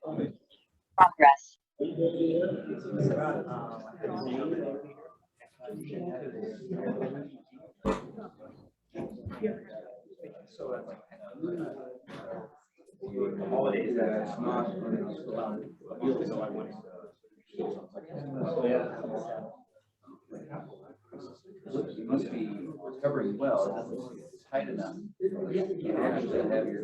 Progress. Holidays that's not you must be recovering well. It doesn't seem tight enough. You actually have your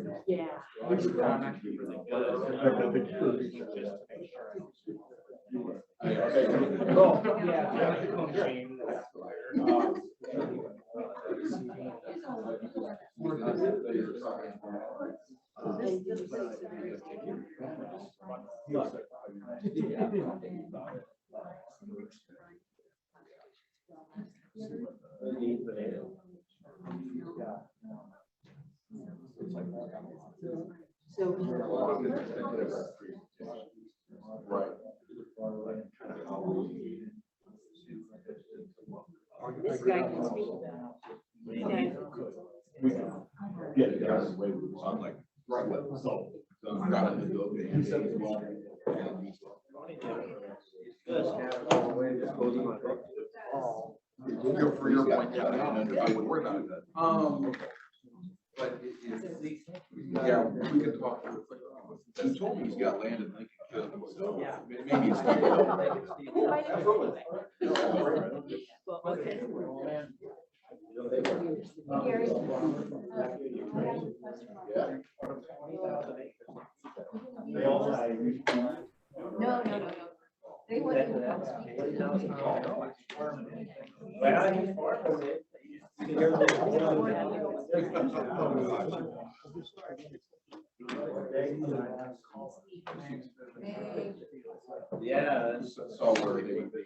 This guy can speak. I'm like, right, so. For your point, yeah, I wouldn't worry about it. But yeah, we can talk. He told me he's got land in Lincoln, so maybe it's. No. They wouldn't come speak to yeah, that's all where they would be.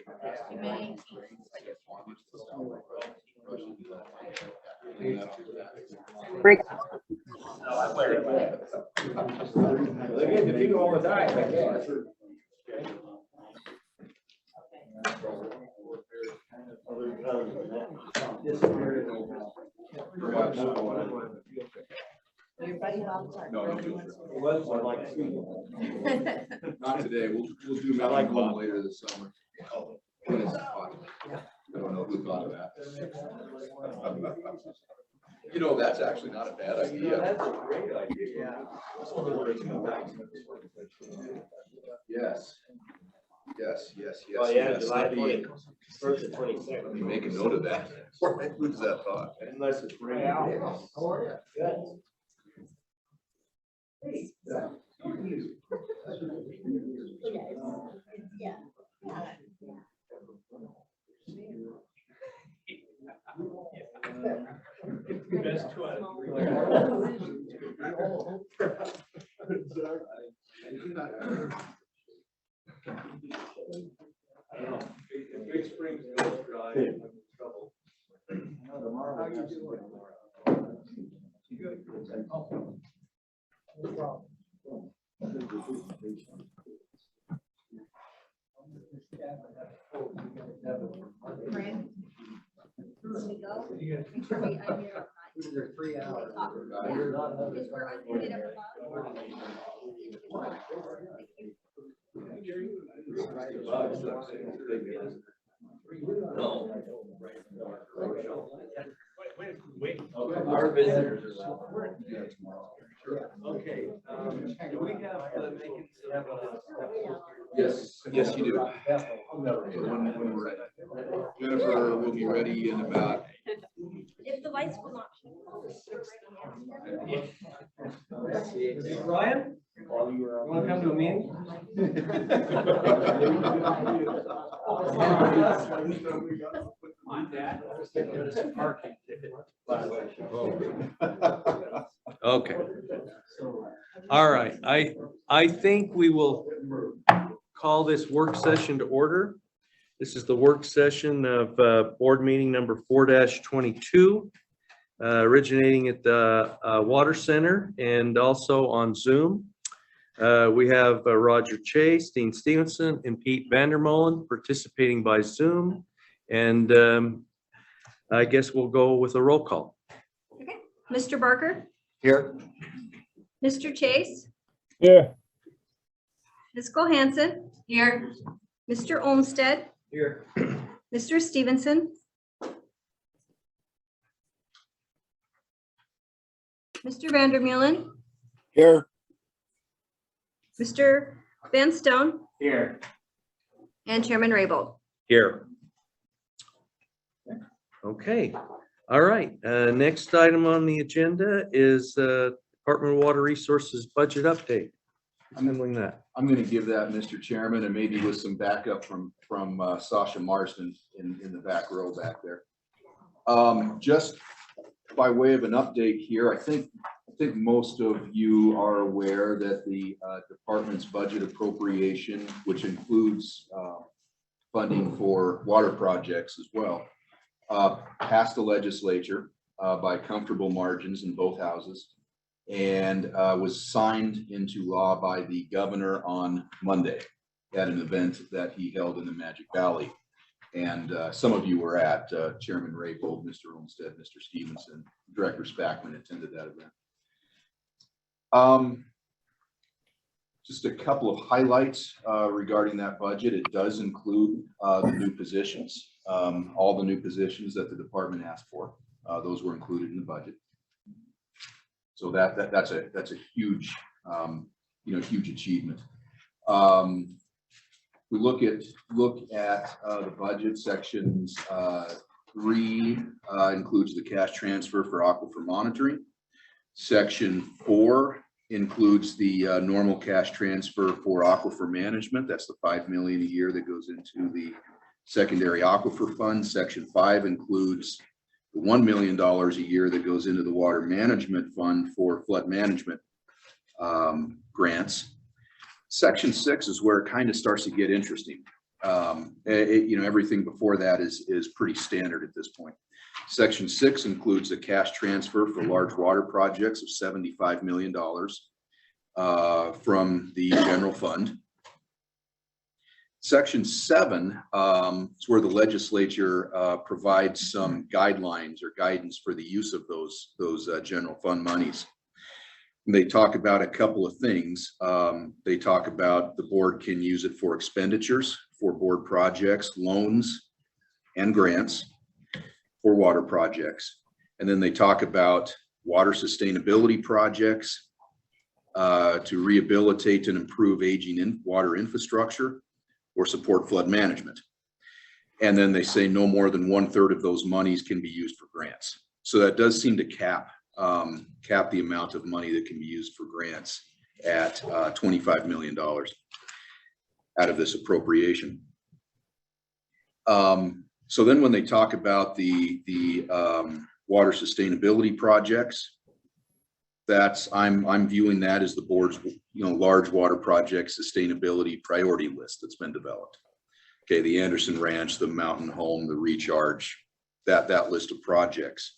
Break. They get to people all the time, I guess. Not today. We'll do like one later this summer. When it's hot. I don't know who thought of that. You know, that's actually not a bad idea. That's a great idea. Yes. Oh, yeah, July 21st to 26th. Let me make a note of that. Or I lose that thought. Unless it's raining. How are you? Good. Best two out of Big Springs goes dry, I'm in trouble. How are you doing? Good. They're 3 hours. Wait. Our visitors are. Okay, do we have the makings of Yes, you do. When we're ready. Jennifer will be ready in about. If the lights will not. Ryan? You want to come to a meeting? On that. Parking ticket. Okay. All right. I think we will call this work session to order. This is the work session of board meeting number 4-22, originating at the Water Center and also on Zoom. We have Roger Chase, Dean Stevenson, and Pete Vandermolen participating by Zoom. And I guess we'll go with a roll call. Okay, Mr. Barker, Here. Mr. Chase, Yeah. Ms. Cohanson. Here. Mr. Olmsted. Here. Mr. Stevenson. Mr. Vandermeulen. Here. Mr. Van Stone. Here. And Chairman Raybold. Here. Okay, all right. Next item on the agenda is Department of Water Resources budget update. Who's handling that? I'm gonna give that, Mr. Chairman, and maybe with some backup from Sasha Marsden in the back row back there. Just by way of an update here, I think most of you are aware that the department's budget appropriation, which includes funding for water projects as well, passed the legislature by comfortable margins in both houses, and was signed into law by the governor on Monday at an event that he held in the Magic Valley. And some of you were at, Chairman Raybold, Mr. Olmsted, Mr. Stevenson, Director Spackman attended that event. Just a couple of highlights regarding that budget. It does include the new positions, all the new positions that the department asked for. Those were included in the budget. So that's a huge, huge achievement. We look at the budget sections. 3 includes the cash transfer for aquifer monitoring. Section 4 includes the normal cash transfer for aquifer management. That's the $5 million a year that goes into the secondary aquifer fund. Section 5 includes the $1 million a year that goes into the water management fund for flood management grants. Section 6 is where it kind of starts to get interesting. Everything before that is pretty standard at this point. Section 6 includes a cash transfer for large water projects of $75 million from the general fund. Section 7 is where the legislature provides some guidelines or guidance for the use of those general fund monies. And they talk about a couple of things. They talk about the board can use it for expenditures for board projects, loans, and grants for water projects. And then they talk about water sustainability projects to rehabilitate and improve aging water infrastructure or support flood management. And then they say no more than 1/3 of those monies can be used for grants. So that does seem to cap the amount of money that can be used for grants at $25 million out of this appropriation. So then when they talk about the water sustainability projects, I'm viewing that as the board's large water project sustainability priority list that's been developed. Okay, the Anderson Ranch, the Mountain Home, the Recharge, that list of projects.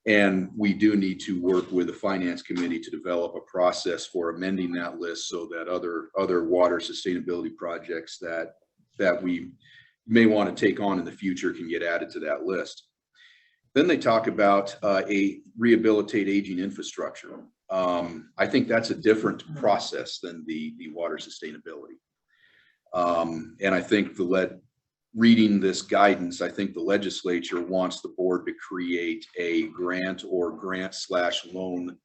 And we do need to work with the finance committee to develop a process for amending that list so that other water sustainability projects that we may want to take on in the future can get added to that list. Then they talk about a rehabilitate aging infrastructure. I think that's a different process than the water sustainability. And I think reading this guidance, I think the legislature wants the board to create a grant or grant/loan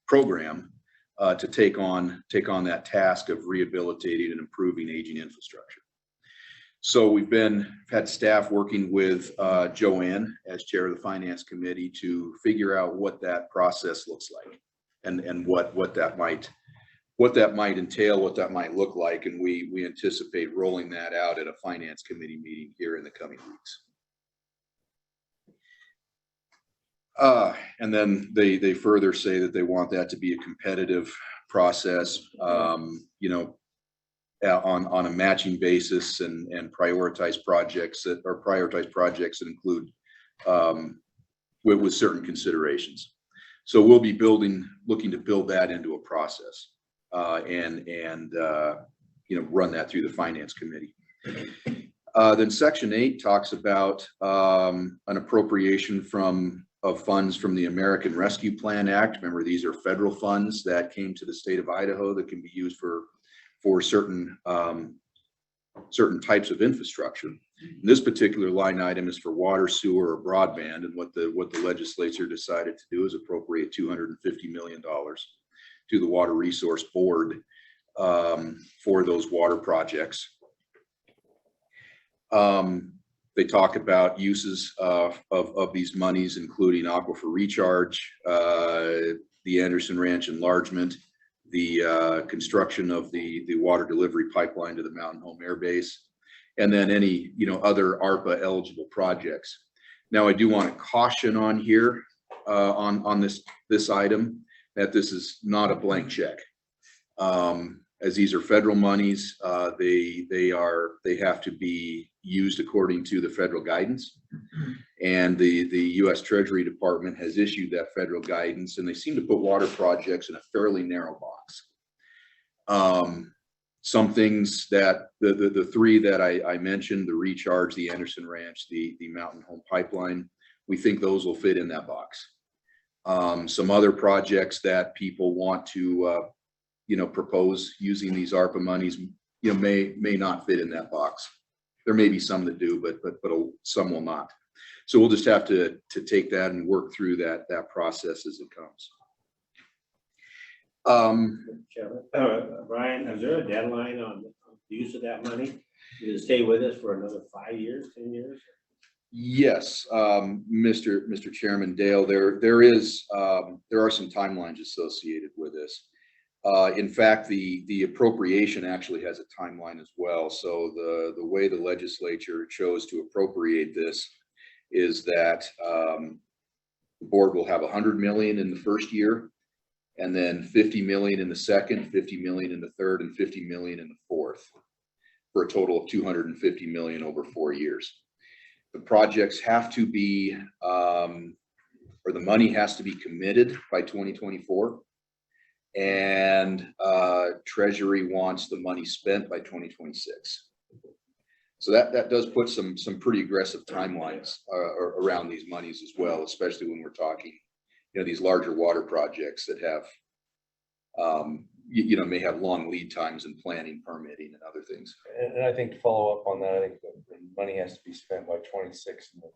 program to take on that task of rehabilitating and improving aging infrastructure. So we've had staff working with Joanne as chair of the finance committee to figure out what that process looks like and what that might entail, what that might look like, and we anticipate rolling that out at a finance committee meeting here in the coming weeks. And then they further say that they want that to be a competitive process, on a matching basis and prioritize projects that include with certain considerations. So we'll be looking to build that into a process. And run that through the finance committee. Then section 8 talks about an appropriation of funds from the American Rescue Plan Act. Remember, these are federal funds that came to the state of Idaho that can be used for for certain types of infrastructure. This particular line item is for water, sewer, or broadband, and what the legislature decided to do is appropriate $250 million to the Water Resource Board for those water projects. They talk about uses of these monies, including Aquifer Recharge, the Anderson Ranch enlargement, the construction of the water delivery pipeline to the Mountain Home Air Base, and then any, other ARPA eligible projects. Now, I do want to caution on here, on this item, that this is not a blank check. As these are federal monies, they have to be used according to the federal guidance. And the U.S. Treasury Department has issued that federal guidance, and they seem to put water projects in a fairly narrow box. Some things that the three that I mentioned, the recharge, the Anderson Ranch, the Mountain Home Pipeline, we think those will fit in that box. Some other projects that people want to propose using these ARPA monies, may not fit in that box. There may be some that do, but some will not. So we'll just have to take that and work through that process as it comes. Brian, is there a deadline on the use of that money? Does it stay with us for another 5 years, 10 years? Yes, Mr. Chairman Dale, there are some timelines associated with this. In fact, the appropriation actually has a timeline as well. So the way the legislature chose to appropriate this is that the board will have $100 million in the first year, and then $50 million in the second, $50 million in the third, and $50 million in the fourth, for a total of $250 million over 4 years. The projects have to be, or the money has to be committed by 2024. And Treasury wants the money spent by 2026. So that does put some pretty aggressive timelines around these monies as well, especially when we're talking, these larger water projects that have, may have long lead times in planning, permitting, and other things. And I think to follow up on that, I think the money has to be spent by 26, and the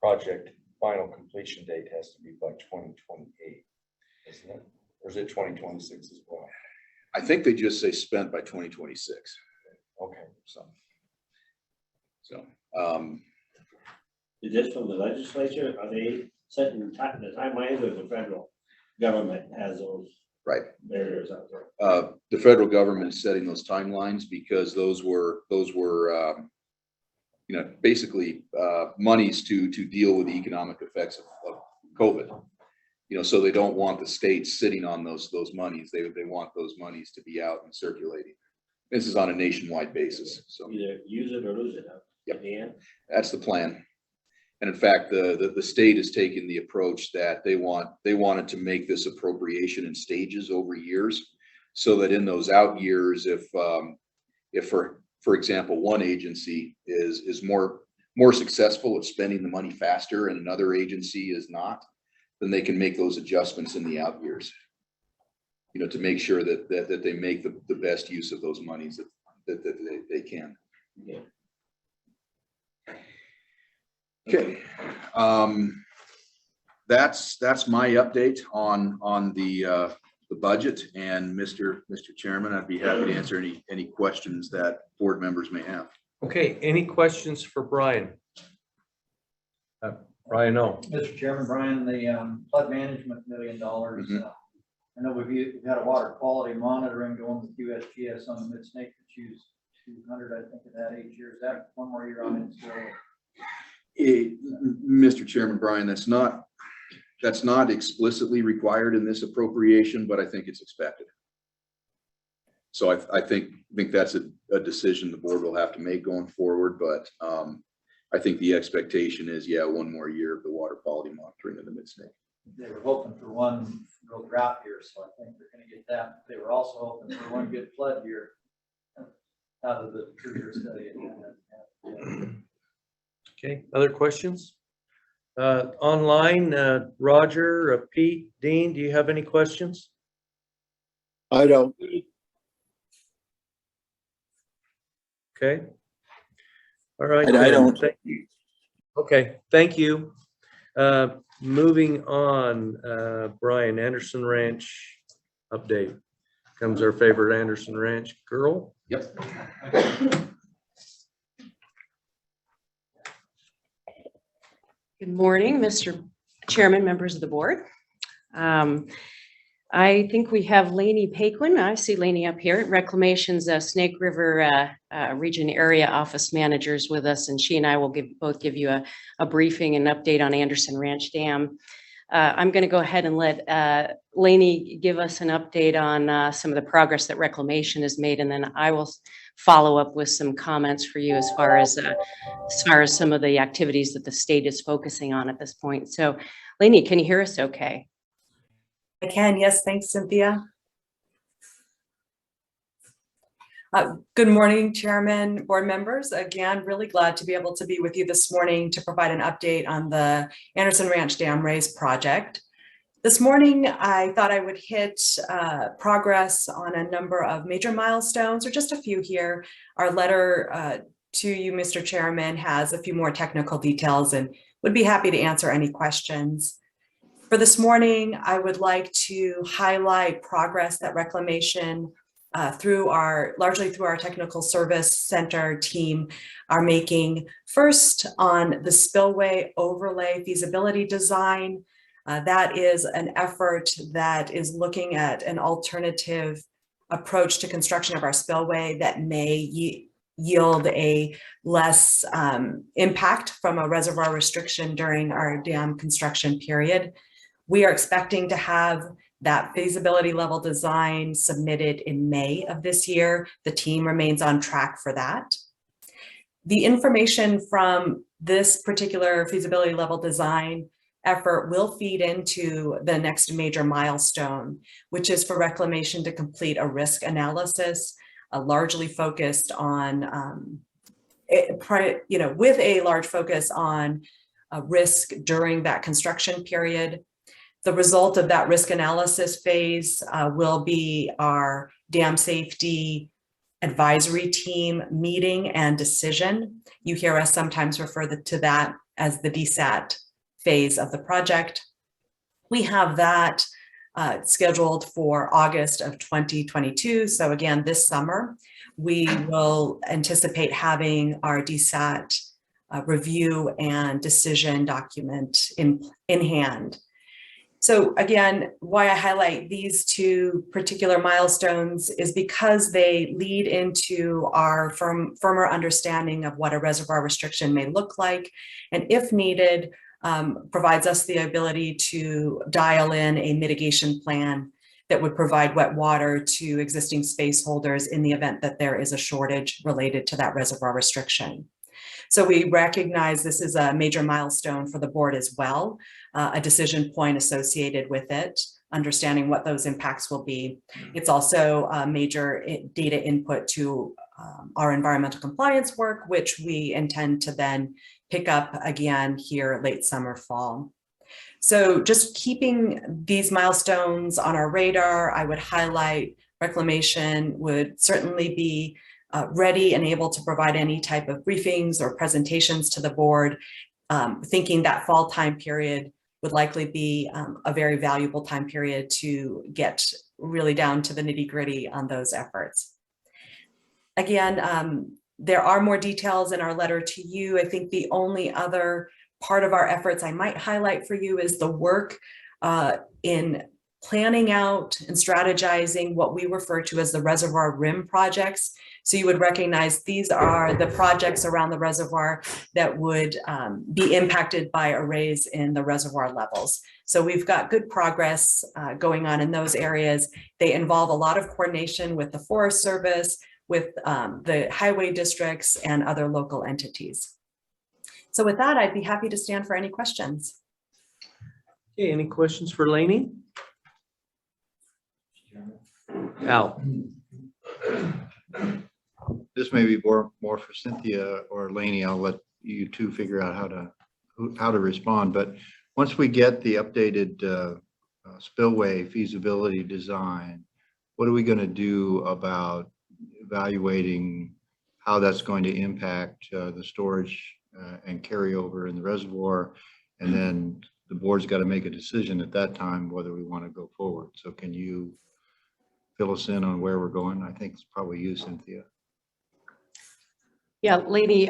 project final completion date has to be by 2028, isn't it? Or is it 2026 as well? I think they just say spent by 2026. Okay. So, Is this from the legislature? Are they setting the timelines, or the federal government has those right. barriers out there? The federal government is setting those timelines because those were basically monies to deal with the economic effects of COVID. So they don't want the states sitting on those monies. They want those monies to be out and circulating. This is on a nationwide basis. So Either use it or lose it. Yep. At the end. That's the plan. And in fact, the state has taken the approach that they wanted to make this appropriation in stages over years, so that in those out years, if for example, one agency is more successful at spending the money faster and another agency is not, then they can make those adjustments in the out years, to make sure that they make the best use of those monies that they can. Yeah. Okay. That's my update on the budget. And Mr. Chairman, I'd be happy to answer any questions that board members may have. Okay, any questions for Brian? Brian, no. Mr. Chairman, Brian, the flood management $1 million. I know we've had a water quality monitoring going with USGS on the Mid-Snake that's used 200, I think, of that 8 years. That one more year on it still. Mr. Chairman, Brian, that's not explicitly required in this appropriation, but I think it's expected. So I think that's a decision the board will have to make going forward. But I think the expectation is, yeah, one more year of the water quality monitoring in the Mid-Snake. They were hoping for one real drought year, so I think they're going to get that. They were also hoping for one good flood year out of the 2-year study. Okay, other questions? Online, Roger, Pete, Dean, do you have any questions? I don't. Okay. All right. I then. don't. Thank you. Okay, thank you. Moving on, Brian, Anderson Ranch update. Comes our favorite Anderson Ranch girl. Yep. Good morning, Mr. Chairman, members of the board. I think we have Lainey Paquin. I see Lainey up here, Reclamation's Snake River Region Area Office Managers with us, and she and I will both give you a briefing and update on Anderson Ranch Dam. I'm going to go ahead and let Lainey give us an update on some of the progress that Reclamation has made, and then I will follow up with some comments for you as far as some of the activities that the state is focusing on at this point. So, Lainey, can you hear us okay? I can, yes, thanks, Cynthia. Good morning, Chairman, board members. Again, really glad to be able to be with you this morning to provide an update on the Anderson Ranch Dam Raise project. This morning, I thought I would hit progress on a number of major milestones, or just a few here. Our letter to you, Mr. Chairman, has a few more technical details and would be happy to answer any questions. For this morning, I would like to highlight progress that Reclamation largely through our technical service center team are making. First, on the spillway overlay feasibility design. That is an effort that is looking at an alternative approach to construction of our spillway that may yield a less impact from a reservoir restriction during our dam construction period. We are expecting to have that feasibility level design submitted in May of this year. The team remains on track for that. The information from this particular feasibility level design effort will feed into the next major milestone, which is for Reclamation to complete a risk analysis, largely focused on, with a large focus on risk during that construction period. The result of that risk analysis phase will be our dam safety advisory team meeting and decision. You hear us sometimes refer to that as the DSAT phase of the project. We have that scheduled for August of 2022. So again, this summer, we will anticipate having our DSAT review and decision document in hand. So again, why I highlight these two particular milestones is because they lead into our firmer understanding of what a reservoir restriction may look like, and if needed, provides us the ability to dial in a mitigation plan that would provide wet water to existing space holders in the event that there is a shortage related to that reservoir restriction. So we recognize this is a major milestone for the board as well, a decision point associated with it, understanding what those impacts will be. It's also a major data input to our environmental compliance work, which we intend to then pick up again here late summer, fall. So just keeping these milestones on our radar, I would highlight Reclamation would certainly be ready and able to provide any type of briefings or presentations to the board, thinking that fall time period would likely be a very valuable time period to get really down to the nitty-gritty on those efforts. Again, there are more details in our letter to you. I think the only other part of our efforts I might highlight for you is the work in planning out and strategizing what we refer to as the Reservoir Rim Projects. So you would recognize these are the projects around the reservoir that would be impacted by a raise in the reservoir levels. So we've got good progress going on in those areas. They involve a lot of coordination with the Forest Service, with the highway districts and other local entities. So with that, I'd be happy to stand for any questions. Okay, any questions for Lainey? Al. This may be more for Cynthia or Lainey. I'll let you two figure out how to respond. But once we get the updated spillway feasibility design, what are we going to do about evaluating how that's going to impact the storage and carryover in the reservoir. And then the board's got to make a decision at that time whether we want to go forward. So can you fill us in on where we're going? I think it's probably you, Cynthia. Yeah, Lainey,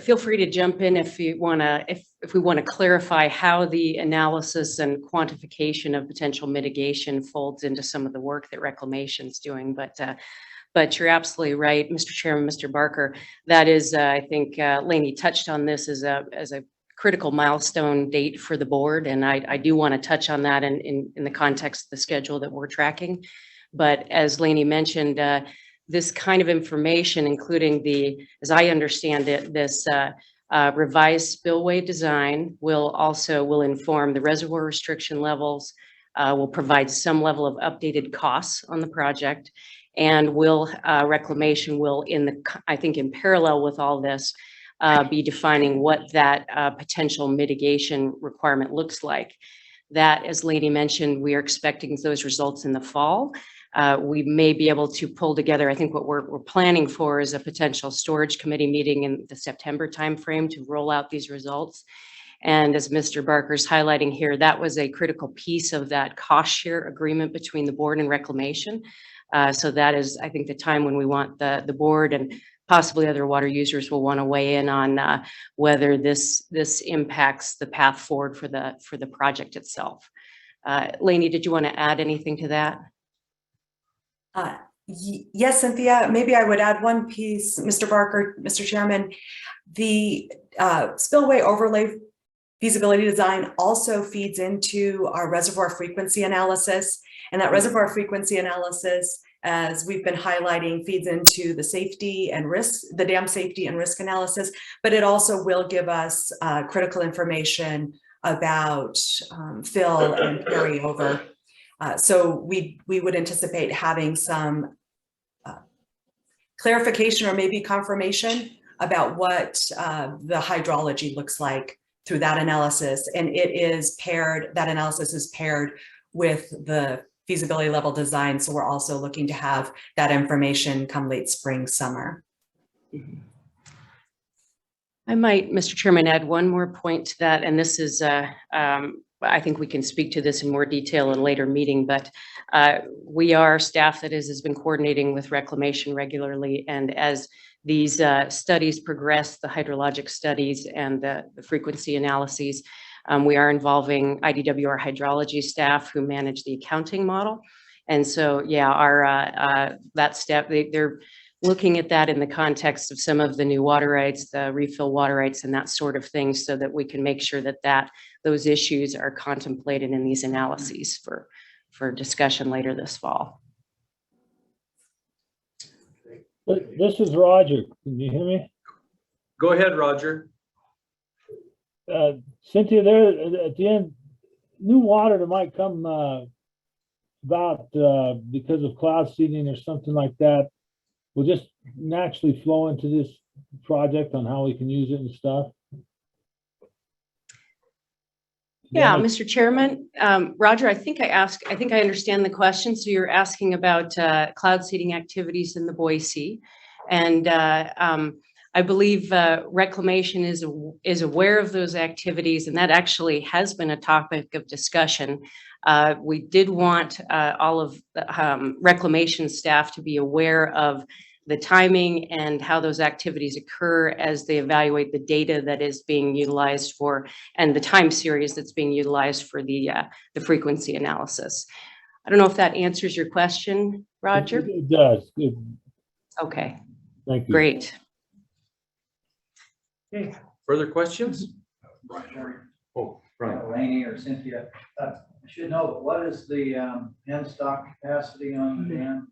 feel free to jump in if you want to, if we want to clarify how the analysis and quantification of potential mitigation folds into some of the work that Reclamation's doing. But you're absolutely right, Mr. Chairman, Mr. Barker. That is, I think Lainey touched on this as a critical milestone date for the board, and I do want to touch on that in the context of the schedule that we're tracking. But as Lainey mentioned, this kind of information, including the, as I understand it, this revised spillway design will inform the reservoir restriction levels, will provide some level of updated costs on the project, and Reclamation will, I think in parallel with all this, be defining what that potential mitigation requirement looks like. That, as Lainey mentioned, we are expecting those results in the fall. We may be able to pull together, I think what we're planning for is a potential storage committee meeting in the September timeframe to roll out these results. And as Mr. Barker's highlighting here, that was a critical piece of that cost share agreement between the board and Reclamation. So that is, I think, the time when we want the board and possibly other water users will want to weigh in on whether this impacts the path forward for the project itself. Lainey, did you want to add anything to that? Yes, Cynthia, maybe I would add one piece, Mr. Barker, Mr. Chairman. The spillway overlay feasibility design also feeds into our reservoir frequency analysis. And that reservoir frequency analysis, as we've been highlighting, feeds into the safety and risk, the dam safety and risk analysis, but it also will give us critical information about fill and carryover. So we would anticipate having some clarification or maybe confirmation about what the hydrology looks like through that analysis. And that analysis is paired with the feasibility level design. So we're also looking to have that information come late spring, summer. I might, Mr. Chairman, add one more point to that, and this is, I think we can speak to this in more detail in a later meeting, but we are staff that has been coordinating with Reclamation regularly, and as these studies progress, the hydrologic studies and the frequency analyses, we are involving IDWR hydrology staff who manage the accounting model. And so, yeah, that step, they're looking at that in the context of some of the new water rights, the refill water rights and that sort of thing, so that we can make sure that those issues are contemplated in these analyses for discussion later this fall. This is Roger. Can you hear me? Go ahead, Roger. Cynthia, there at the end, new water that might come about because of cloud seeding or something like that will just naturally flow into this project on how we can use it and stuff. Yeah, Mr. Chairman, Roger, I think I understand the question. So you're asking about cloud seeding activities in the Boise, and I believe Reclamation is aware of those activities, and that actually has been a topic of discussion. We did want all of the Reclamation staff to be aware of the timing and how those activities occur as they evaluate the data that is being utilized for, and the time series that's being utilized for the frequency analysis. I don't know if that answers your question, Roger. It does. Okay. Thank you. Great. Okay. Further questions? Oh, Brian. Lainey or Cynthia, I should know, but what is the end stock capacity on the dam?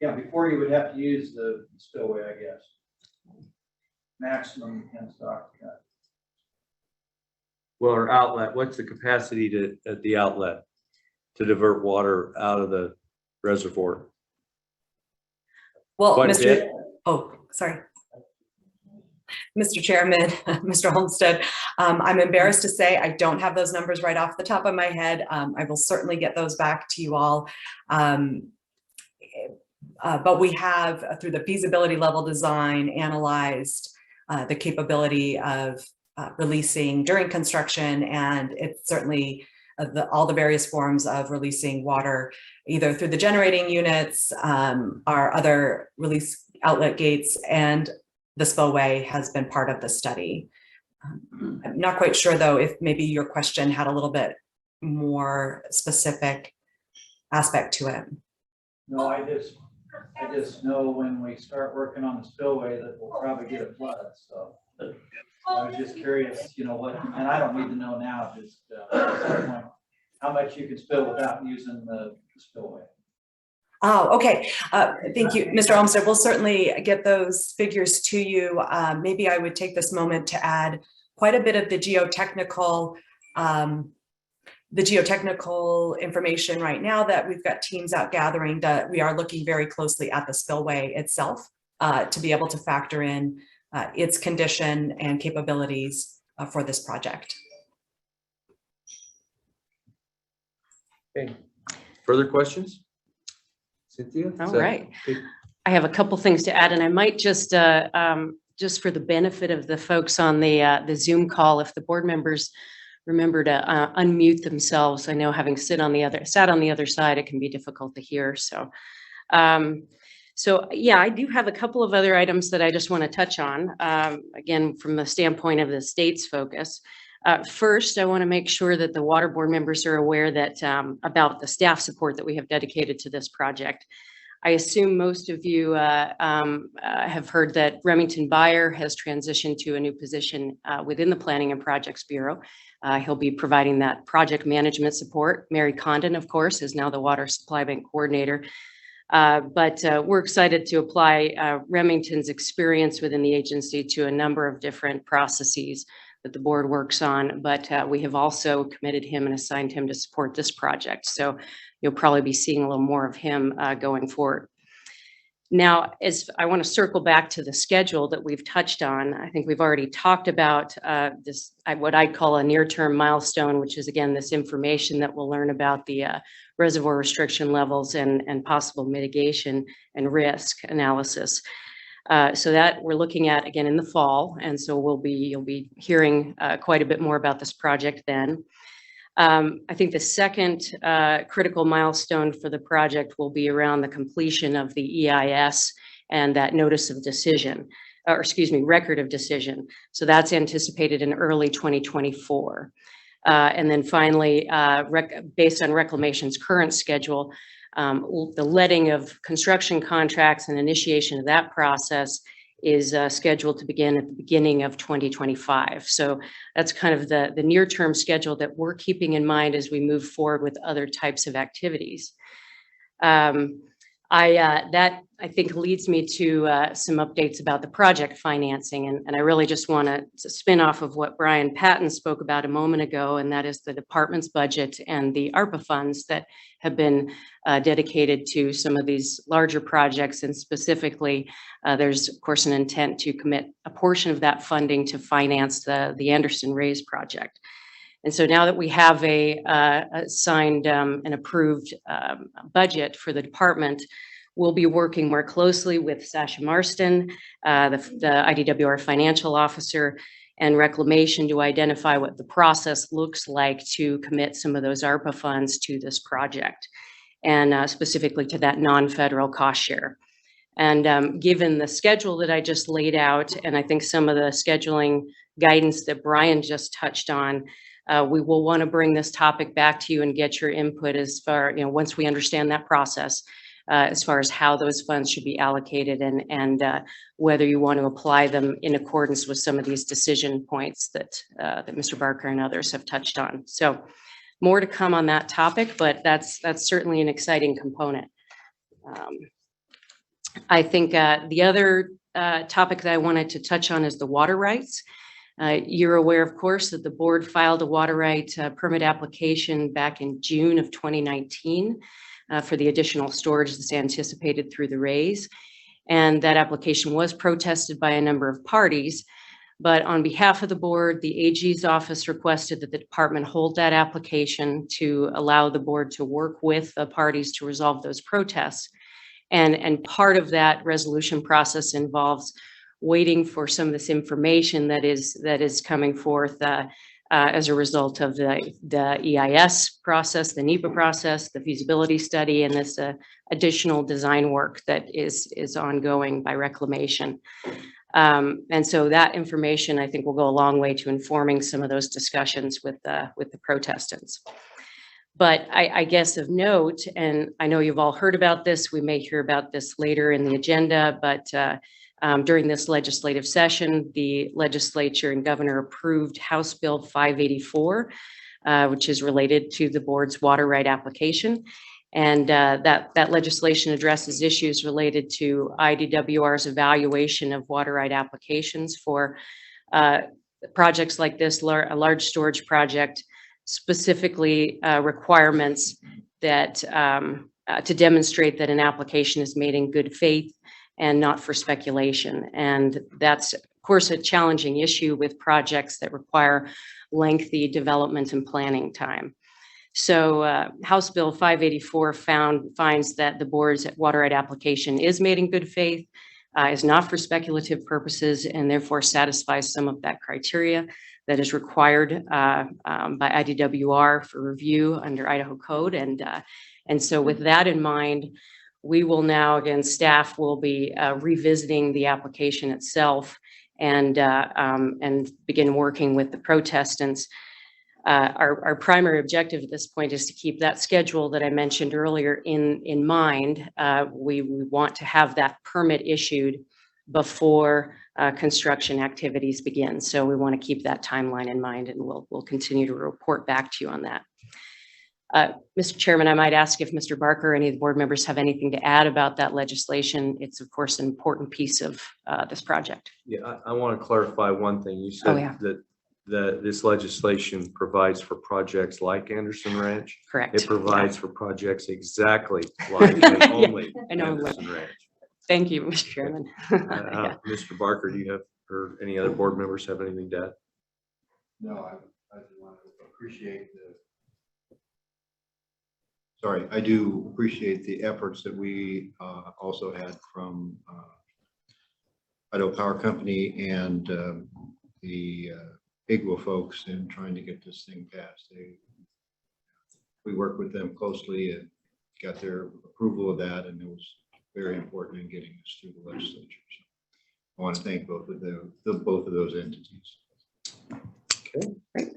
Yeah, before you would have to use the spillway, I guess. Maximum end stock. Well, our outlet, what's the capacity at the outlet to divert water out of the reservoir? Well, Mr. Chairman, Mr. Olmsted, I'm embarrassed to say I don't have those numbers right off the top of my head. I will certainly get those back to you all. But we have, through the feasibility level design, analyzed the capability of releasing during construction, and it's certainly all the various forms of releasing water, either through the generating units, our other release outlet gates, and the spillway has been part of the study. I'm not quite sure, though, if maybe your question had a little bit more specific aspect to it. No, I just know when we start working on the spillway that we'll probably get a flood, so. I was just curious, you know, what, and I don't need to know now, just how much you can spill without using the spillway. Oh, okay. Thank you, Mr. Olmsted. We'll certainly get those figures to you. Maybe I would take this moment to add quite a bit of the geotechnical information right now that we've got teams out gathering, that we are looking very closely at the spillway itself to be able to factor in its condition and capabilities for this project. Okay. Further questions? Cynthia? All right. I have a couple things to add, and I might just for the benefit of the folks on the Zoom call, if the board members remember to unmute themselves. I know having sat on the other side, it can be difficult to hear. So, yeah, I do have a couple of other items that I just want to touch on. Again, from the standpoint of the state's focus. First, I want to make sure that the water board members are aware that about the staff support that we have dedicated to this project. I assume most of you have heard that Remington Beyer has transitioned to a new position within the Planning and Projects Bureau. He'll be providing that project management support. Mary Condon, of course, is now the Water Supply Bank Coordinator. But we're excited to apply Remington's experience within the agency to a number of different processes that the board works on, but we have also committed him and assigned him to support this project. So you'll probably be seeing a little more of him going forward. Now, as I want to circle back to the schedule that we've touched on, I think we've already talked about this, what I call a near-term milestone, which is, again, this information that we'll learn about the reservoir restriction levels and possible mitigation and risk analysis. So that we're looking at again in the fall, and so you'll be hearing quite a bit more about this project then. I think the second critical milestone for the project will be around the completion of the EIS and that notice of decision, or excuse me, record of decision. So that's anticipated in early 2024. And then finally, based on Reclamation's current schedule, the letting of construction contracts and initiation of that process is scheduled to begin at the beginning of 2025. So that's kind of the near-term schedule that we're keeping in mind as we move forward with other types of activities. That I think leads me to some updates about the project financing, and I really just want to spin off of what Brian Patton spoke about a moment ago, and that is the department's budget and the ARPA funds that have been dedicated to some of these larger projects, and specifically there's of course an intent to commit a portion of that funding to finance the Anderson Rays project. And so now that we have a signed and approved budget for the department, we'll be working more closely with Sasha Marston, the IDWR financial officer, and Reclamation to identify what the process looks like to commit some of those ARPA funds to this project, and specifically to that non-federal cost share. And given the schedule that I just laid out, and I think some of the scheduling guidance that Brian just touched on, we will want to bring this topic back to you and get your input as far, once we understand that process, as far as how those funds should be allocated and whether you want to apply them in accordance with some of these decision points that Mr. Barker and others have touched on. So more to come on that topic, but that's certainly an exciting component. I think the other topic that I wanted to touch on is the water rights. You're aware, of course, that the board filed a water right permit application back in June of 2019 for the additional storage that's anticipated through the Rays. And that application was protested by a number of parties. But on behalf of the board, the AG's office requested that the department hold that application to allow the board to work with the parties to resolve those protests. And part of that resolution process involves waiting for some of this information that is coming forth as a result of the EIS process, the NEPA process, the feasibility study, and this additional design work that is ongoing by reclamation. And so that information, I think, will go a long way to informing some of those discussions with the protestants. But I guess of note, and I know you've all heard about this, we may hear about this later in the agenda, but during this legislative session, the legislature and governor approved House Bill 584, which is related to the board's water right application. And that legislation addresses issues related to IDWR's evaluation of water right applications for projects like this, a large storage project, specifically requirements that to demonstrate that an application is made in good faith and not for speculation. And that's, of course, a challenging issue with projects that require lengthy development and planning time. So House Bill 584 finds that the board's water right application is made in good faith, is not for speculative purposes, and therefore satisfies some of that criteria that is required by IDWR for review under Idaho code. And so with that in mind, we will now, again, staff will be revisiting the application itself and begin working with the protestants. Our primary objective at this point is to keep that schedule that I mentioned earlier in mind. We want to have that permit issued before construction activities begin. So we want to keep that timeline in mind, and we'll continue to report back to you on that. Mr. Chairman, I might ask if Mr. Barker or any of the board members have anything to add about that legislation. It's, of course, an important piece of this project. Yeah, I want to clarify one thing. You said that this legislation provides for projects like Anderson Ranch. Correct. It provides for projects exactly like and only Anderson Ranch. Thank you, Mr. Chairman. Mr. Barker, do you have, or any other board members have anything to add? No, I want to appreciate I do appreciate the efforts that we also had from Idaho Power Company and the IGWA folks in trying to get this thing passed. We worked with them closely and got their approval of that, and it was very important in getting this through the legislature. So I want to thank both of those entities. Okay.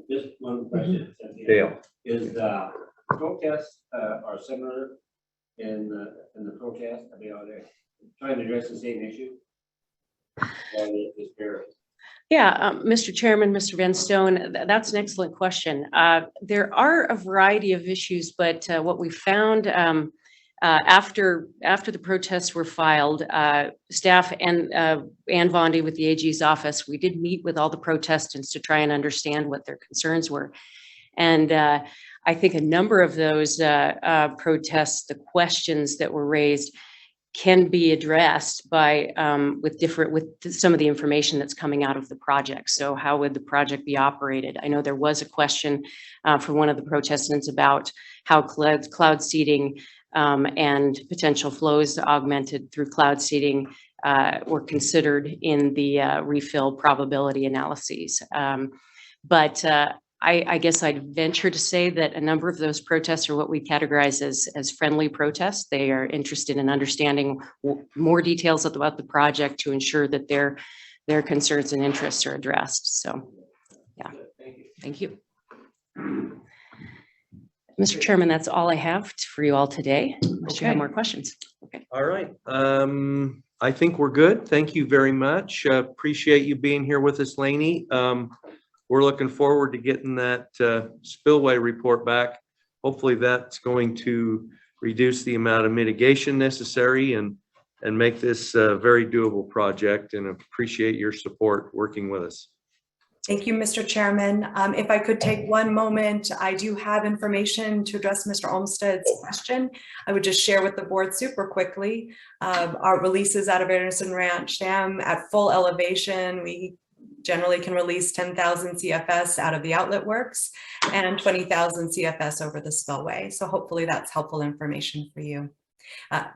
Just one question. Dale. Is the protests are similar in the protest? I mean, are they trying to address the same issue? Or this period? Yeah, Mr. Chairman, Mr. Van Stone, that's an excellent question. There are a variety of issues, but what we found after the protests were filed, staff and Vondi with the AG's office, we did meet with all the protestants to try and understand what their concerns were. And I think a number of those protests, the questions that were raised, can be addressed by with some of the information that's coming out of the project. So how would the project be operated? I know there was a question from one of the protestants about how cloud seeding and potential flows augmented through cloud seeding were considered in the refill probability analyses. But I guess I'd venture to say that a number of those protests are what we categorize as friendly protests. They are interested in understanding more details about the project to ensure that their concerns and interests are addressed. So, yeah, thank you. Mr. Chairman, that's all I have for you all today. Unless you have more questions. Okay. All right. I think we're good. Thank you very much. Appreciate you being here with us, Lainey. We're looking forward to getting that spillway report back. Hopefully that's going to reduce the amount of mitigation necessary and make this a very doable project, and appreciate your support working with us. Thank you, Mr. Chairman. If I could take one moment, I do have information to address Mr. Olmsted's question. I would just share with the board super quickly. Our releases out of Anderson Ranch Dam at full elevation, we generally can release 10,000 CFS out of the outlet works and 20,000 CFS over the spillway. So hopefully that's helpful information for you.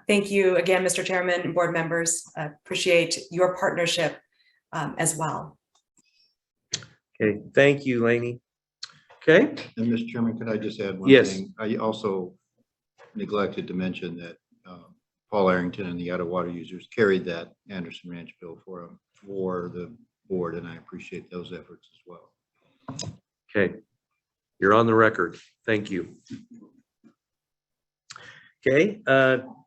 Thank you again, Mr. Chairman and board members. Appreciate your partnership as well. Okay, thank you, Lainey. Okay, And Mr. Chairman, could I just add one Yes. thing? I also neglected to mention that Paul Arrington and the Idaho water users carried that Anderson Ranch bill for the board, and I appreciate those efforts as well. okay. You're on the record. Thank you. Okay,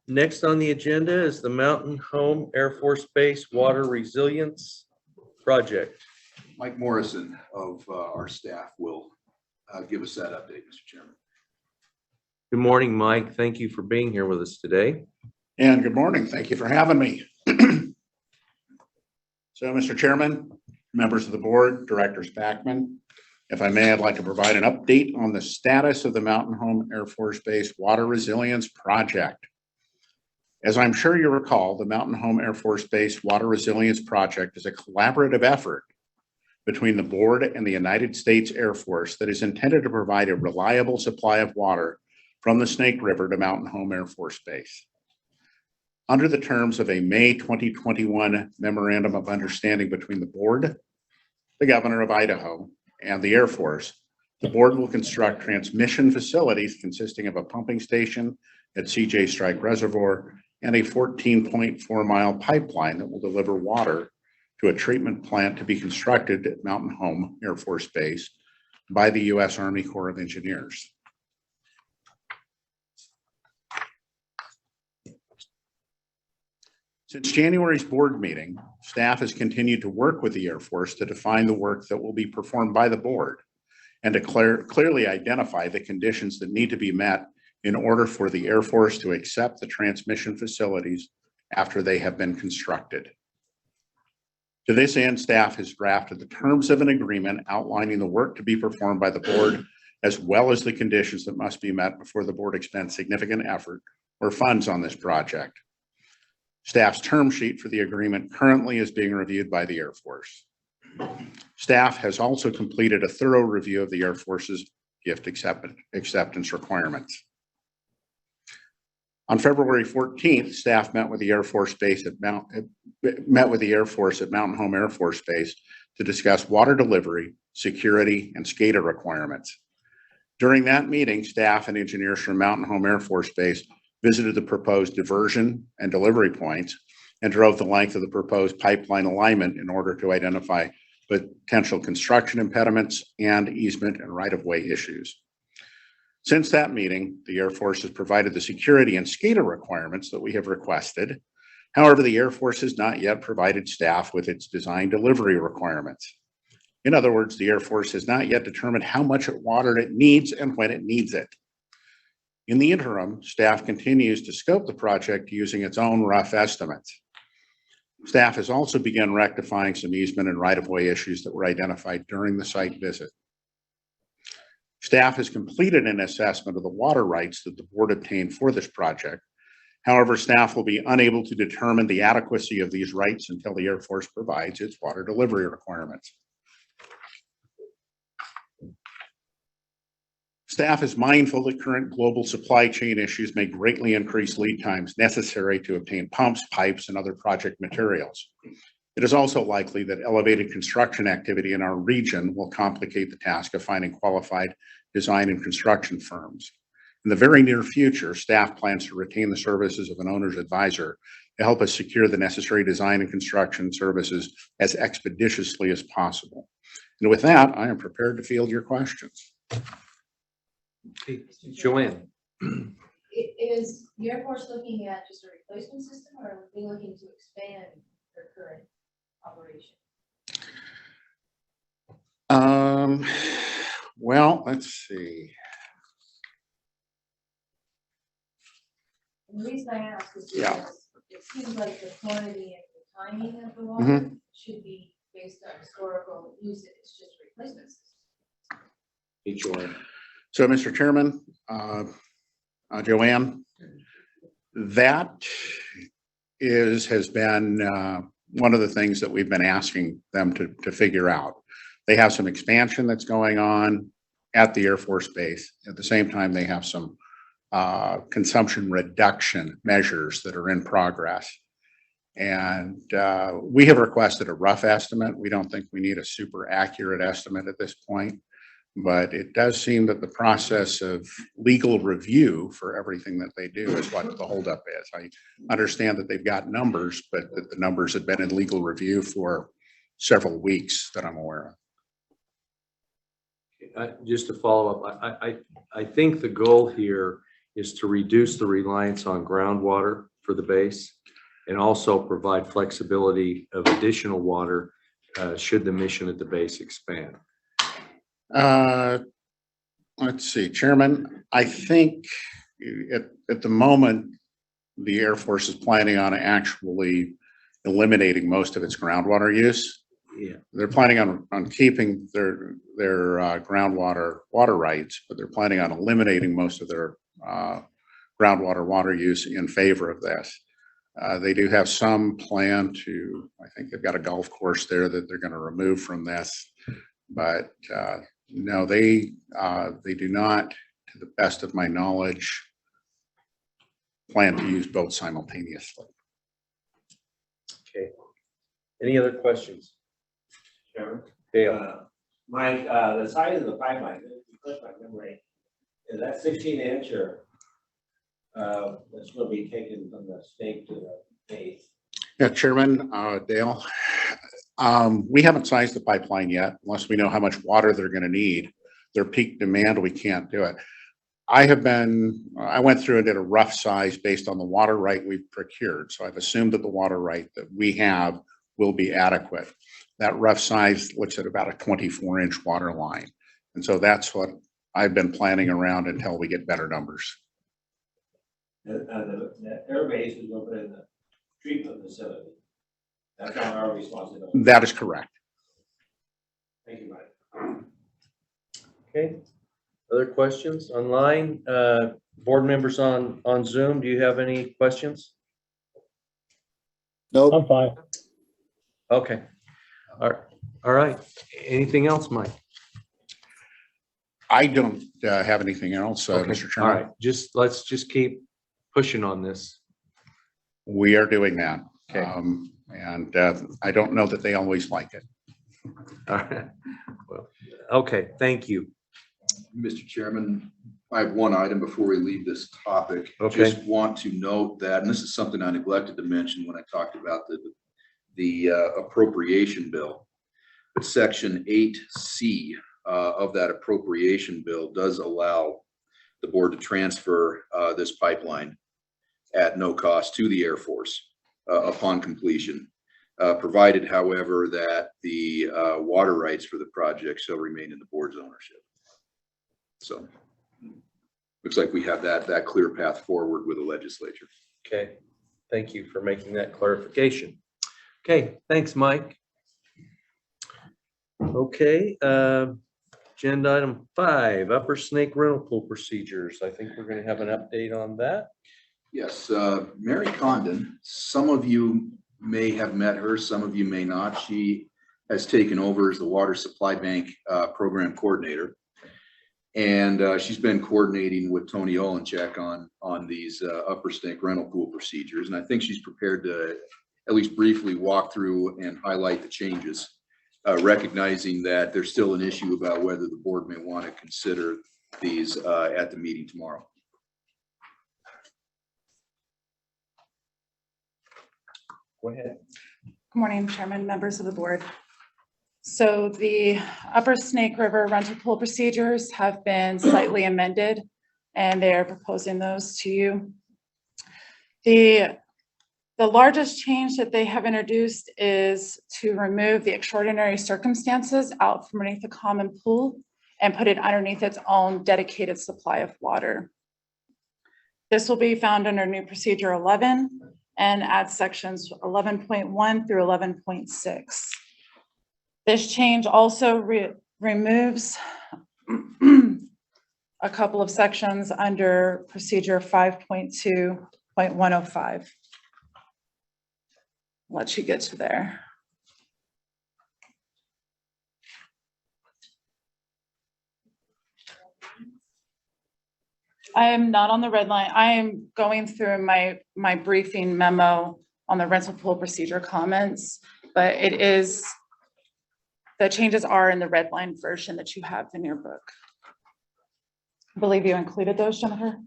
next on the agenda is the Mountain Home Air Force Base Water Resilience Project. Mike Morrison of our staff will give us that update, Mr. Chairman. Good morning, Mike. Thank you for being here with us today. And good morning. Thank you for having me. So, Mr. Chairman, members of the board, Director Spackman, if I may, I'd like to provide an update on the status of the Mountain Home Air Force Base Water Resilience Project. As I'm sure you recall, the Mountain Home Air Force Base Water Resilience Project is a collaborative effort between the board and the United States Air Force that is intended to provide a reliable supply of water from the Snake River to Mountain Home Air Force Base. Under the terms of a May 2021 Memorandum of Understanding between the board, the governor of Idaho, and the Air Force, the board will construct transmission facilities consisting of a pumping station at CJ Strike Reservoir and a 14.4-mile pipeline that will deliver water to a treatment plant to be constructed at Mountain Home Air Force Base by the U.S. Army Corps of Engineers. Since January's board meeting, staff has continued to work with the Air Force to define the work that will be performed by the board and to clearly identify the conditions that need to be met in order for the Air Force to accept the transmission facilities after they have been constructed. To this end, staff has drafted the terms of an agreement outlining the work to be performed by the board, as well as the conditions that must be met before the board expends significant effort or funds on this project. Staff's term sheet for the agreement currently is being reviewed by the Air Force. Staff has also completed a thorough review of the Air Force's gift acceptance requirements. On February 14th, staff met with the Air Force Base at Mountain Home Air Force Base to discuss water delivery, security, and SCADA requirements. During that meeting, staff and engineers from Mountain Home Air Force Base visited the proposed diversion and delivery points and drove the length of the proposed pipeline alignment in order to identify potential construction impediments and easement and right-of-way issues. Since that meeting, the Air Force has provided the security and SCADA requirements that we have requested. However, the Air Force has not yet provided staff with its design delivery requirements. In other words, the Air Force has not yet determined how much water it needs and when it needs it. In the interim, staff continues to scope the project using its own rough estimates. Staff has also begun rectifying some easement and right-of-way issues that were identified during the site visit. Staff has completed an assessment of the water rights that the board obtained for this project. However, staff will be unable to determine the adequacy of these rights until the Air Force provides its water delivery requirements. Staff is mindful that current global supply chain issues may greatly increase lead times necessary to obtain pumps, pipes, and other project materials. It is also likely that elevated construction activity in our region will complicate the task of finding qualified design and construction firms. In the very near future, staff plans to retain the services of an owner's advisor to help us secure the necessary design and construction services as expeditiously as possible. And with that, I am prepared to field your questions. Okay, Joanne. Is the Air Force looking at just a replacement system, or are they looking to expand their current operation? Well, let's see. And the reason I ask is Yeah. because it seems like the quantity and the timing of the water should be based on historical usage. It's just replacement system. Hey, Joanne. So, Mr. Chairman, Joanne, that has been one of the things that we've been asking them to figure out. They have some expansion that's going on at the Air Force Base. At the same time, they have some consumption reduction measures that are in progress. And we have requested a rough estimate. We don't think we need a super accurate estimate at this point, but it does seem that the process of legal review for everything that they do is what the holdup is. I understand that they've got numbers, but that the numbers have been in legal review for several weeks that I'm aware of. Just to follow up, I think the goal here is to reduce the reliance on groundwater for the base and also provide flexibility of additional water should the mission at the base expand. Let's see, Chairman, I think at the moment, the Air Force is planning on actually eliminating most of its groundwater use. Yeah. They're planning on keeping their groundwater water rights, but they're planning on eliminating most of their groundwater water use in favor of this. They do have some plan to, I think they've got a golf course there that they're going to remove from this, but no, they do not, to the best of my knowledge, plan to use both simultaneously. Okay. Any other questions? Chairman? Dale? Mike, the size of the pipeline, refresh my memory, is that 16-inch or that's going to be taken from the stake to the base? Yeah, Chairman, Dale, we haven't sized the pipeline yet, unless we know how much water they're going to need. Their peak demand, we can't do it. I went through and did a rough size based on the water right we've procured. So I've assumed that the water right that we have will be adequate. That rough size looks at about a 24-inch water line. And so that's what I've been planning around until we get better numbers. The air base is going to put in the treatment facility. That's not our responsibility. That is correct. Thank you, Mike. Okay. Other questions online? Board members on Zoom, do you have any questions? No, I'm fine. Okay. All right. Anything else, Mike? I don't have anything else, Okay. Mr. Chairman. All right. Let's just keep pushing on this. We are doing that. Okay. And I don't know that they always like it. All right. Well, okay. Thank you. Mr. Chairman, I have one item before we leave this topic. Okay. Just want to note that, and this is something I neglected to mention when I talked about the appropriation bill. But Section 8C of that appropriation bill does allow the board to transfer this pipeline at no cost to the Air Force upon completion, provided, however, that the water rights for the project shall remain in the board's ownership. So looks like we have that clear path forward with the legislature. Okay. Thank you for making that clarification. Okay. Thanks, Mike. Okay. Agenda item 5, Upper Snake Rental Pool procedures. I think we're going to have an update on that. Yes, Mary Condon, some of you may have met her, some of you may not. She has taken over as the Water Supply Bank program coordinator. And she's been coordinating with Tony Olenchek on these Upper Snake Rental Pool procedures. And I think she's prepared to at least briefly walk through and highlight the changes, recognizing that there's still an issue about whether the board may want to consider these at the meeting tomorrow. Go ahead. Good morning, Chairman, members of the board. So the Upper Snake River rental pool procedures have been slightly amended, and they are proposing those to you. The largest change that they have introduced is to remove the extraordinary circumstances out from underneath the common pool and put it underneath its own dedicated supply of water. This will be found under new procedure 11 and add sections 11.1 through 11.6. This change also removes a couple of sections under procedure 5.2.105. Let you get to there. I am not on the red line. I am going through my briefing memo on the rental pool procedure comments, but it is, the changes are in the red line version that you have in your book. I believe you included those, Jennifer.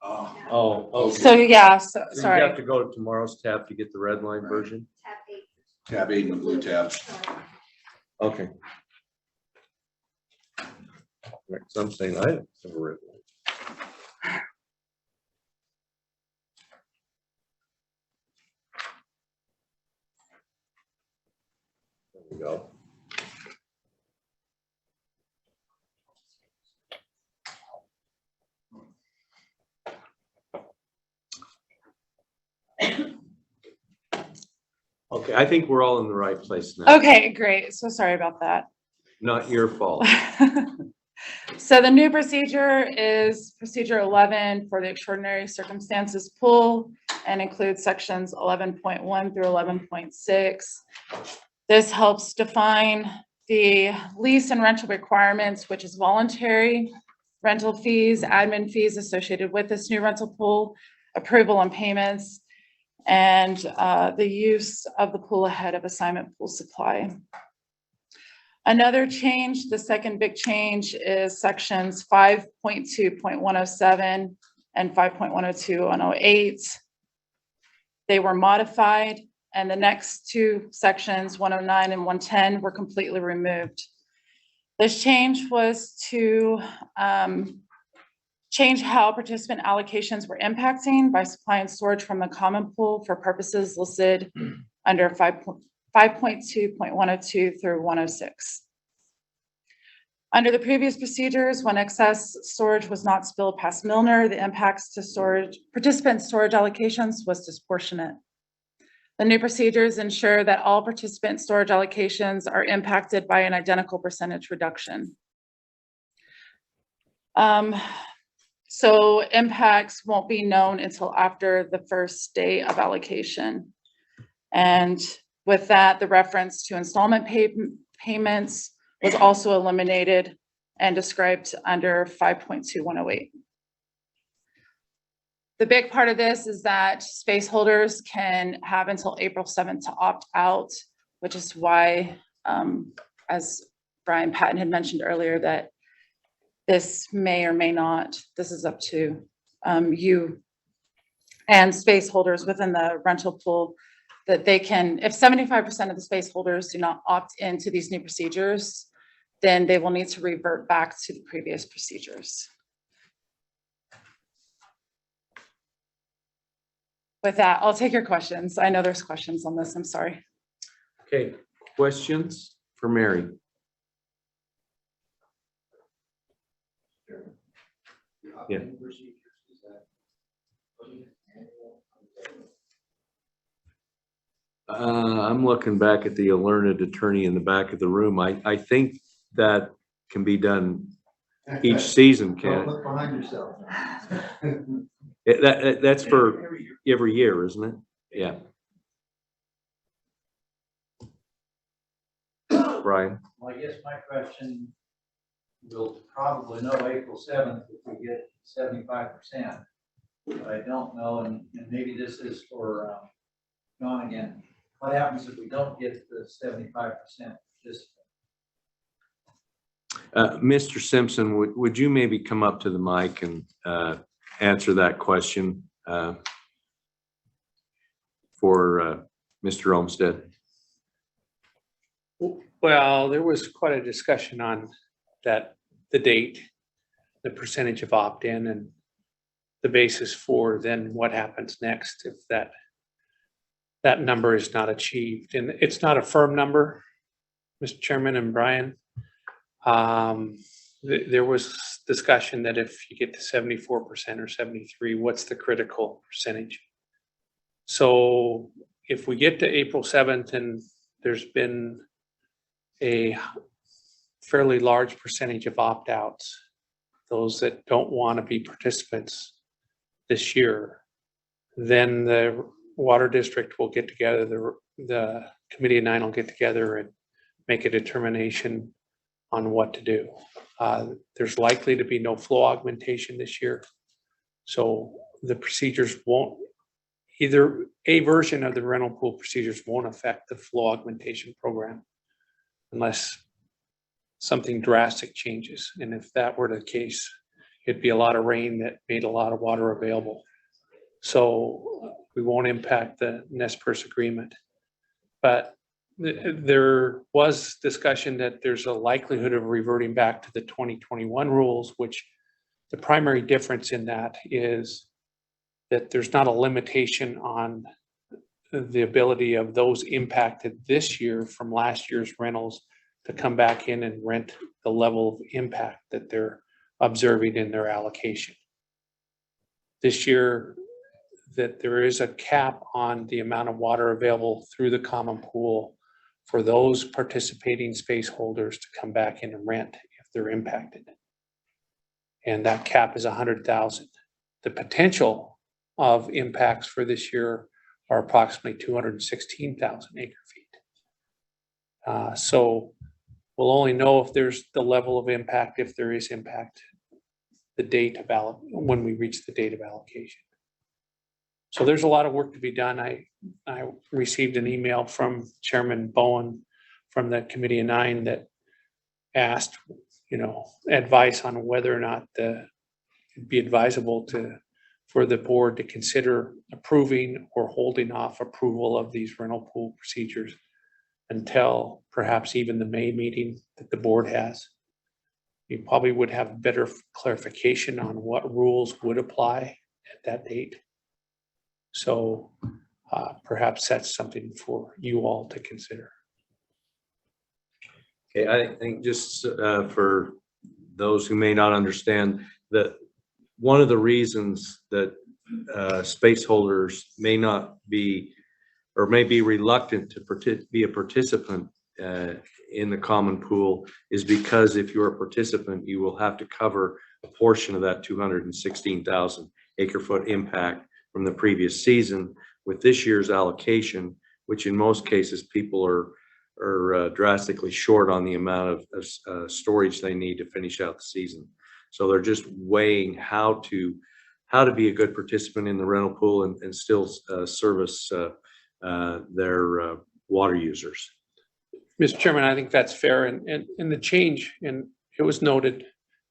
Oh, okay. So yeah, so, So you sorry. have to go to tomorrow's tab to get the red line version? Tab 8 and the blue tab. Okay. Right, so I'm saying I have a red line. There we go. Okay, I think we're all in the right place now. Okay, great. So sorry about that. Not your fault. So the new procedure is procedure 11 for the extraordinary circumstances pool and includes sections 11.1 through 11.6. This helps define the lease and rental requirements, which is voluntary rental fees, admin fees associated with this new rental pool, approval and payments, and the use of the pool ahead of assignment pool supply. Another change, the second big change, is sections 5.2.107 and 5.102.108. They were modified, and the next two sections, 109 and 110, were completely removed. This change was to change how participant allocations were impacting by supplying storage from the common pool for purposes listed under 5.2.102 through 106. Under the previous procedures, when excess storage was not spilled past Milner, the impacts to participant storage allocations was disproportionate. The new procedures ensure that all participant storage allocations are impacted by an identical percentage reduction. So impacts won't be known until after the first day of allocation. And with that, the reference to installment payments was also eliminated and described under 5.2108. The big part of this is that space holders can have until April 7th to opt out, which is why, as Brian Patton had mentioned earlier, that this may or may not, this is up to you and space holders within the rental pool, that they can, if 75% of the space holders do not opt into these new procedures, then they will need to revert back to the previous procedures. With that, I'll take your questions. I know there's questions on this. I'm sorry. Okay, questions for Mary? Yeah. I'm looking back at the learned attorney in the back of the room. I think that can be done each season, Don't can look behind yourself. it? That's for every year, isn't it? Yeah. Brian? Well, I guess my question, we'll probably know April 7th if we get 75%. But I don't know, and maybe this is for John again. What happens if we don't get the 75% participant? Mr. Simpson, would you maybe come up to the mic and answer that question for Mr. Olmsted? Well, there was quite a discussion on that, the date, the percentage of opt-in, and the basis for then what happens next if that number is not achieved. And it's not a firm number, Mr. Chairman and Brian. There was discussion that if you get to 74% or 73%, what's the critical percentage? So if we get to April 7th and there's been a fairly large percentage of opt-outs, those that don't want to be participants this year, then the water district will get together, the committee of 9 will get together and make a determination on what to do. There's likely to be no flow augmentation this year. So the procedures won't, either a version of the rental pool procedures won't affect the flow augmentation program unless something drastic changes. And if that were the case, it'd be a lot of rain that made a lot of water available. So we won't impact the Nez Perce agreement. But there was discussion that there's a likelihood of reverting back to the 2021 rules, which the primary difference in that is that there's not a limitation on the ability of those impacted this year from last year's rentals to come back in and rent the level of impact that they're observing in their allocation. This year, that there is a cap on the amount of water available through the common pool for those participating space holders to come back in and rent if they're impacted. And that cap is 100,000. The potential of impacts for this year are approximately 216,000 acre feet. So we'll only know if there's the level of impact, if there is impact, the date of when we reach the date of allocation. So there's a lot of work to be done. I received an email from Chairman Bowen from the Committee of Nine that asked, advice on whether or not it'd be advisable for the board to consider approving or holding off approval of these rental pool procedures until perhaps even the May meeting that the board has. You probably would have better clarification on what rules would apply at that date. So perhaps that's something for you all to consider. Okay, I think just for those who may not understand that one of the reasons that space holders may not be or may be reluctant to be a participant in the common pool is because if you're a participant, you will have to cover a portion of that 216,000 acre foot impact from the previous season with this year's allocation, which in most cases people are drastically short on the amount of storage they need to finish out the season. So they're just weighing how to be a good participant in the rental pool and still service their water users. Mr. Chairman, I think that's fair. And the change, and it was noted,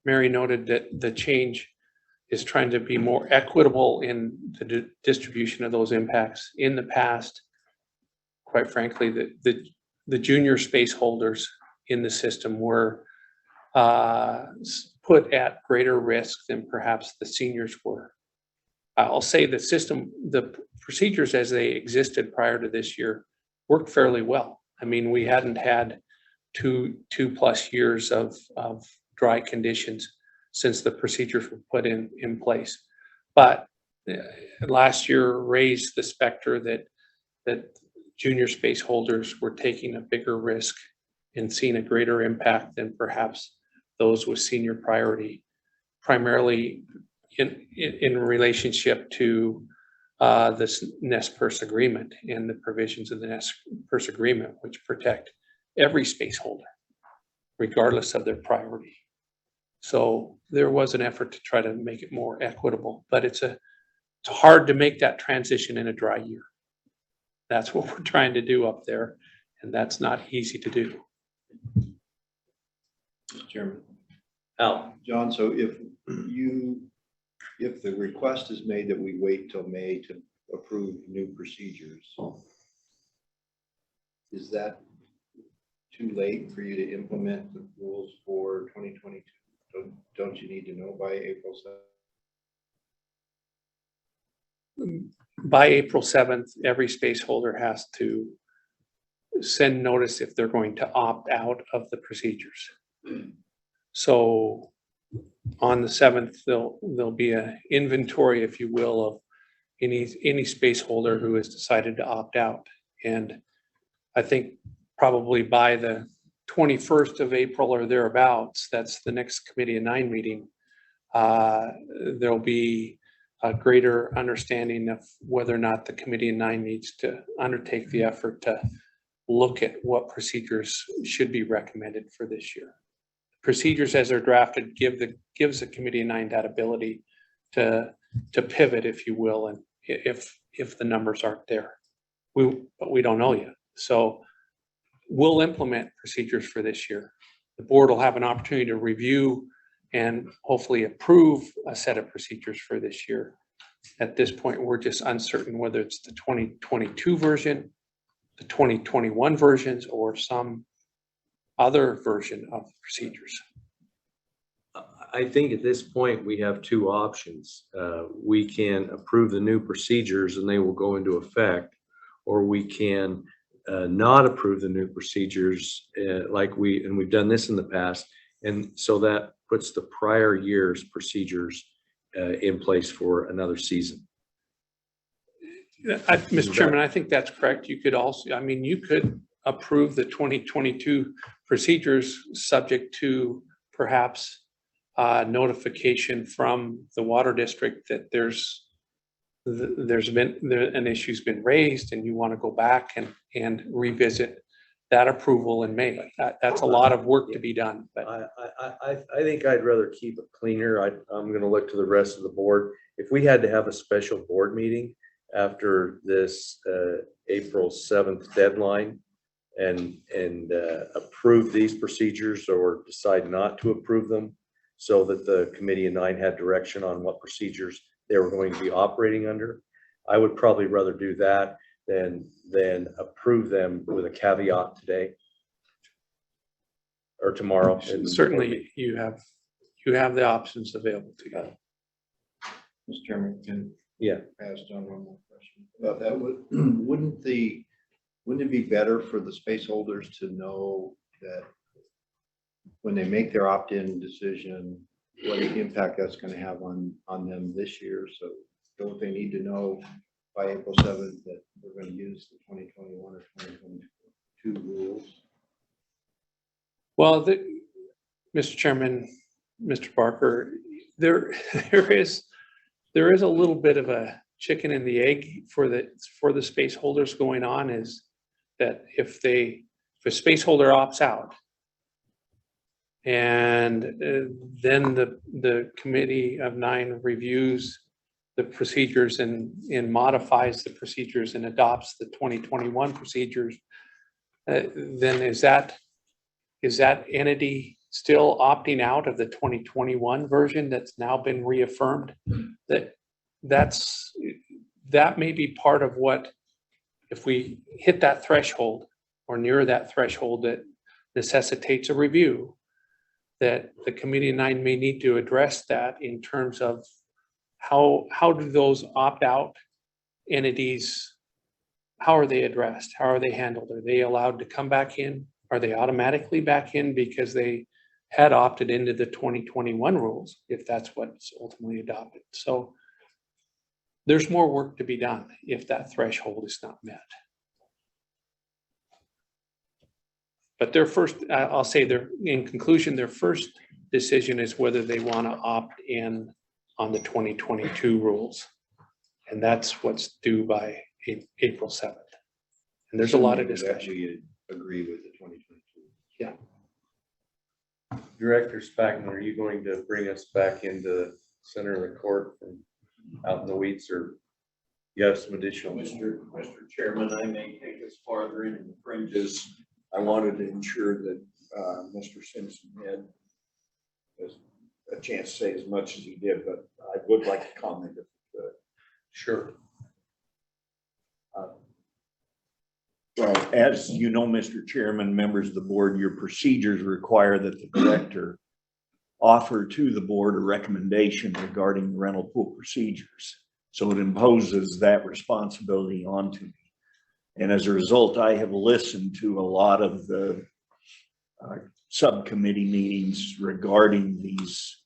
Mary noted that the change is trying to be more equitable in the distribution of those impacts. In the past, quite frankly, the junior space holders in the system were put at greater risk than perhaps the seniors were. I'll say the procedures as they existed prior to this year worked fairly well. I mean, we hadn't had two plus years of dry conditions since the procedures were put in place. But last year raised the specter that junior space holders were taking a bigger risk and seeing a greater impact than perhaps those with senior priority, primarily in relationship to this Nez Perce agreement and the provisions of the Nez Perce agreement, which protect every space holder, regardless of their priority. So there was an effort to try to make it more equitable, but it's hard to make that transition in a dry year. That's what we're trying to do up there, and that's not easy to do. Mr. Chairman. Al. John, so if the request is made that we wait till May to approve new procedures, is that too late for you to implement the rules for 2022? Don't you need to know by April 7th? By April 7th, every space holder has to send notice if they're going to opt out of the procedures. So on the 7th, there'll be an inventory, if you will, of any space holder who has decided to opt out. And I think probably by the 21st of April or thereabouts, that's the next Committee of Nine meeting, there'll be a greater understanding of whether or not the Committee of Nine needs to undertake the effort to look at what procedures should be recommended for this year. procedures as they're drafted gives the Committee of 9 that ability to pivot, if you will, and if the numbers aren't there. But we don't know yet. So we'll implement procedures for this year. The board will have an opportunity to review and hopefully approve a set of procedures for this year. At this point, we're just uncertain whether it's the 2022 version, the 2021 versions, or some other version of the procedures. I think at this point, we have two options. We can approve the new procedures and they will go into effect, or we can not approve the new procedures we've done this in the past. And so that puts the prior year's procedures in place for another season. Mr. Chairman, I think that's correct. You could also, I mean, you could approve the 2022 procedures subject to perhaps notification from the water district that an issue's been raised and you want to go back and revisit that approval in May. That's a lot of work to be done. But I think I'd rather keep it cleaner. I'm going to look to the rest of the board. If we had to have a special board meeting after this April 7th deadline and approve these procedures or decide not to approve them, so that the Committee of 9 had direction on what procedures they were going to be operating under, I would probably rather do that than approve them with a caveat today or tomorrow. certainly you have the options available to you. Mr. Chairman, can Yeah. ask John one more question about that? Wouldn't it be better for the space holders to know that when they make their opt-in decision, what impact that's going to have on them this year? So don't they need to know by April 7th that we're going to use the 2021 or 2022 rules? Well, Mr. Chairman, Mr. Barker, there is a little bit of a chicken and the egg for the space holders going on, is that if a space holder opts out and then the Committee of 9 reviews the procedures and modifies the procedures and adopts the 2021 procedures, then is that entity still opting out of the 2021 version that's now been reaffirmed? That may be part of what, if we hit that threshold or near that threshold that necessitates a review, that the Committee of 9 may need to address that in terms of how do those opt-out entities, how are they addressed? How are they handled? Are they allowed to come back in? Are they automatically back in because they had opted into the 2021 rules, if that's what's ultimately adopted? So there's more work to be done if that threshold is not met. But I'll say in conclusion, their first decision is whether they want to opt in on the 2022 rules. And that's what's due by April 7th. And there's a lot of discussion. You agree with the 2022? Yeah. Director Spackman, are you going to bring us back into the center of the court from out in the weeds, or you have some additional? Mr. Chairman, I may take us farther into the fringes. I wanted to ensure that Mr. Simpson had a chance to say as much as he did, but I would like to comment if he could. Sure. Well, as you know, Mr. Chairman, members of the board, your procedures require that the director offer to the board a recommendation regarding the rental pool procedures. So it imposes that responsibility onto me. And as a result, I have listened to a lot of the subcommittee meetings regarding these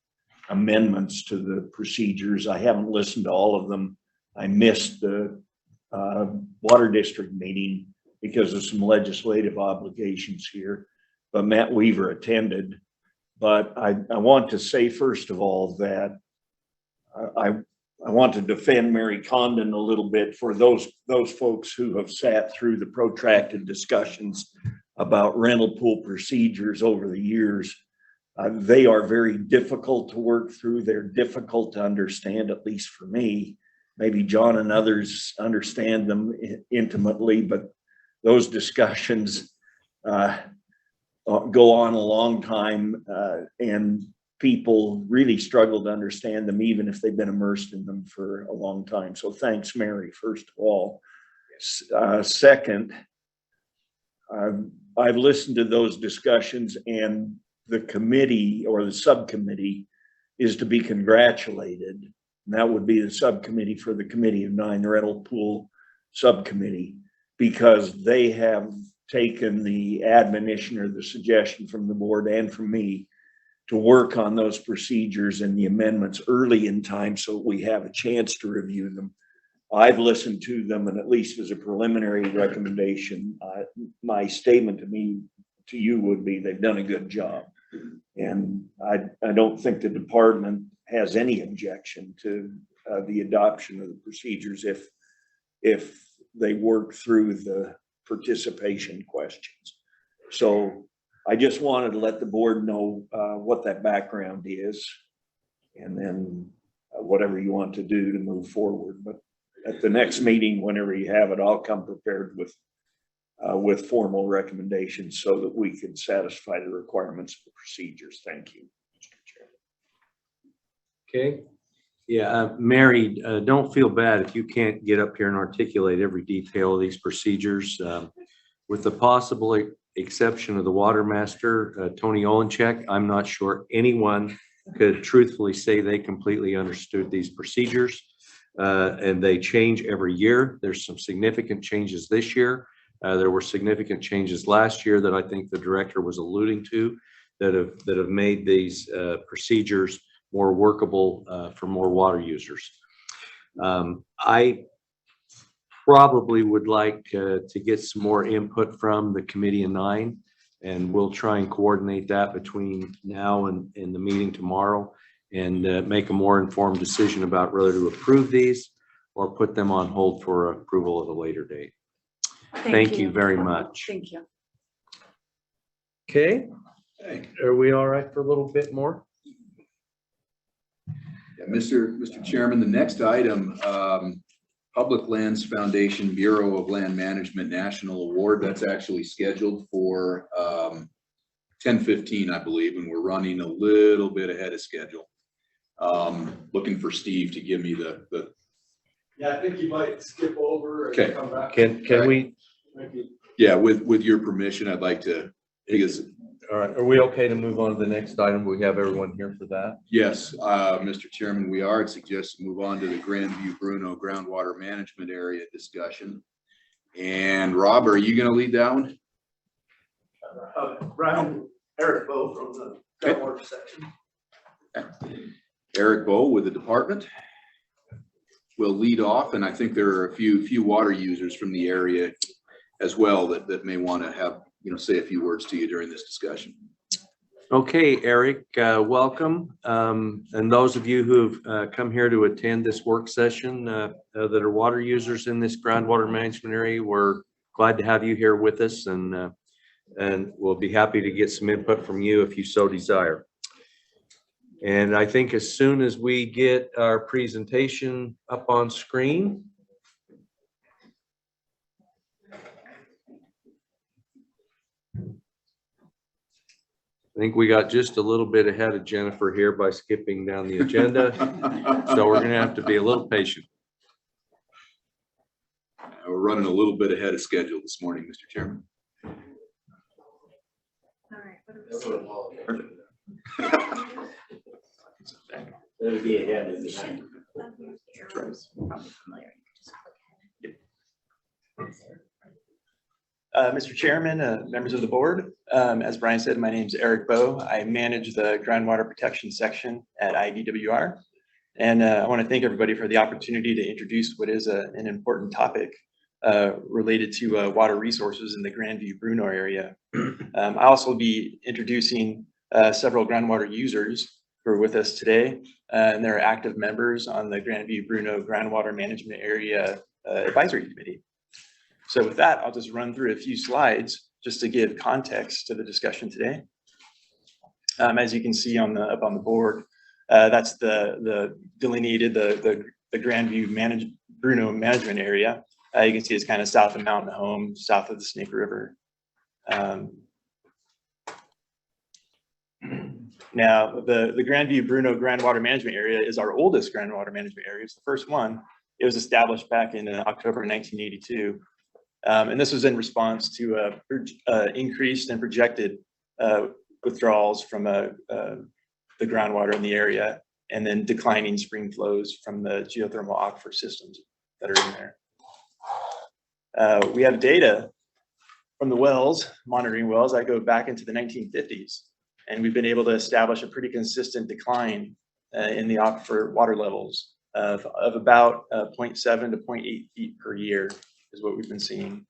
amendments to the procedures. I haven't listened to all of them. I missed the water district meeting because of some legislative obligations here, but Matt Weaver attended. But I want to say, first of all, that I want to defend Mary Condon a little bit for those folks who have sat through the protracted discussions about rental pool procedures over the years. They are very difficult to work through. They're difficult to understand, at least for me. Maybe John and others understand them intimately, but those discussions go on a long time, and people really struggle to understand them, even if they've been immersed in them for a long time. So thanks, Mary, first of all. Second, I've listened to those discussions, and the committee or the subcommittee is to be congratulated. And that would be the subcommittee for the Committee of Nine, the Rental Pool Subcommittee, because they have taken the admonition or the suggestion from the board and from me to work on those procedures and the amendments early in time so we have a chance to review them. I've listened to them, and at least as a preliminary recommendation, my statement to you would be they've done a good job. And I don't think the department has any objection to the adoption of the procedures if they work through the participation questions. So I just wanted to let the board know what that background is, and then whatever you want to do to move forward. But at the next meeting, whenever you have it, I'll come prepared with formal recommendations so that we can satisfy the requirements of the procedures. Thank you, Mr. Chair. Okay. Yeah, Mary, don't feel bad if you can't get up here and articulate every detail of these procedures. With the possible exception of the water master, Tony Olenchek, I'm not sure anyone could truthfully say they completely understood these procedures. And they change every year. There's some significant changes this year. There were significant changes last year that I think the director was alluding to that have made these procedures more workable for more water users. I probably would like to get some more input from the Committee of Nine, and we'll try and coordinate that between now and the meeting tomorrow, and make a more informed decision about whether to approve these or put them on hold for approval at a later date. Thank you very much. Thank you. Okay, are we all right for a little bit more? Yeah, Mr. Chairman, the next item, Public Lands Foundation Bureau of Land Management National Award. That's actually scheduled for 10:15, I believe, and we're running a little bit ahead of schedule. Looking for Steve to give me the. Yeah, I think you might skip over. And Okay. come back. Can we? Yeah, with your permission, I'd like to. Because, all right, are we okay to move on to the next item? We have everyone here for that. yes, Mr. Chairman, we are. I'd suggest to move on to the Grandview Bruno groundwater management area discussion. And Rob, are you going to lead that one? Eric Bowe from the Groundwater section. Okay. Eric Bowe with the department will lead off, and I think there are a few water users from the area as well that may want to have, say a few words to you during this discussion. Okay, Eric, welcome. And those of you who've come here to attend this work session that are water users in this groundwater management area, we're glad to have you here with us, and we'll be happy to get some input from you if you so desire. And I think as soon as we get our presentation up on screen, I think we got just a little bit ahead of Jennifer here by skipping down the agenda. So we're going to have to be a little patient. We're running a little bit ahead of schedule this morning, Mr. Chairman. All right. Perfect. That'll be ahead of the Mr. Chairman, members of the board, as Brian said, my name is Eric Bowe. I manage the groundwater protection section at IDWR. And I want to thank everybody for the opportunity to introduce what is an important topic related to water resources in the Grandview Bruno area. I'll also be introducing several groundwater users who are with us today, and they're active members on the Grandview Bruno Groundwater Management Area Advisory Committee. So with that, I'll just run through a few slides just to give context to the discussion today. As you can see up on the board, that's the delineated the Grandview Bruno management area. You can see it's kind of south of Mountain Home, south of the Snake River. Now, the Grandview Bruno groundwater management area is our oldest groundwater management area. It's the first one. It was established back in October 1982. And this was in response to increased and projected withdrawals from the groundwater in the area, and then declining spring flows from the geothermal aquifer systems that are in there. We have data from the wells, monitoring wells, that go back into the 1950s. And we've been able to establish a pretty consistent decline in the aquifer water levels of about 0.7 to 0.8 feet per year is what we've been seeing.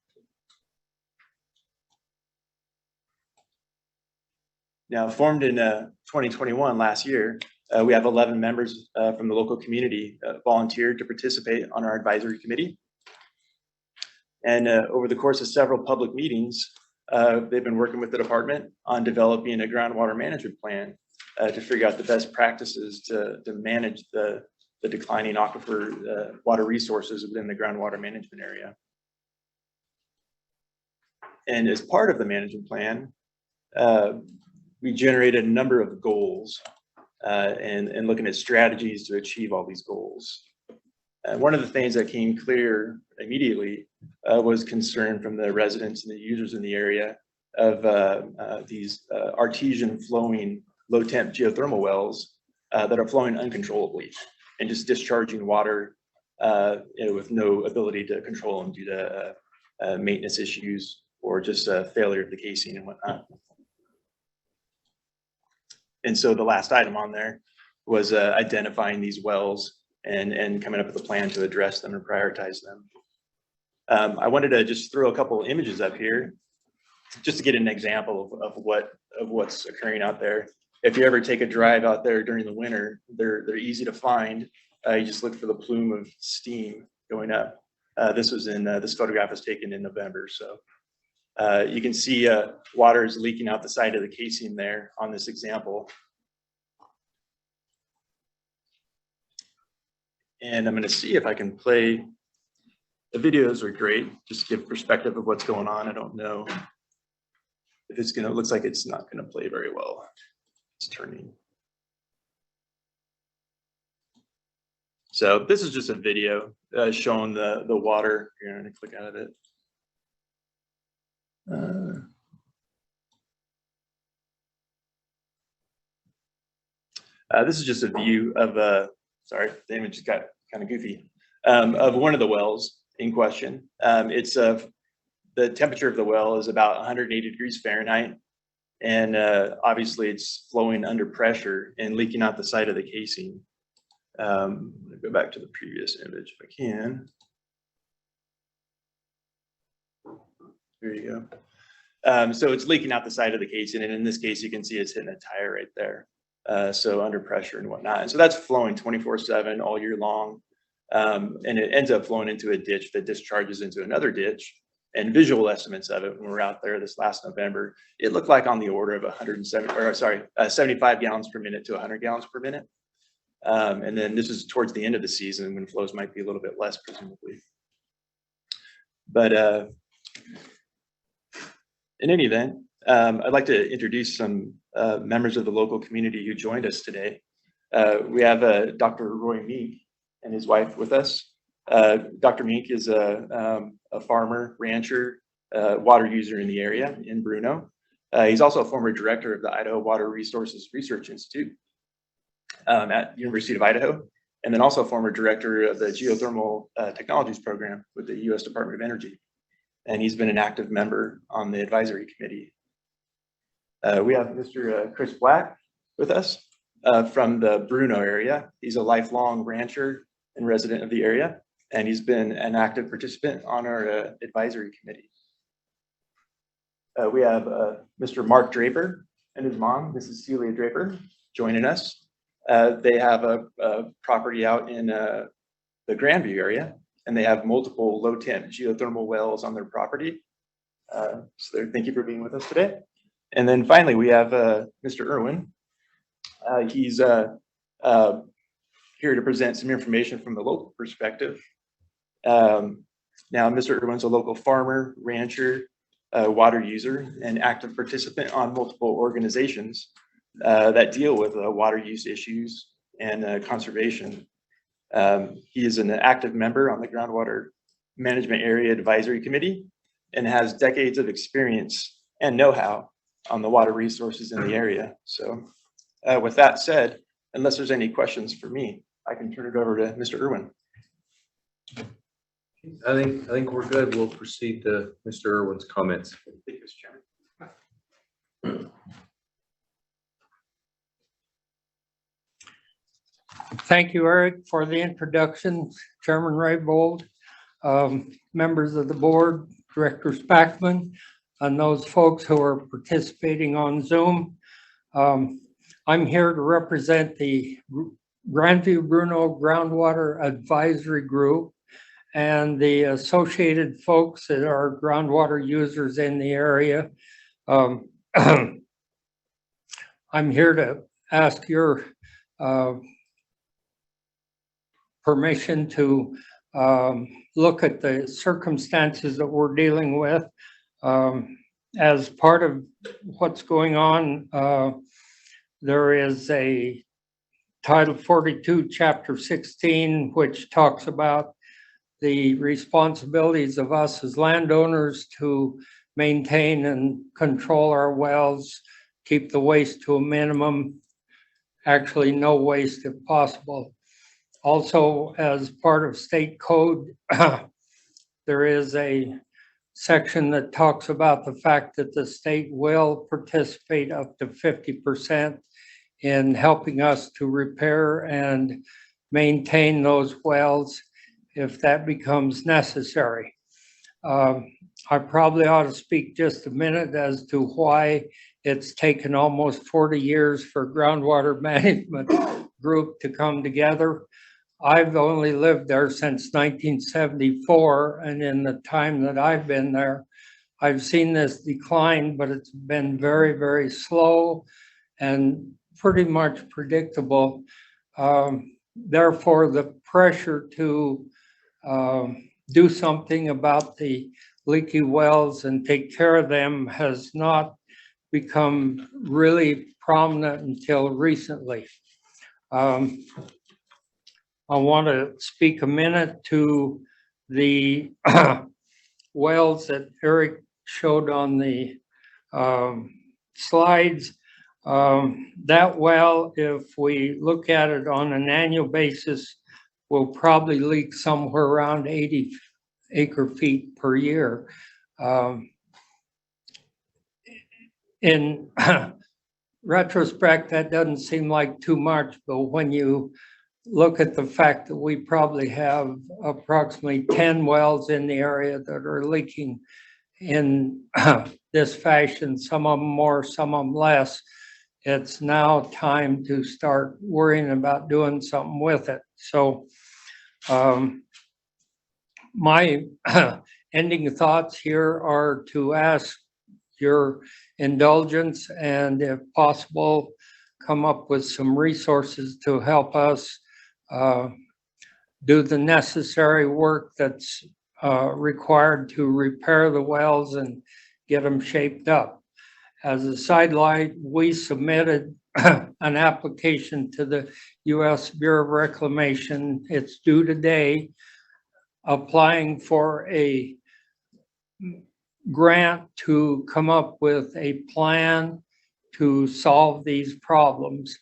Now, formed in 2021, last year, we have 11 members from the local community volunteered to participate on our advisory committee. And over the course of several public meetings, they've been working with the department on developing a groundwater management plan to figure out the best practices to manage the declining aquifer water resources within the groundwater management area. And as part of the management plan, we generated a number of goals and looking at strategies to achieve all these goals. One of the things that came clear immediately was concern from the residents and the users in the area of these artesian flowing low temp geothermal wells that are flowing uncontrollably and just discharging water with no ability to control them due to maintenance issues or just failure of the casing and whatnot. And so the last item on there was identifying these wells and coming up with a plan to address them and prioritize them. I wanted to just throw a couple images up here just to get an example of what's occurring out there. If you ever take a drive out there during the winter, they're easy to find. You just look for the plume of steam going up. This photograph was taken in November, so you can see water is leaking out the side of the casing there on this example. And I'm going to see if I can play. The videos are great, just to give perspective of what's going on. I don't know if it's going to, looks like it's not going to play very well. It's turning. So this is just a video showing the water. Here, I'm going to click out of it. This is just a view of, sorry, the image just got kind of goofy, of one of the wells in question. It's the temperature of the well is about 180 degrees Fahrenheit. And obviously it's flowing under pressure and leaking out the side of the casing. I'm gonna go back to the previous image if I can. There you go. So it's leaking out the side of the casing, and in this case, you can see it's hitting a tire right there. So under pressure and whatnot. And so that's flowing 24/7 all year long. And it ends up flowing into a ditch that discharges into another ditch. And visual estimates of it when we were out there this last November, it looked like on the order of 75 gallons per minute to 100 gallons per minute. And then this is towards the end of the season when flows might be a little bit less, presumably. But in any event, I'd like to introduce some members of the local community who joined us today. We have Dr. Roy Meek and his wife with us. Dr. Meek is a farmer, rancher, water user in the area in Bruno. He's also a former director of the Idaho Water Resources Research Institute at University of Idaho, and then also former director of the Geothermal Technologies Program with the U.S. Department of Energy. And he's been an active member on the advisory committee. We have Mr. Chris Black with us from the Bruno area. He's a lifelong rancher and resident of the area, and he's been an active participant on our advisory committee. We have Mr. Mark Draper and his mom, Mrs. Celia Draper, joining us. They have a property out in the Grandview area, and they have multiple low temp geothermal wells on their property. So thank you for being with us today. And then finally, we have Mr. Irwin, He's here to present some information from the local perspective. Now, Mr. Irwin's a local farmer, rancher, water user, and active participant on multiple organizations that deal with water use issues and conservation. He is an active member on the Groundwater Management Area Advisory Committee and has decades of experience and know-how on the water resources in the area. So with that said, unless there's any questions for me, I can turn it over to Mr. Irwin. I think we're good. We'll proceed to Mr. Irwin's comments. Thank you, Mr. Chairman. Thank you, Eric, for the introduction. Chairman Raybold, members of the board, Director Spackman, and those folks who are participating on Zoom. I'm here to represent the Grandview Bruno Groundwater Advisory Group and the associated folks that are groundwater users in the area. I'm here to ask your permission to look at the circumstances that we're dealing with. As part of what's going on, there is a Title 42, Chapter 16, which talks about the responsibilities of us as landowners to maintain and control our wells, keep the waste to a minimum, actually no waste if possible. Also, as part of state code, there is a section that talks about the fact that the state will participate up to 50% in helping us to repair and maintain those wells if that becomes necessary. I probably ought to speak just a minute as to why it's taken almost 40 years for Groundwater Management Group to come together. I've only lived there since 1974, and in the time that I've been there, I've seen this decline, but it's been very, very slow and pretty much predictable. Therefore, the pressure to do something about the leaky wells and take care of them has not become really prominent until recently. I want to speak a minute to the wells that Eric showed on the slides. That well, if we look at it on an annual basis, will probably leak somewhere around 80 acre feet per year. In retrospect, that doesn't seem like too much, but when you look at the fact that we probably have approximately 10 wells in the area that are leaking in this fashion, some of them more, some of them less, it's now time to start worrying about doing something with it. So my ending thoughts here are to ask your indulgence and, if possible, come up with some resources to help us do the necessary work that's required to repair the wells and get them shaped up. As a sidelight, we submitted an application to the U.S. Bureau of Reclamation. It's due today, applying for a grant to come up with a plan to solve these problems.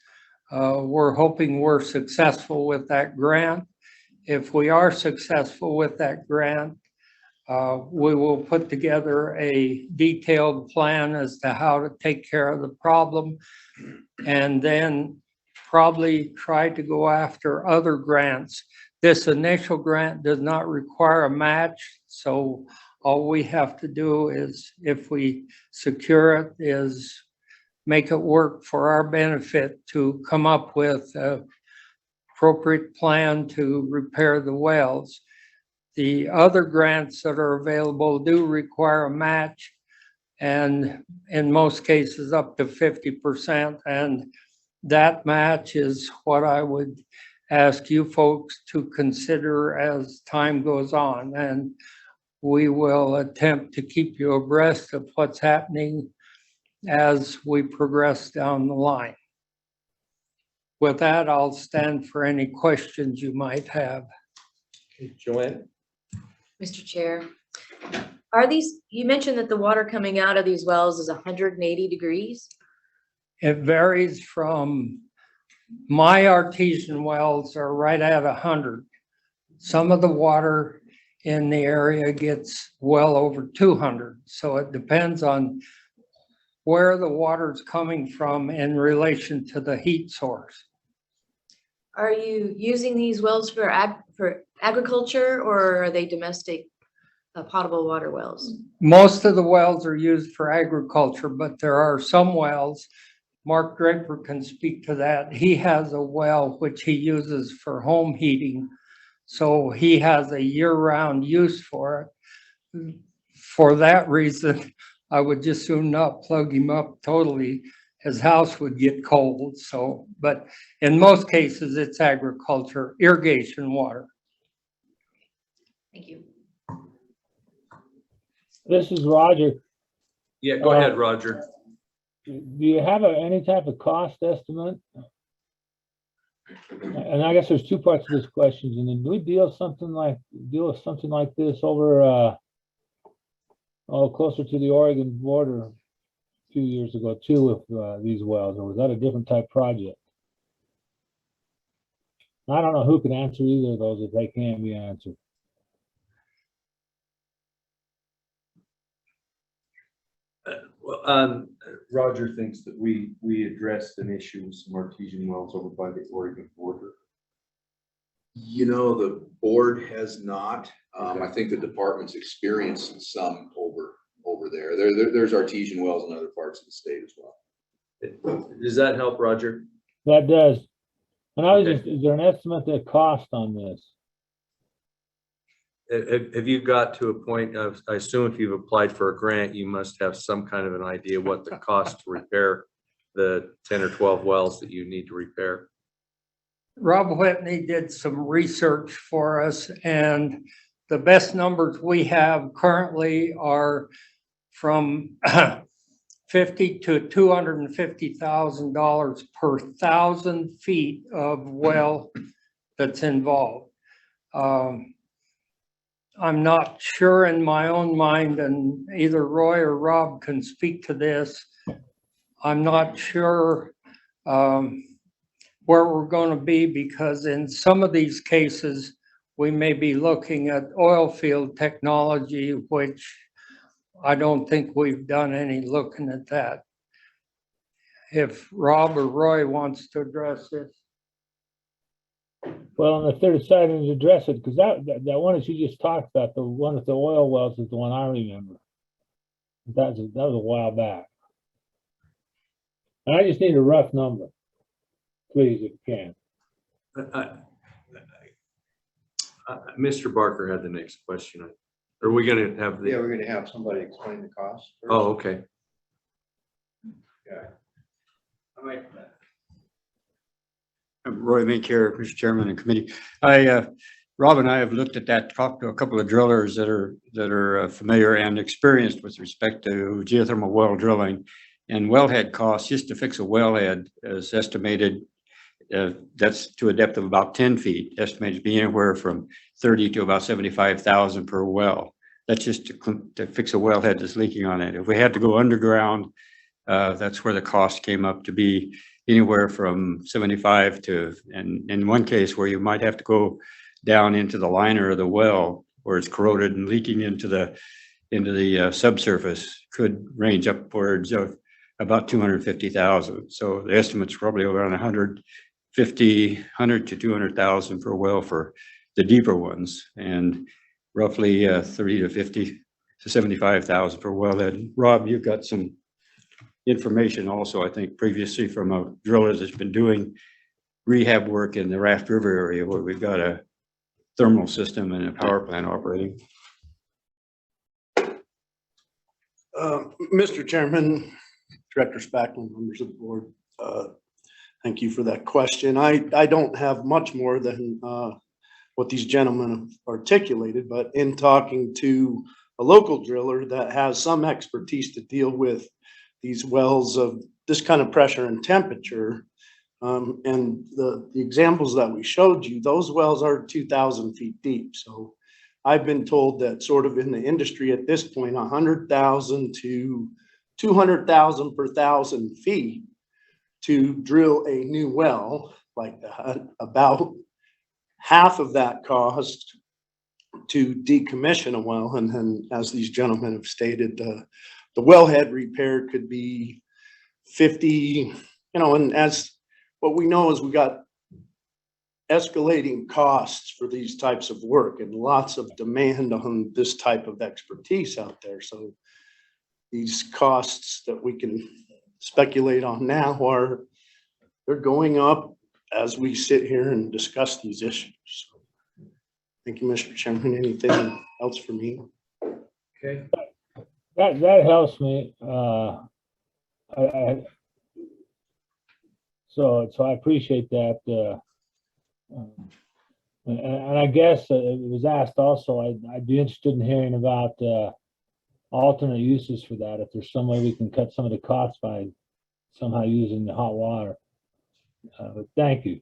We're hoping we're successful with that grant. If we are successful with that grant, we will put together a detailed plan as to how to take care of the problem, and then probably try to go after other grants. This initial grant does not require a match, so all we have to do is, if we secure it, is make it work for our benefit to come up with an appropriate plan to repair the wells. The other grants that are available do require a match, and in most cases up to 50%. And that match is what I would ask you folks to consider as time goes on. And we will attempt to keep you abreast of what's happening as we progress down the line. With that, I'll stand for any questions you might have. Joanne? Mr. Chair, are these, you mentioned that the water coming out of these wells is 180 degrees? It varies from, my artesian wells are right at 100. Some of the water in the area gets well over 200. So it depends on where the water's coming from in relation to the heat source. Are you using these wells for agriculture, or are they domestic potable water wells? Most of the wells are used for agriculture, but there are some wells, Mark Draper can speak to that. He has a well which he uses for home heating. So he has a year-round use for it. For that reason, I would just soon not plug him up totally. His house would get cold. So, but in most cases, it's agriculture, irrigation water. Thank you. This is Roger. Yeah, go ahead, Roger. Do you have any type of cost estimate? And I guess there's two parts to this question. And then do we deal with something like this over closer to the Oregon border a few years ago too with these wells, or was that a different type project? I don't know who can answer either of those if they can be answered. Roger thinks that we addressed an issue with some artesian wells over by the Oregon border. You know, the board has not. I think the department's experienced some over there. There's artesian wells in other parts of the state as well. Does that help, Roger? That does. And I was just, is there an estimate of the cost on this? Have you got to a point of, I assume if you've applied for a grant, you must have some kind of an idea what the cost to repair the 10 or 12 wells that you need to repair? Rob Whitney did some research for us, and the best numbers we have currently are from $50,000 to $250,000 per 1,000 feet of well that's involved. I'm not sure in my own mind, and either Roy or Rob can speak to this. I'm not sure where we're going to be, because in some of these cases, we may be looking at oil field technology, which I don't think we've done any looking at that. If Rob or Roy wants to address this. Well, and if they're deciding to address it, because that one that you just talked about, the one with the oil wells, is the one I remember. That was a while back. And I just need a rough number, please, if you can. Mr. Barker had the next question. Are we going to have the? Yeah, we're going to have somebody explain the cost first. Oh, okay. Yeah. All right. Roy Mink here, Mr. Chairman and committee. Rob and I have looked at that, talked to a couple of drillers that are familiar and experienced with respect to geothermal well drilling, and wellhead costs just to fix a wellhead is estimated. That's to a depth of about 10 feet, estimated to be anywhere from 30 to about 75,000 per well. That's just to fix a wellhead that's leaking on it. If we had to go underground, that's where the cost came up to be anywhere from 75 to, and in one case where you might have to go down into the liner of the well where it's corroded and leaking into the subsurface, could range upwards of about 250,000. So the estimate's probably around 100 to 200,000 per well for the deeper ones, and roughly 30 to 50 to 75,000 per well. And Rob, you've got some information also, I think, previously from a driller that's been doing rehab work in the Raft River area where we've got a thermal system and a power plant operating. Mr. Chairman, Director Spackman, members of the board, Thank you for that question. I don't have much more than what these gentlemen have articulated, but in talking to a local driller that has some expertise to deal with these wells of this kind of pressure and temperature, and the examples that we showed you, those wells are 2,000 feet deep. So I've been told that sort of in the industry at this point, 100,000 to 200,000 per 1,000 feet to drill a new well like that, about half of that cost to decommission a well. And then, as these gentlemen have stated, the wellhead repair could be 50, and as what we know is we got escalating costs for these types of work and lots of demand on this type of expertise out there. So these costs that we can speculate on now they're going up as we sit here and discuss these issues. So, thank you, Mr. Chairman. Anything else for me? Okay. That helps me. So I appreciate that. And I guess it was asked also, I'd be interested in hearing about alternate uses for that. If there's some way we can cut some of the costs by somehow using the hot water. But thank you.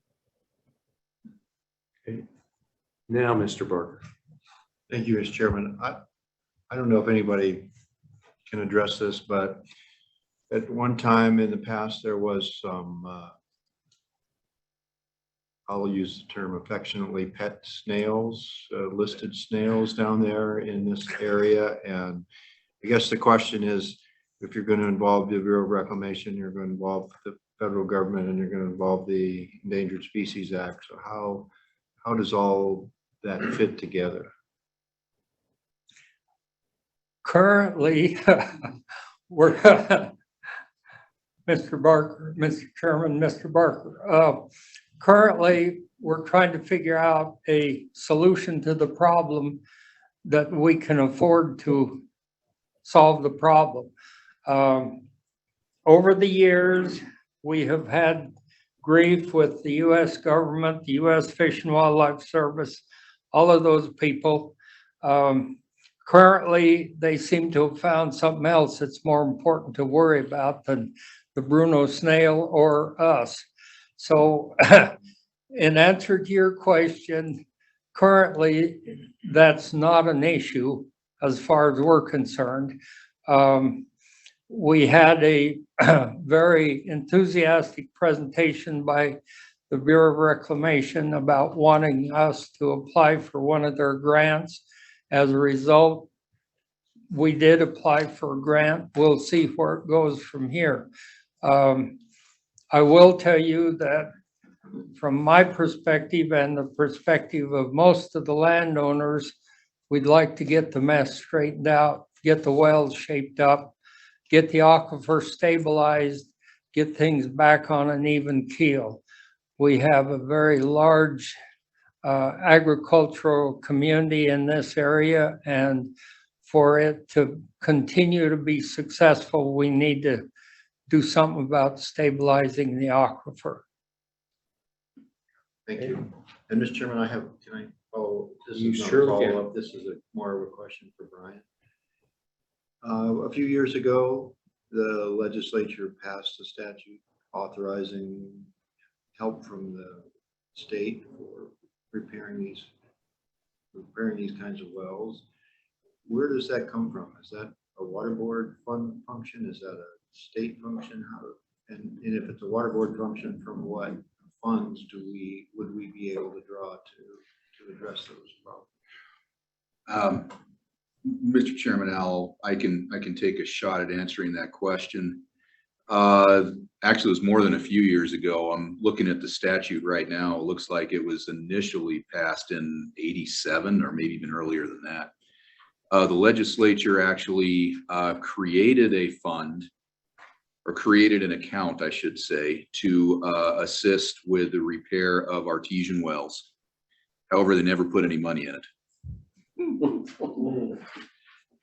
Okay. Now, Mr. Barker. Thank you, Mr. Chairman. I don't know if anybody can address this, but at one time in the past, there was some, I'll use the term affectionately, pet snails, listed snails down there in this area. And I guess the question is, if you're going to involve the Bureau of Reclamation, you're going to involve the federal government, and you're going to involve the Endangered Species Act. So how does all that fit together? Currently, we're, Mr. Barker, Mr. Chairman, Mr. Barker, currently, we're trying to figure out a solution to the problem that we can afford to solve the problem. Over the years, we have had grief with the U.S. government, the U.S. Fish and Wildlife Service, all of those people. Currently, they seem to have found something else that's more important to worry about than the Bruno snail or us. So in answer to your question, currently, that's not an issue as far as we're concerned. We had a very enthusiastic presentation by the Bureau of Reclamation about wanting us to apply for one of their grants. As a result, we did apply for a grant. We'll see where it goes from here. I will tell you that from my perspective and the perspective of most of the landowners, we'd like to get the mess straightened out, get the wells shaped up, get the aquifer stabilized, get things back on an even keel. We have a very large agricultural community in this area, and for it to continue to be successful, we need to do something about stabilizing the aquifer. Thank you. And Mr. Chairman, can I follow? This You is not a surely can. follow-up. This is more of a question for Brian. A few years ago, the legislature passed a statute authorizing help from the state for repairing these kinds of wells. Where does that come from? Is that a water board fund function? Is that a state function? And if it's a water board function, from what funds would we be able to draw to address those problems? Mr. Chairman, I can take a shot at answering that question. Actually, it was more than a few years ago. I'm looking at the statute right now. It looks like it was initially passed in '87 or maybe even earlier than that. The legislature actually created a fund, or created an account, I should say, to assist with the repair of artesian wells. However, they never put any money in it.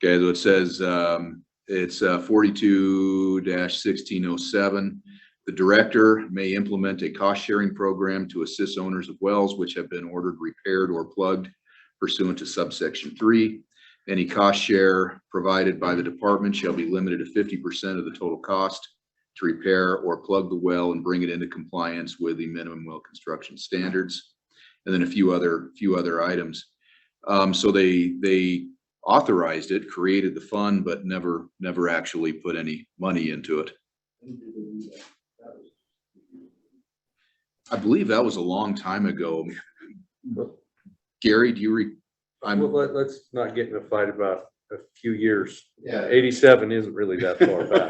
Okay, so it says it's 42-1607. The director may implement a cost-sharing program to assist owners of wells which have been ordered repaired or plugged pursuant to subsection 3. Any cost share provided by the department shall be limited to 50% of the total cost to repair or plug the well and bring it into compliance with the minimum well construction standards. And then a few other items. So they authorized it, created the fund, but never actually put any money into it. I believe that was a long time ago. Gary, do you Well, let's not get in a fight about a few years. Yeah. 87 isn't really that far back.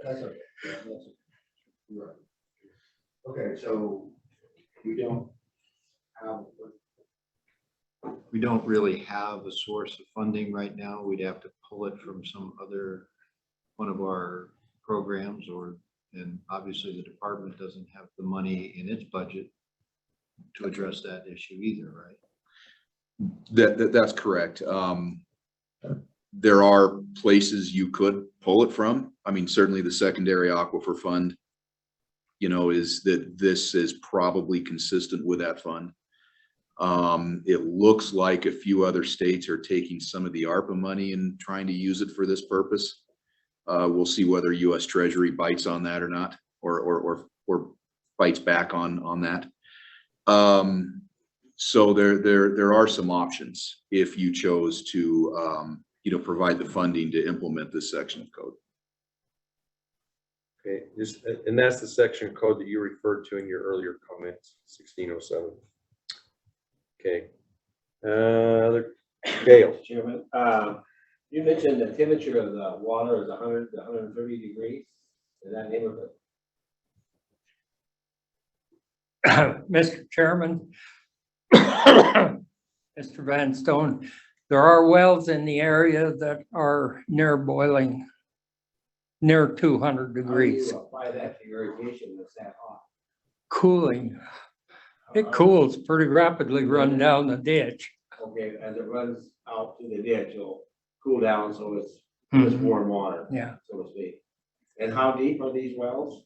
That's okay. Right. Okay, so we don't really have a source of funding right now. We'd have to pull it from one of our programs, and obviously the department doesn't have the money in its budget to address that issue either, right? That's correct. There are places you could pull it from. I mean, certainly the secondary aquifer fund, this is probably consistent with that fund. It looks like a few other states are taking some of the ARPA money and trying to use it for this purpose. We'll see whether U.S. Treasury bites on that or not, or bites back on that. So there are some options if you chose to provide the funding to implement this section of code. Okay, and that's the section of code that you referred to in your earlier comments, 1607. Okay. Gail. Chairman, you mentioned the temperature of the water is 100 to 130 degrees in that neighborhood. Mr. Chairman, Mr. Van Stone, there are wells in the area that are near boiling, near 200 degrees. How do you apply that to irrigation that's that hot? Cooling. It cools pretty rapidly, run down the ditch. Okay, as it runs out to the ditch, it'll cool down, so it's warm water, Yeah. so to speak. And how deep are these wells?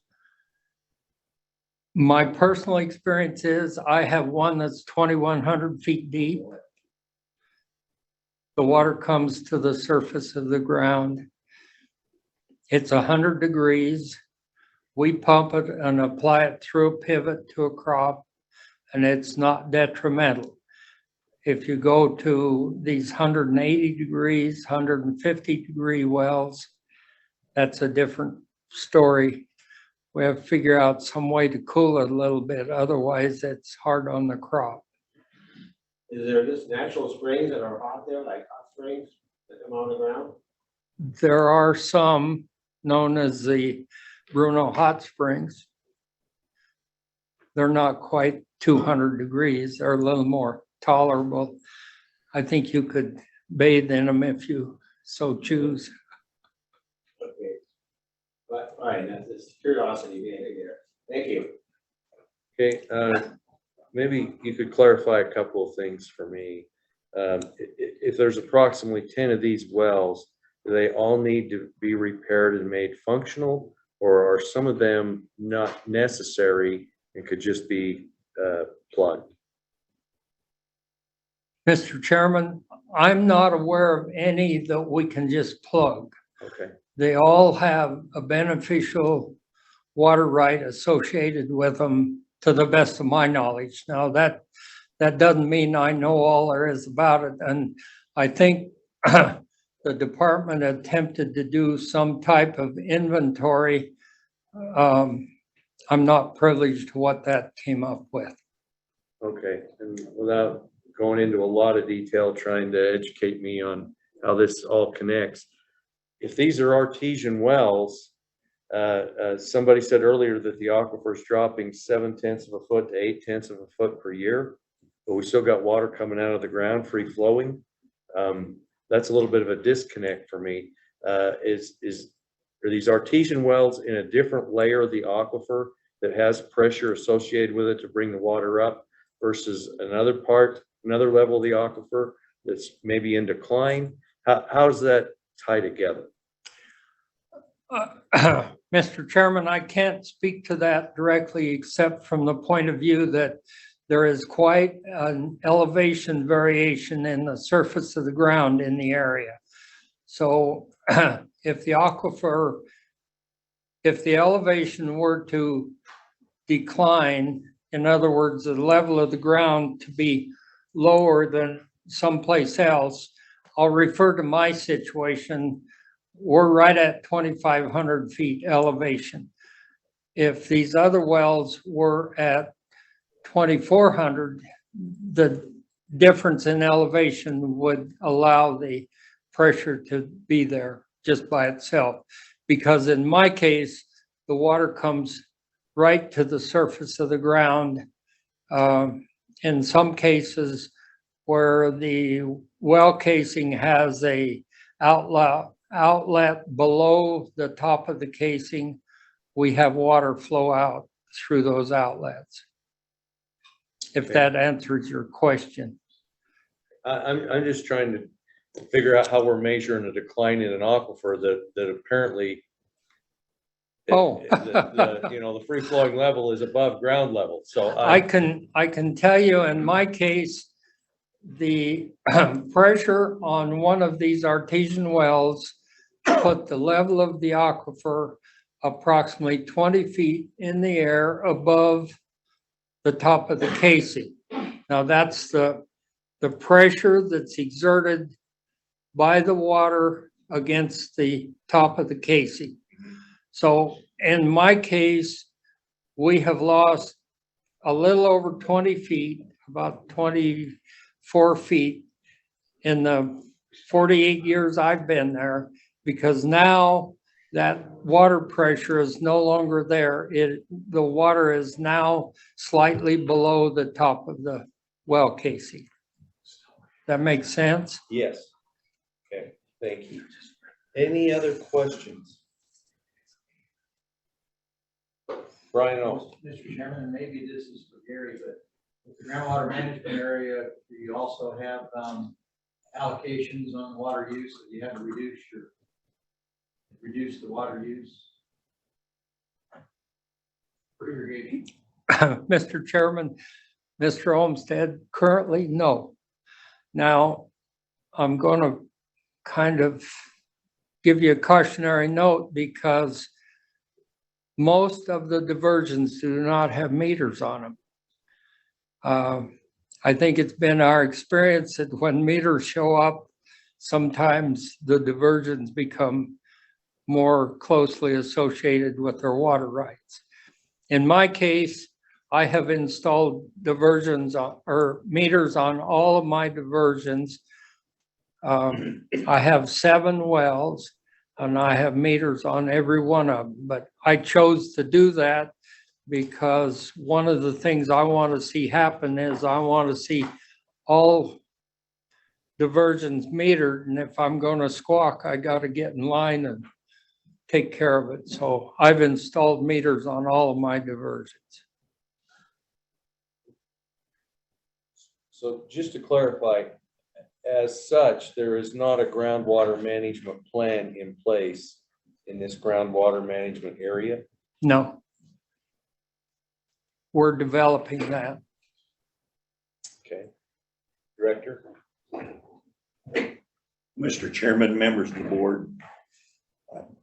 My personal experience is I have one that's 2,100 feet deep. The water comes to the surface of the ground. It's 100 degrees. We pump it and apply it through a pivot to a crop, and it's not detrimental. If you go to these 180 degrees, 150 degree wells, that's a different story. We have to figure out some way to cool it a little bit. Otherwise, it's hard on the crop. Is there just natural springs that are hot there, like hot springs that come out of the ground? There are some known as the Bruno hot springs. They're not quite 200 degrees. They're a little more tolerable. I think you could bathe in them if you so choose. Okay. But, all right, that's just curiosity being here. Thank you. Okay, maybe you could clarify a couple of things for me. If there's approximately 10 of these wells, do they all need to be repaired and made functional, or are some of them not necessary and could just be plugged? Mr. Chairman, I'm not aware of any that we can just plug. Okay. They all have a beneficial water right associated with them, to the best of my knowledge. Now that doesn't mean I know all there is about it. And I think the department attempted to do some type of inventory. I'm not privileged to what that came up with. Okay, and without going into a lot of detail, trying to educate me on how this all connects. If these are artesian wells, somebody said earlier that the aquifer is dropping 7/10 of a foot to 8/10 of a foot per year, but we still got water coming out of the ground, free flowing. That's a little bit of a disconnect for me. Are these artesian wells in a different layer of the aquifer that has pressure associated with it to bring the water up, versus another level of the aquifer that's maybe in decline? How does that tie together? Mr. Chairman, I can't speak to that directly except from the point of view that there is quite an elevation variation in the surface of the ground in the area. So if the elevation were to decline, in other words, the level of the ground to be lower than someplace else, I'll refer to my situation. We're right at 2,500 feet elevation. If these other wells were at 2,400, the difference in elevation would allow the pressure to be there just by itself. Because in my case, the water comes right to the surface of the ground. In some cases where the well casing has a outlet below the top of the casing, we have water flow out through those outlets. If that answers your question. I'm just trying to figure out how we're measuring a decline in an aquifer that apparently the free flowing level is above ground level. So I can tell you in my case, the pressure on one of these artesian wells put the level of the aquifer approximately 20 feet in the air above the top of the casing. Now that's the pressure that's exerted by the water against the top of the casing. So in my case, we have lost a little over 20 feet, about 24 feet in the 48 years I've been there, because now that water pressure is no longer there. The water is now slightly below the top of the well casing. That makes sense? yes. Okay, thank you. Any other questions? Brian Owens. Mr. Chairman, maybe this is for Gary, but with the groundwater management area, do you also have allocations on water use that you have to reduce the water use for irrigation? Mr. Chairman, Mr. Olmsted, currently, no. Now, I'm going to kind of give you a cautionary note because most of the diversions do not have meters on them. I think it's been our experience that when meters show up, sometimes the diversions become more closely associated with their water rights. In my case, I have installed diversions or meters on all of my diversions. I have 7 wells and I have meters on every one of them, but I chose to do that because one of the things I want to see happen is I want to see all diversions metered, and if I'm going to squawk, I got to get in line and take care of it. So I've installed meters on all of my diversions. So just to clarify, as such, there is not a groundwater management plan in place in this groundwater management area? No. We're developing that. Okay. Director? Mr. Chairman, members of the board,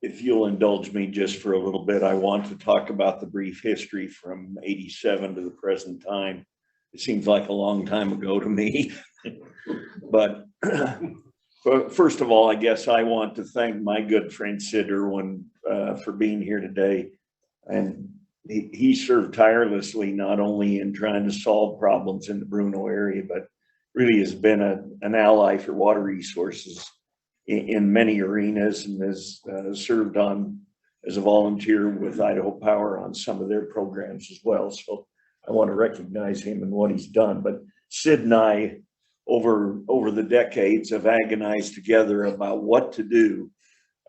if you'll indulge me just for a little bit, I want to talk about the brief history from '87 to the present time. It seems like a long time ago to me. But first of all, I guess I want to thank my good friend Sid Irwin for being here today. And he served tirelessly, not only in trying to solve problems in the Bruno area, but really has been an ally for water resources in many arenas, and has served on as a volunteer with Idaho Power on some of their programs as well. So I want to recognize him and what he's done. But Sid and I, over the decades, have agonized together about what to do.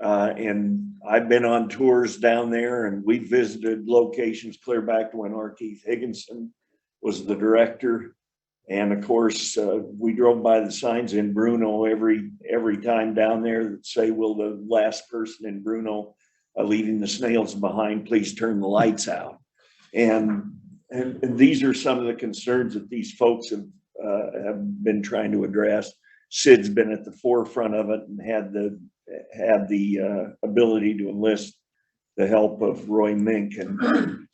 And I've been on tours down there, and we visited locations clear back to when R. Keith Higginson was the director. And of course, we drove by the signs in Bruno every time down there that say, will the last person in Bruno leaving the snails behind, please turn the lights out. And these are some of the concerns that these folks have been trying to address. Sid's been at the forefront of it and had the ability to enlist the help of Roy Mink. And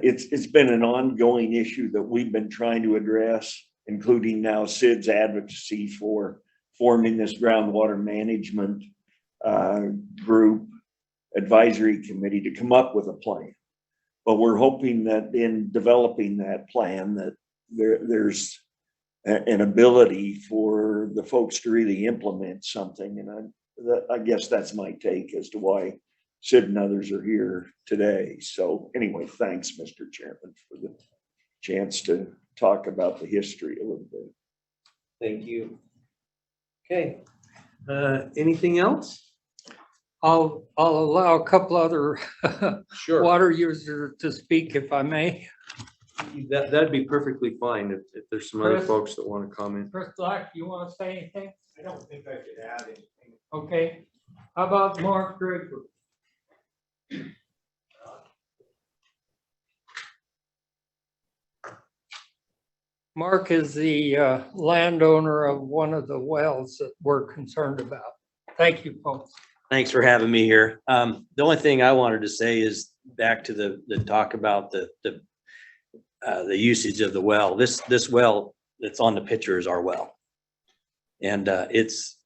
it's been an ongoing issue that we've been trying to address, including now Sid's advocacy for forming this groundwater management group advisory committee to come up with a plan. But we're hoping that in developing that plan that there's an ability for the folks to really implement something. And I guess that's my take as to why Sid and others are here today. So anyway, thanks, Mr. Chairman, for the chance to talk about the history a little bit. Thank you. Okay, anything else? I'll allow a couple other Sure. water users to speak if I may. That'd be perfectly fine if there's some other Chris? folks that want to comment. Chris Black, you want to say anything? I don't think I should add anything. Okay. How about Mark Draper? Mark is the landowner of one of the wells that we're concerned about. Thank you, folks. Thanks for having me here. The only thing I wanted to say is back to the talk about the usage of the well. This well that's on the picture is our well, and it's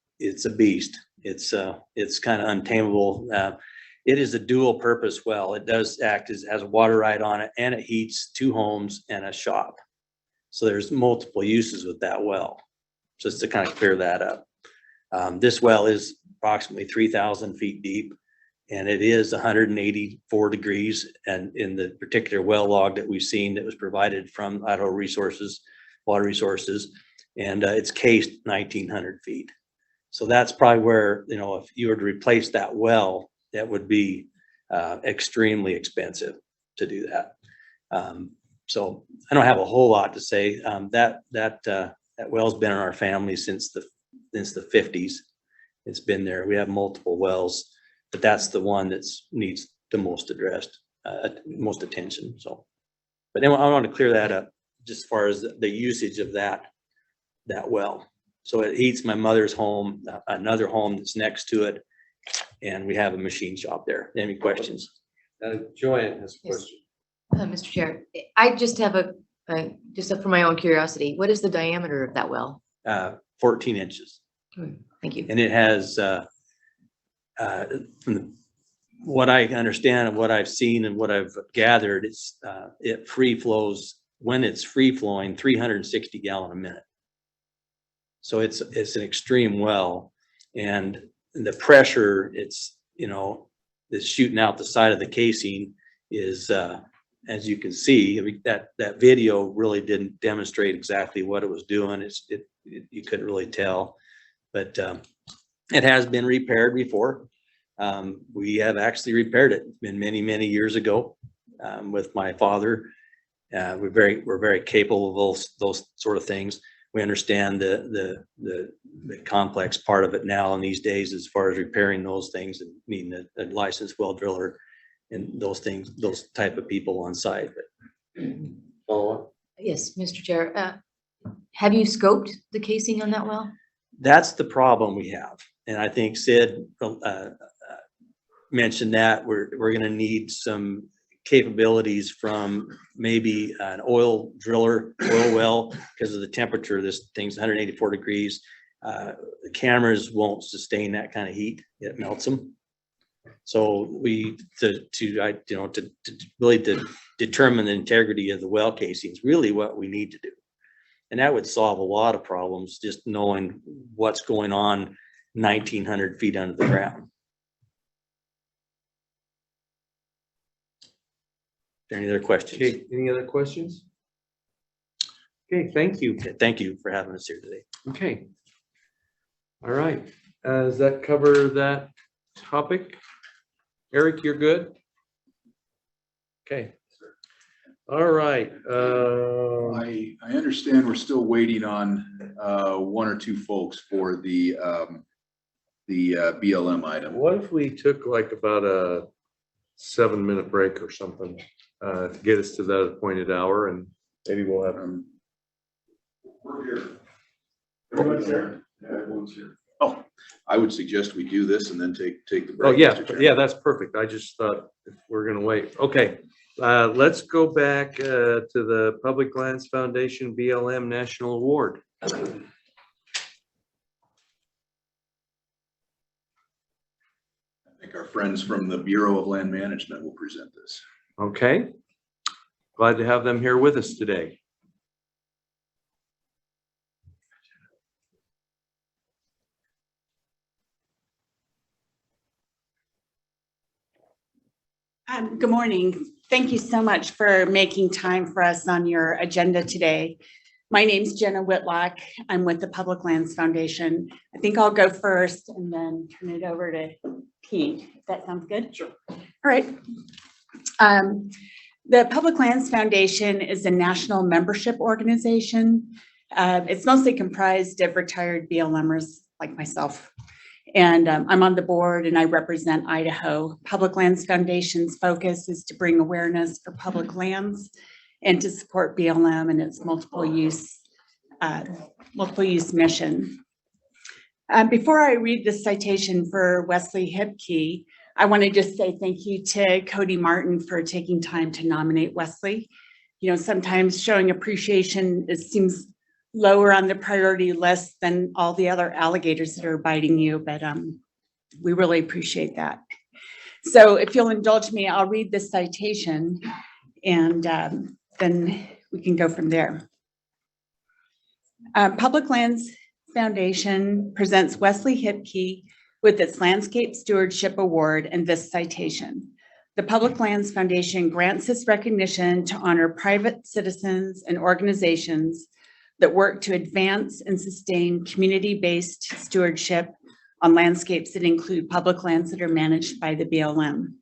a beast. It's kind of untamable. It is a dual purpose well. It does act as has a water right on it, and it heats 2 homes and a shop. So there's multiple uses with that well. Just to kind of clear that up. This well is approximately 3,000 feet deep, and it is 184 degrees. And in the particular well log that we've seen that was provided from Idaho Water Resources, and it's cased 1,900 feet. So that's probably where, if you were to replace that well, that would be extremely expensive to do that. So I don't have a whole lot to say. That well's been in our family since the 50s. It's been there. We have multiple wells, but that's the one that needs the most addressed, most attention. So, but anyway, I want to clear that up just as far as the usage of that well. So it heats my mother's home, another home that's next to it, and we have a machine shop there. Any questions? Joanne has a question. Mr. Chair, I just have just for my own curiosity, what is the diameter of that well? 14 inches. Thank you. And it has, from what I understand and what I've seen and what I've gathered, it free flows, when it's free flowing, 360 gallon a minute. So it's an extreme well, and the pressure it's shooting out the side of the casing is, as you can see, I mean, that video really didn't demonstrate exactly what it was doing. You couldn't really tell, but it has been repaired before. We have actually repaired it. It's been many, many years ago with my father. We're very capable of those sort of things. We understand the complex part of it now in these days as far as repairing those things and needing a licensed well driller and those things, those type of people on site. Yes, Mr. Chair. Have you scoped the casing on that well? That's the problem we have. And I think Sid mentioned that we're going to need some capabilities from maybe an oil well, because of the temperature. This thing's 184 degrees. The cameras won't sustain that kind of heat. It melts them. So to really determine the integrity of the well casing is really what we need to do. And that would solve a lot of problems, just knowing what's going on 1,900 feet under the ground. Any other questions? Okay, any other questions? Okay, thank you. Thank you for having us here today. Okay. All right. Does that cover that topic? Eric, you're good? Okay. All right. I understand we're still waiting on 1 or 2 folks for the BLM item. What if we took like about a 7-minute break or something, to get us to that appointed hour, and maybe we'll have. We're here. Everyone's here? Yeah, everyone's here. Oh, I would suggest we do this and then take the break. Oh, yeah, Mr. Chairman. yeah, that's perfect. I just thought if we're gonna wait. Okay, let's go back to the Public Lands Foundation BLM National Award. I think our friends from the Bureau of Land Management will present this. Okay, glad to have them here with us today. Good morning. Thank you so much for making time for us on your agenda today. My name's Jenna Whitlock. I'm with the Public Lands Foundation. I think I'll go first and then turn it over to Pete, if that sounds good. Sure. All right. The Public Lands Foundation is a national membership organization. It's mostly comprised of retired BLMers like myself. And I'm on the board and I represent Idaho. Public Lands Foundation's focus is to bring awareness for public lands and to support BLM and its multiple use mission. Before I read the citation for Wesley Hipke, I want to just say thank you to Cody Martin for taking time to nominate Wesley. You know, sometimes showing appreciation, it seems lower on the priority list than all the other alligators that are biting you, but we really appreciate that. So if you'll indulge me, I'll read the citation and then we can go from there. Public Lands Foundation presents Wesley Hipke with its Landscape Stewardship Award and this citation. The Public Lands Foundation grants this recognition to honor private citizens and organizations that work to advance and sustain community-based stewardship on landscapes that include public lands that are managed by the BLM.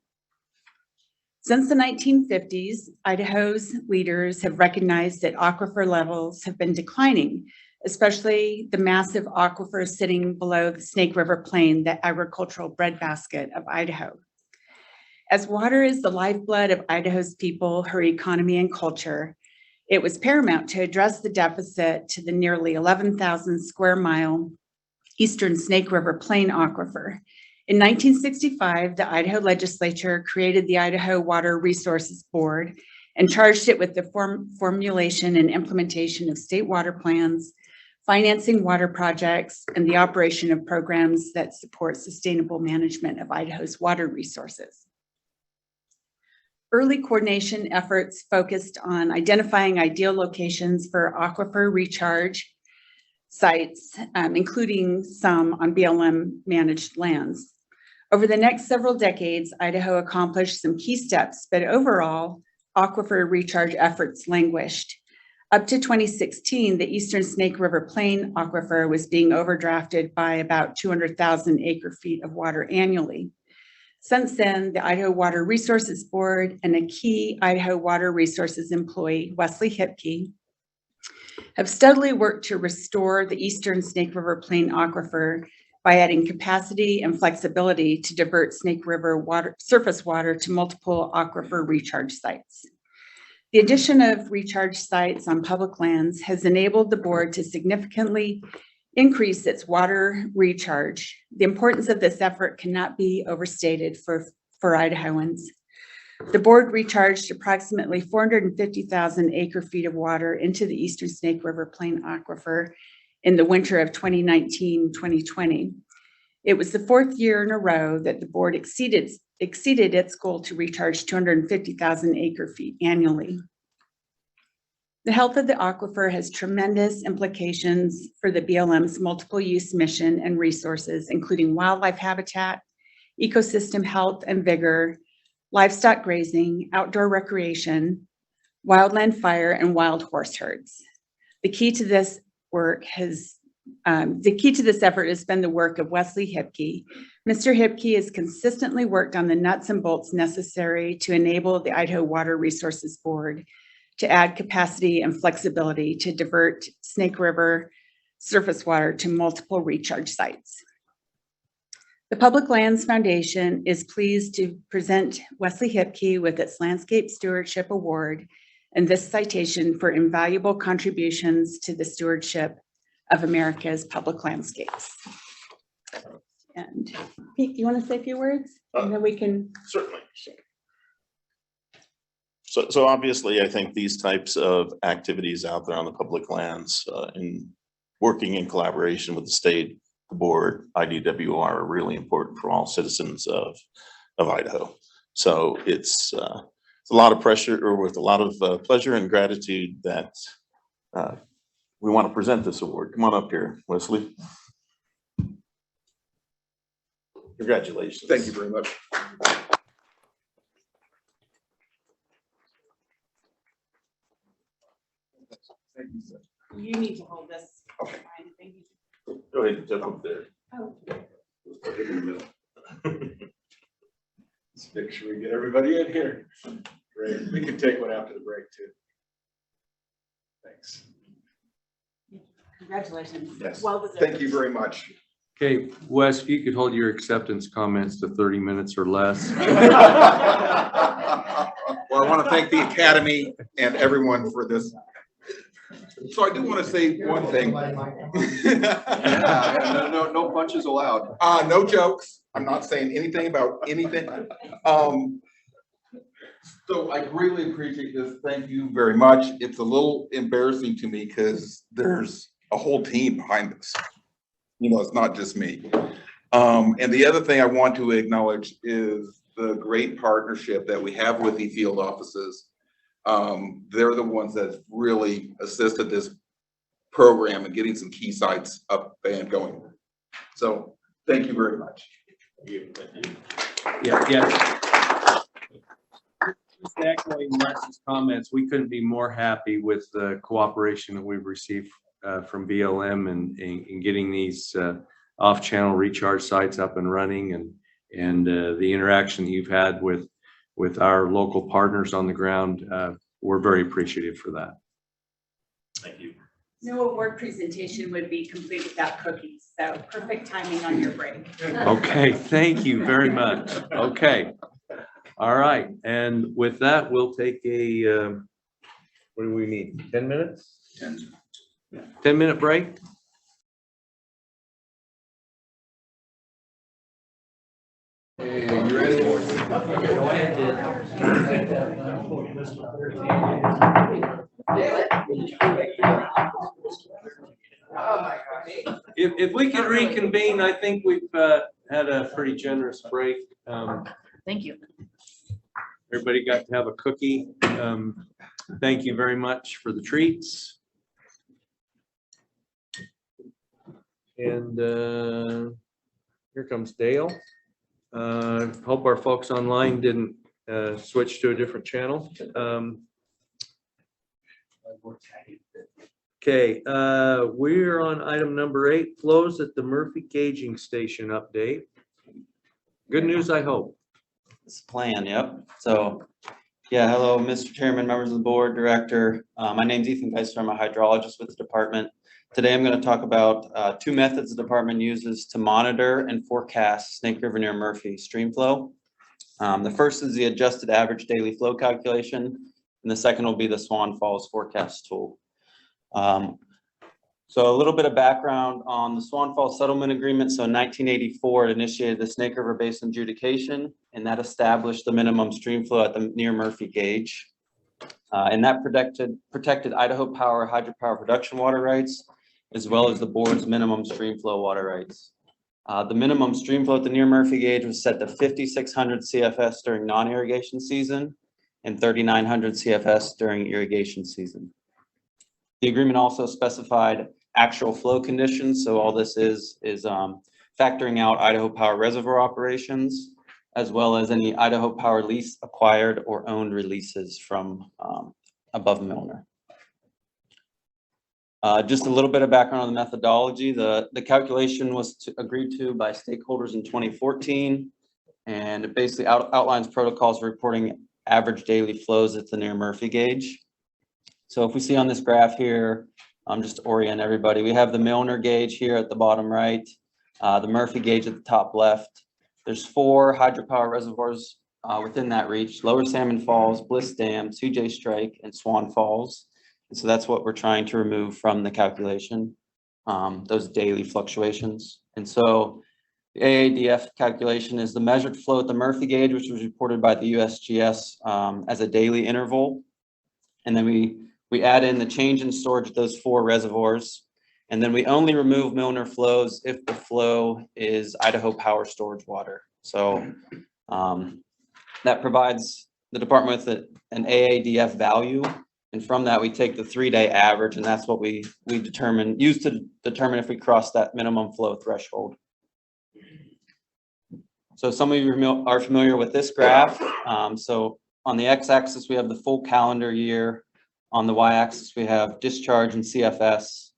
Since the 1950s, Idaho's leaders have recognized that aquifer levels have been declining, especially the massive aquifer sitting below the Snake River Plain, the agricultural breadbasket of Idaho. As water is the lifeblood of Idaho's people, her economy and culture, it was paramount to address the deficit to the nearly 11,000 square mile eastern Snake River Plain aquifer. In 1965, the Idaho legislature created the Idaho Water Resources Board and charged it with the formulation and implementation of state water plans, financing water projects, and the operation of programs that support sustainable management of Idaho's water resources. Early coordination efforts focused on identifying ideal locations for aquifer recharge sites, including some on BLM managed lands. Over the next several decades, Idaho accomplished some key steps, but overall, aquifer recharge efforts languished. Up to 2016, the eastern Snake River Plain aquifer was being overdrafted by about 200,000 acre feet of water annually. Since then, the Idaho Water Resources Board and a key Idaho Water Resources employee, Wesley Hipke, have steadily worked to restore the eastern Snake River Plain aquifer by adding capacity and flexibility to divert Snake River surface water to multiple aquifer recharge sites. The addition of recharge sites on public lands has enabled the board to significantly increase its water recharge. The importance of this effort cannot be overstated for Idahoans. The board recharged approximately 450,000 acre feet of water into the eastern Snake River Plain aquifer in the winter of 2019-2020. It was the fourth year in a row that the board exceeded its goal to recharge 250,000 acre feet annually. The health of the aquifer has tremendous implications for the BLM's multiple use mission and resources, including wildlife habitat, ecosystem health and vigor, livestock grazing, outdoor recreation, wildland fire, and wild horse herds. The key to this effort has been the work of Wesley Hipke. Mr. Hipke has consistently worked on the nuts and bolts necessary to enable the Idaho Water Resources Board to add capacity and flexibility to divert Snake River surface water to multiple recharge sites. The Public Lands Foundation is pleased to present Wesley Hipke with its Landscape Stewardship Award and this citation for invaluable contributions to the stewardship of America's public landscapes. And Pete, you want to say a few words? And then we can. Certainly. So obviously, I think these types of activities out there on the public lands, in working in collaboration with the state, the board, IDWR, are really important for all citizens of Idaho. So it's a lot of pressure, or with a lot of pleasure and gratitude that we want to present this award. Come on up here, Wesley. Congratulations. Thank you very much. Thank you, sir. You need to hold this. Okay. Thank you. Go ahead and jump up there. Oh. Right in the middle. Let's make sure we get everybody in here. Great. We can take one after the break too. Thanks. Congratulations. Yes. Well deserved. Thank you very much. Okay, Wes, if you could hold your acceptance comments to 30 minutes or less. Well, I want to thank the Academy and everyone for this. So I do want to say one thing. Yeah, no punches allowed. No jokes. I'm not saying anything about anything. So I greatly appreciate this. Thank you very much. It's a little embarrassing to me because there's a whole team behind this. You know, it's not just me. And the other thing I want to acknowledge is the great partnership that we have with the field offices. They're the ones that really assisted this program and getting some key sites up and going. So thank you very much. Yeah. Just echoing Wes's comments, we couldn't be more happy with the cooperation that we've received from BLM and getting these off-channel recharge sites up and running, and the interaction you've had with our local partners on the ground. We're very appreciative for that. Thank you. No award presentation would be complete without cookies, so perfect timing on your break. Okay, thank you very much. Okay. All right, and with that, we'll take a, what do we need, 10 minutes? 10-minute break? And you ready? If we can reconvene, I think we've had a pretty generous break. Thank you. Everybody got to have a cookie. Thank you very much for the treats. And here comes Dale. Hope our folks online didn't switch to a different channel. Okay, we're on item number 8, flows at the Murphy Gauging Station update. Good news, I hope. This plan, yep. So, yeah, hello, Mr. Chairman, members of the board, director. My name's Ethan Geisler. I'm a hydrologist with the department. Today, I'm going to talk about 2 methods the department uses to monitor and forecast Snake River near Murphy stream flow. The first is the adjusted average daily flow calculation, and the second will be the Swan Falls forecast tool. So a little bit of background on the Swan Falls Settlement Agreement. So in 1984, it initiated the Snake River Basin adjudication, and that established the minimum stream flow at the near Murphy gauge. And that protected Idaho Power hydropower production water rights, as well as the board's minimum stream flow water rights. The minimum stream flow at the near Murphy gauge was set to 5,600 CFS during non-irrigation season and 3,900 CFS during irrigation season. The agreement also specified actual flow conditions. So all this is factoring out Idaho Power reservoir operations, as well as any Idaho Power lease acquired or owned releases from above Milner. Just a little bit of background on the methodology. The calculation was agreed to by stakeholders in 2014, and it basically outlines protocols for reporting average daily flows at the near Murphy gauge. So if we see on this graph here, just to orient everybody, we have the Milner gauge here at the bottom right, the Murphy gauge at the top left, There's 4 hydropower reservoirs within that reach: Lower Salmon Falls, Bliss Dam, CJ Strike, and Swan Falls. And so that's what we're trying to remove from the calculation, those daily fluctuations. And so the AADF calculation is the measured flow at the Murphy gauge, which was reported by the USGS as a daily interval. And then we add in the change in storage of those 4 reservoirs. And then we only remove Milner flows if the flow is Idaho Power Storage water. So that provides the department with an AADF value. And from that, we take the 3-day average, and that's what we use to determine if we cross that minimum flow threshold. So some of you are familiar with this graph. So on the x-axis, we have the full calendar year. On the y-axis, we have discharge and CFS.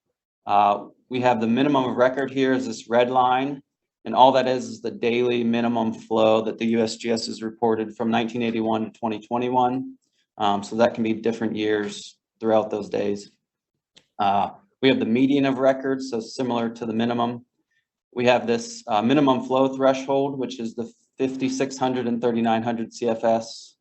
We have the minimum of record here is this red line, and all that is the daily minimum flow that the USGS has reported from 1981 to 2021. So that can be different years throughout those days. We have the median of records, so similar to the minimum. We have this minimum flow threshold, which is the 5,600 and 3,900 CFS.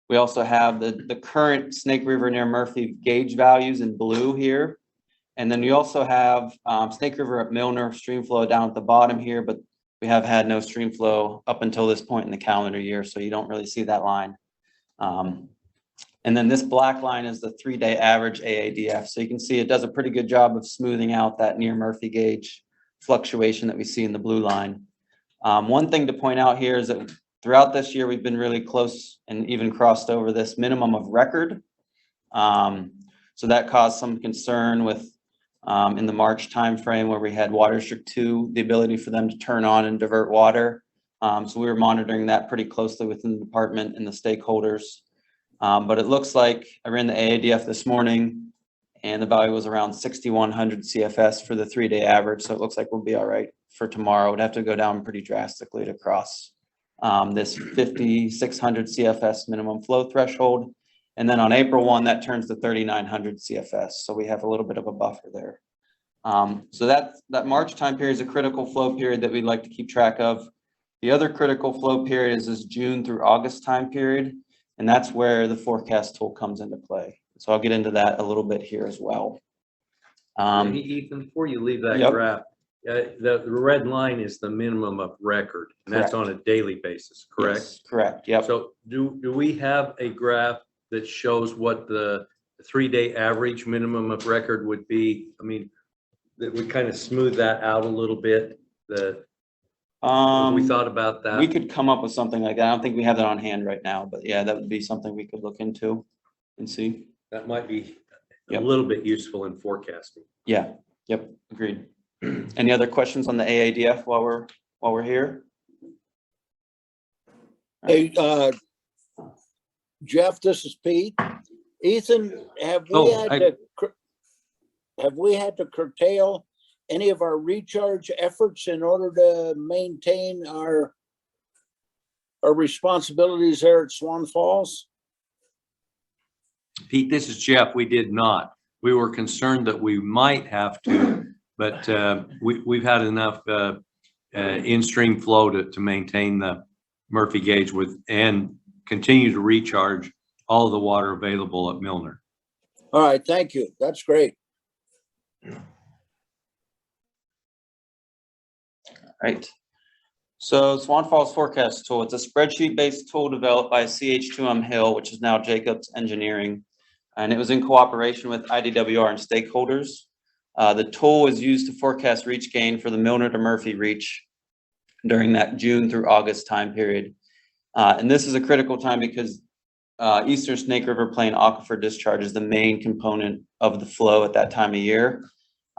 We also have the current Snake River near Murphy gauge values in blue here. And then we also have Snake River at Milner stream flow down at the bottom here, but we have had no stream flow up until this point in the calendar year, so you don't really see that line. And then this black line is the 3-day average AADF. So you can see it does a pretty good job of smoothing out that near Murphy gauge fluctuation that we see in the blue line. One thing to point out here is that throughout this year, we've been really close and even crossed over this minimum of record. So that caused some concern with in the March timeframe where we had Water District 2, the ability for them to turn on and divert water. So we were monitoring that pretty closely within the department and the stakeholders. But it looks like I ran the AADF this morning and the value was around 6,100 CFS for the 3-day average. So it looks like we'll be all right for tomorrow. We'd have to go down pretty drastically to cross this 5,600 CFS minimum flow threshold. And then on April 1, that turns to 3,900 CFS. So we have a little bit of a buffer there. So that March time period is a critical flow period that we'd like to keep track of. The other critical flow period is this June through August time period. And that's where the forecast tool comes into play. So I'll get into that a little bit here as well. Ethan, before you leave that graph, the red line is the minimum of record, and that's on a daily basis, correct? Yes, correct, yep. So do we have a graph that shows what the 3-day average minimum of record would be? I mean, that we kind of smooth that out a little bit, we thought about that. We could come up with something like that. I don't think we have that on hand right now, but yeah, that would be something we could look into and see. That might be a little bit useful in forecasting. Yeah, yep, agreed. Any other questions on the AADF while we're here? Hey, Jeff, this is Pete. Ethan, have we had to curtail any of our recharge efforts in order to maintain our responsibilities there at Swan Falls? Pete, this is Jeff. We did not. We were concerned that we might have to, but we've had enough in-stream flow to maintain the Murphy gauge and continue to recharge all of the water available at Milner. All right, thank you. That's great. Right. So Swan Falls Forecast Tool, it's a spreadsheet-based tool developed by CH2M Hill, which is now Jacobs Engineering, and it was in cooperation with IDWR and stakeholders. The tool is used to forecast reach gain for the Milner to Murphy reach during that June through August time period. And this is a critical time because Eastern Snake River Plain Aquifer Discharge is the main component of the flow at that time of year.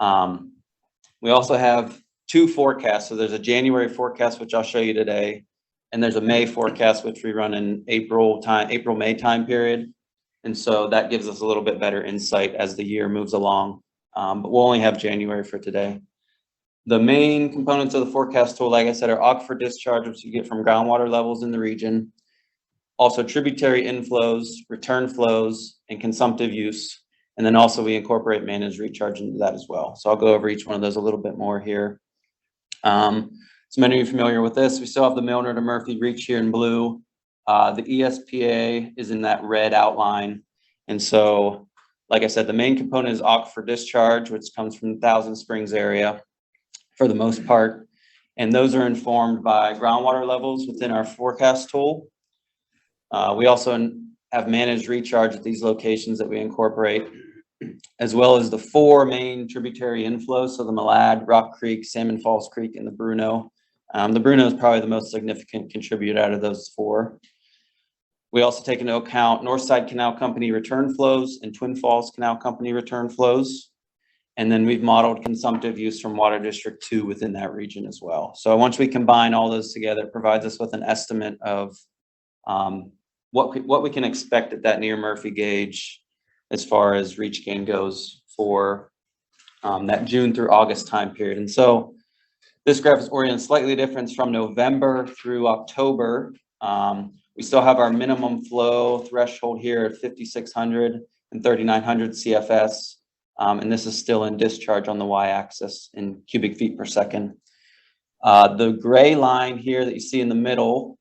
We also have 2 forecasts. So there's a January forecast, which I'll show you today, and there's a May forecast, which we run in April-May time period. And so that gives us a little bit better insight as the year moves along. But we'll only have January for today. The main components of the forecast tool, like I said, are aquifer discharge, which you get from groundwater levels in the region. Also tributary inflows, return flows, and consumptive use. And then also we incorporate managed recharge into that as well. So I'll go over each one of those a little bit more here. So So many of you are familiar with this. We still have the Milner to Murphy reach here in blue. The ESPA is in that red outline. And so, like I said, the main component is Aquifer Discharge, which comes from the Thousand Springs area for the most part. And those are informed by groundwater levels within our forecast tool. We also have managed recharge at these locations that we incorporate, as well as the 4 main tributary inflows. So the Malad, Rock Creek, Salmon Falls Creek, and the Bruno. The Bruno is probably the most significant contributor out of those 4. We also take into account Northside Canal Company return flows and Twin Falls Canal Company return flows. And then we've modeled consumptive use from Water District 2 within that region as well. So once we combine all those together, it provides us with an estimate of what we can expect at that near Murphy gauge as far as reach gain goes for that June through August time period. And so this graph is oriented slightly different from November through October. We still have our minimum flow threshold here at 5,600 and 3,900 CFS. And this is still in discharge on the y-axis in cubic feet per second. The gray line here that you see in the middle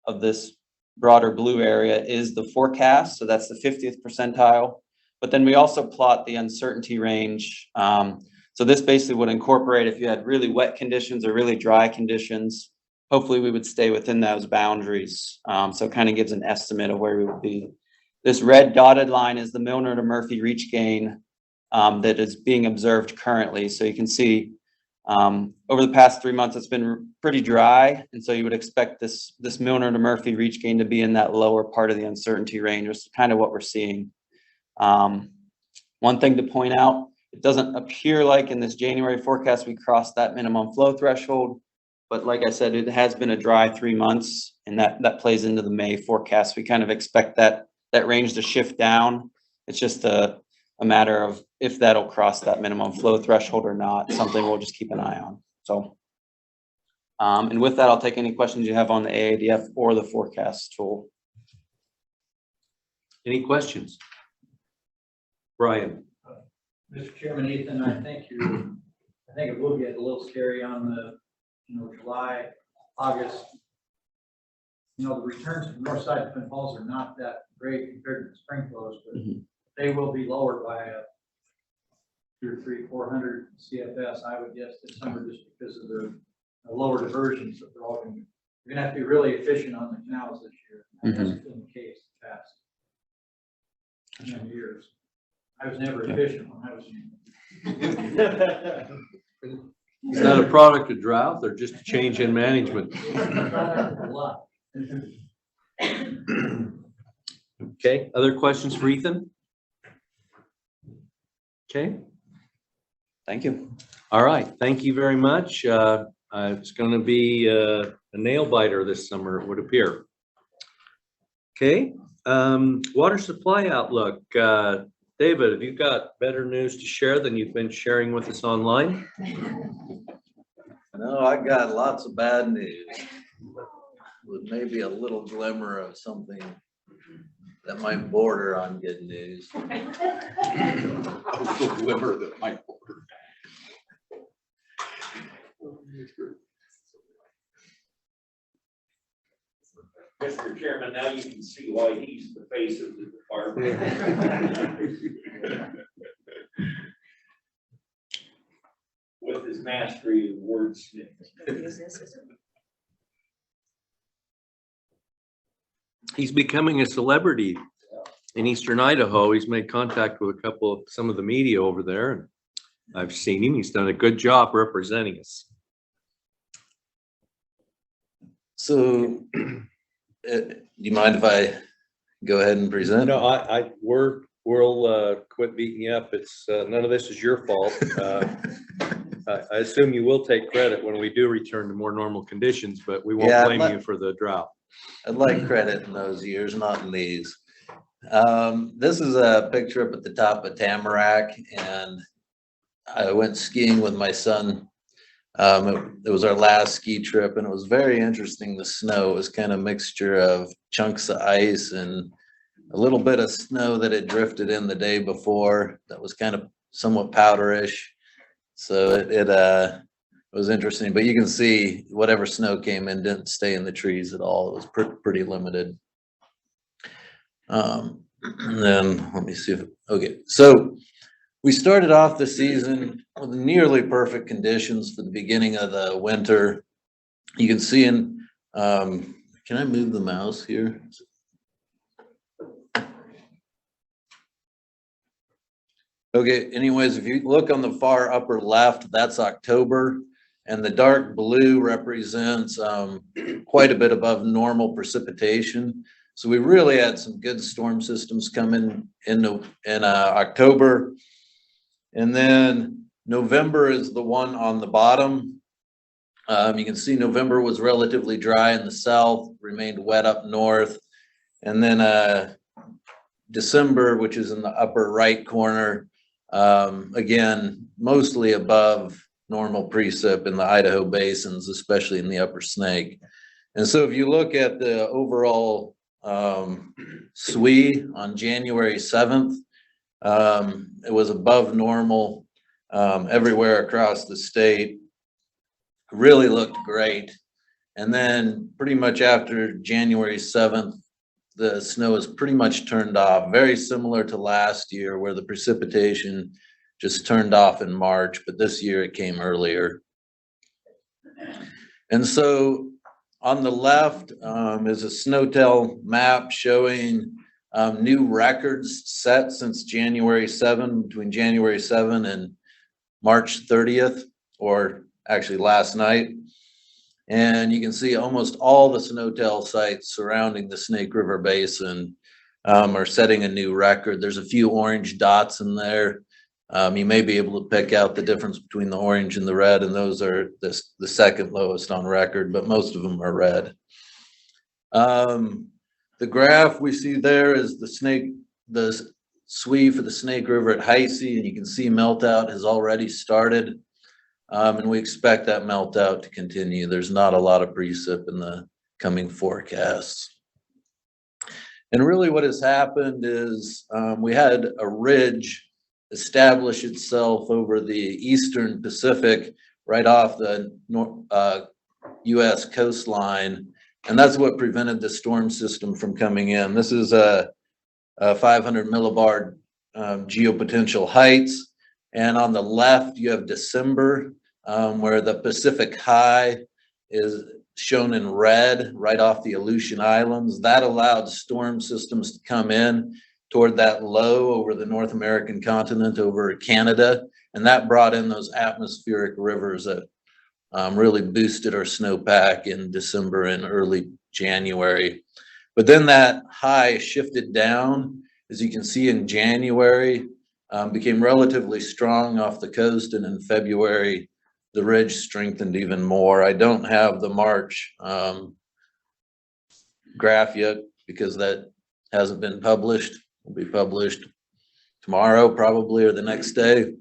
of this broader blue area is the forecast. So that's the 50th percentile. But then we also plot the uncertainty range. So this basically would incorporate if you had really wet conditions or really dry conditions. Hopefully we would stay within those boundaries. So it kind of gives an estimate of where we would be. This red dotted line is the Milner to Murphy reach gain that is being observed currently. So you can see over the past 3 months, it's been pretty dry. And so you would expect this Milner to Murphy reach gain to be in that lower part of the uncertainty range, which is kind of what we're seeing. One thing to point out, it doesn't appear like in this January forecast, we crossed that minimum flow threshold. But like I said, it has been a dry 3 months, and that plays into the May forecast. We kind of expect that range to shift down. It's just a matter of if that'll cross that minimum flow threshold or not, something we'll just keep an eye on. So, and with that, I'll take any questions you have on the AADF or the forecast tool. Any questions? Brian. Mr. Chairman, Ethan, I think it will get a little scary on the, July, August. The returns from north side of Twin Falls are not that great compared to the spring flows, but they will be lower by 200 or 300, 400 CFS, I would guess, this summer, just because of the lower diversions that they're all going to. You're going to have to be really efficient on the canals this year. That's been the case the past 10 years. I was never efficient when I was Is that a product of drought or just a change in management? Okay, other questions for Ethan? Okay. Thank you. All right, thank you very much. It's going to be a nail biter this summer, it would appear. Okay, water supply outlook. David, have you got better news to share than you've been sharing with us online? No, I got lots of bad news with maybe a little glimmer of something that might border on good news. A little glimmer that might border. Mr. Chairman, now you can see why he's the face of the department. With his mastery of wordsmithing. He's becoming a celebrity in Eastern Idaho. He's made contact with some of the media over there, and I've seen him. He's done a good job representing us. So, do you mind if I go ahead and present? No, we'll quit beating you up. It's none of this is your fault. I assume you will take credit when we do return to more normal conditions, but we won't blame you for the drought. I'd like credit in those years, not in these. This is a picture up at the top of Tamarack, and I went skiing with my son. It was our last ski trip, and it was very interesting. The snow was kind of a mixture of chunks of ice and a little bit of snow that had drifted in the day before that was kind of somewhat powderish. So it was interesting, but you can see whatever snow came in didn't stay in the trees at all. It was pretty limited. And then let me see if, okay, so we started off the season with nearly perfect conditions for the beginning of the winter. You can see in, can I move the mouse here? Okay, anyways, if you look on the far upper left, that's October, and the dark blue represents quite a bit above normal precipitation. So we really had some good storm systems coming in October. And then November is the one on the bottom. You can see November was relatively dry in the south, remained wet up north. And then December, which is in the upper right corner, again, mostly above normal precip in the Idaho basins, especially in the upper Snake. And so if you look at the overall SWE on January 7th, it was above normal everywhere across the state. Really looked great. And then pretty much after January 7th, the snow is pretty much turned off, very similar to last year where the precipitation just turned off in March, but this year it came earlier. And so on the left is a SNOTEL map showing new records set since January 7, between January 7 and March 30th, or actually last night. And you can see almost all the SNOTEL sites surrounding the Snake River Basin are setting a new record. There's a few orange dots in there. You may be able to pick out the difference between the orange and the red, and those are the second lowest on record, but most of them are red. The graph we see there is the SWE for the Snake River at Heisey, and you can see meltout has already started. And we expect that meltout to continue. There's not a lot of precip in the coming forecasts. And really what has happened is we had a ridge establish itself over the eastern Pacific right off the US coastline. And that's what prevented the storm system from coming in. This is a 500 millibar geopotential heights. And on the left, you have December, where the Pacific High is shown in red right off the Aleutian Islands. That allowed storm systems to come in toward that low over the North American continent, over Canada. And that brought in those atmospheric rivers that really boosted our snowpack in December and early January. But then that high shifted down, as you can see in January, became relatively strong off the coast, and in February, the ridge strengthened even more. I don't have the March graph yet because that hasn't been published. Will be published tomorrow probably, or the next day.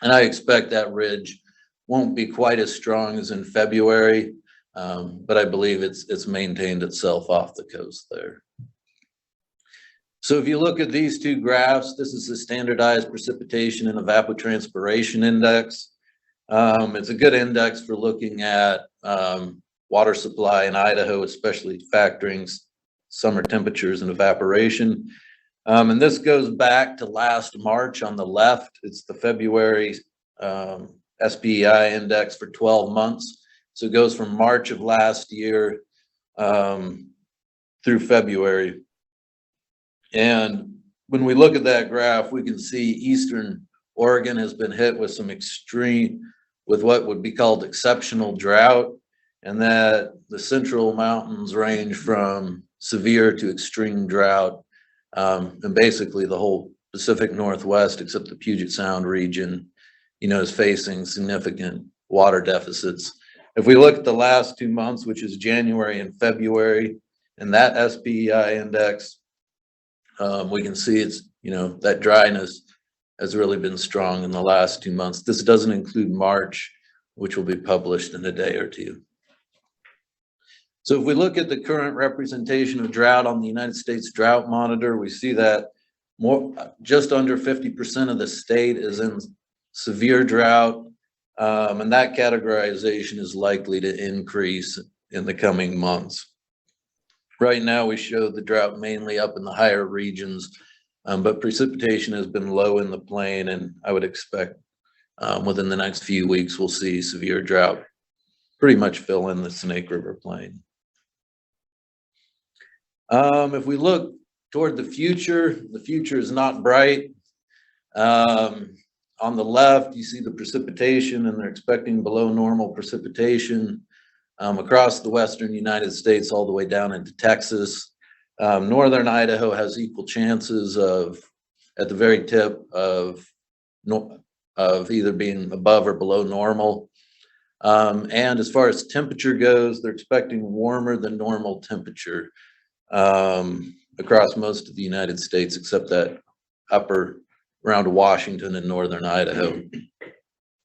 And I expect that ridge won't be quite as strong as in February, but I believe it's maintained itself off the coast there. So if you look at these two graphs, this is the standardized precipitation and evapotranspiration index. It's a good index for looking at water supply in Idaho, especially factoring summer temperatures and evaporation. And this goes back to last March on the left. It's the February SPEI index for 12 months. So it goes from March of last year through February. And when we look at that graph, we can see Eastern Oregon has been hit with some with what would be called exceptional drought, and that the central mountains range from severe to extreme drought. And basically the whole Pacific Northwest, except the Puget Sound region, is facing significant water deficits. If we look at the last 2 months, which is January and February, and that SPEI index, we can see it's, that dryness has really been strong in the last 2 months. This doesn't include March, which will be published in a day or two. So if we look at the current representation of drought on the United States Drought Monitor, we see that just under 50% of the state is in severe drought. And that categorization is likely to increase in the coming months. Right now, we show the drought mainly up in the higher regions, but precipitation has been low in the plain, and I would expect within the next few weeks, we'll see severe drought pretty much fill in the Snake River Plain. If we look toward the future is not bright. On the left, you see the precipitation, and they're expecting below normal precipitation across the western United States all the way down into Texas. Northern Idaho has equal chances of, at the very tip of either being above or below normal. And as far as temperature goes, they're expecting warmer than normal temperature across most of the United States, except that upper around Washington and northern Idaho.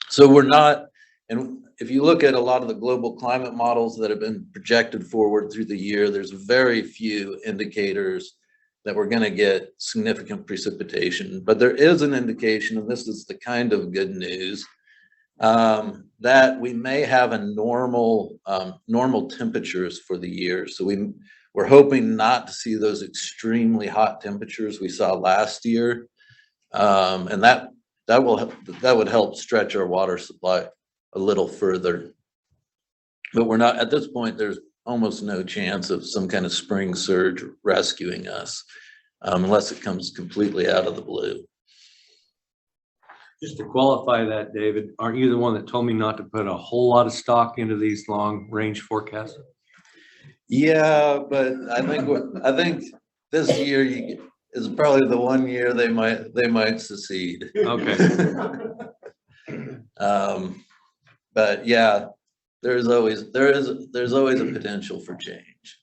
So we're not, and if you look at a lot of the global climate models that have been projected forward through the year, there's very few indicators that we're going to get significant precipitation. But there is an indication, and this is the kind of good news, that we may have a normal temperatures for the year. So we're hoping not to see those extremely hot temperatures we saw last year, and that would help stretch our water supply a little further. But we're not, at this point, there's almost no chance of some kind of spring surge rescuing us, unless it comes completely out of the blue. Just to qualify that, David, aren't you the one that told me not to put a whole lot of stock into these long range forecasts? Yeah, but I think this year is probably the one year they might succeed. Okay. But yeah, there's always a potential for change.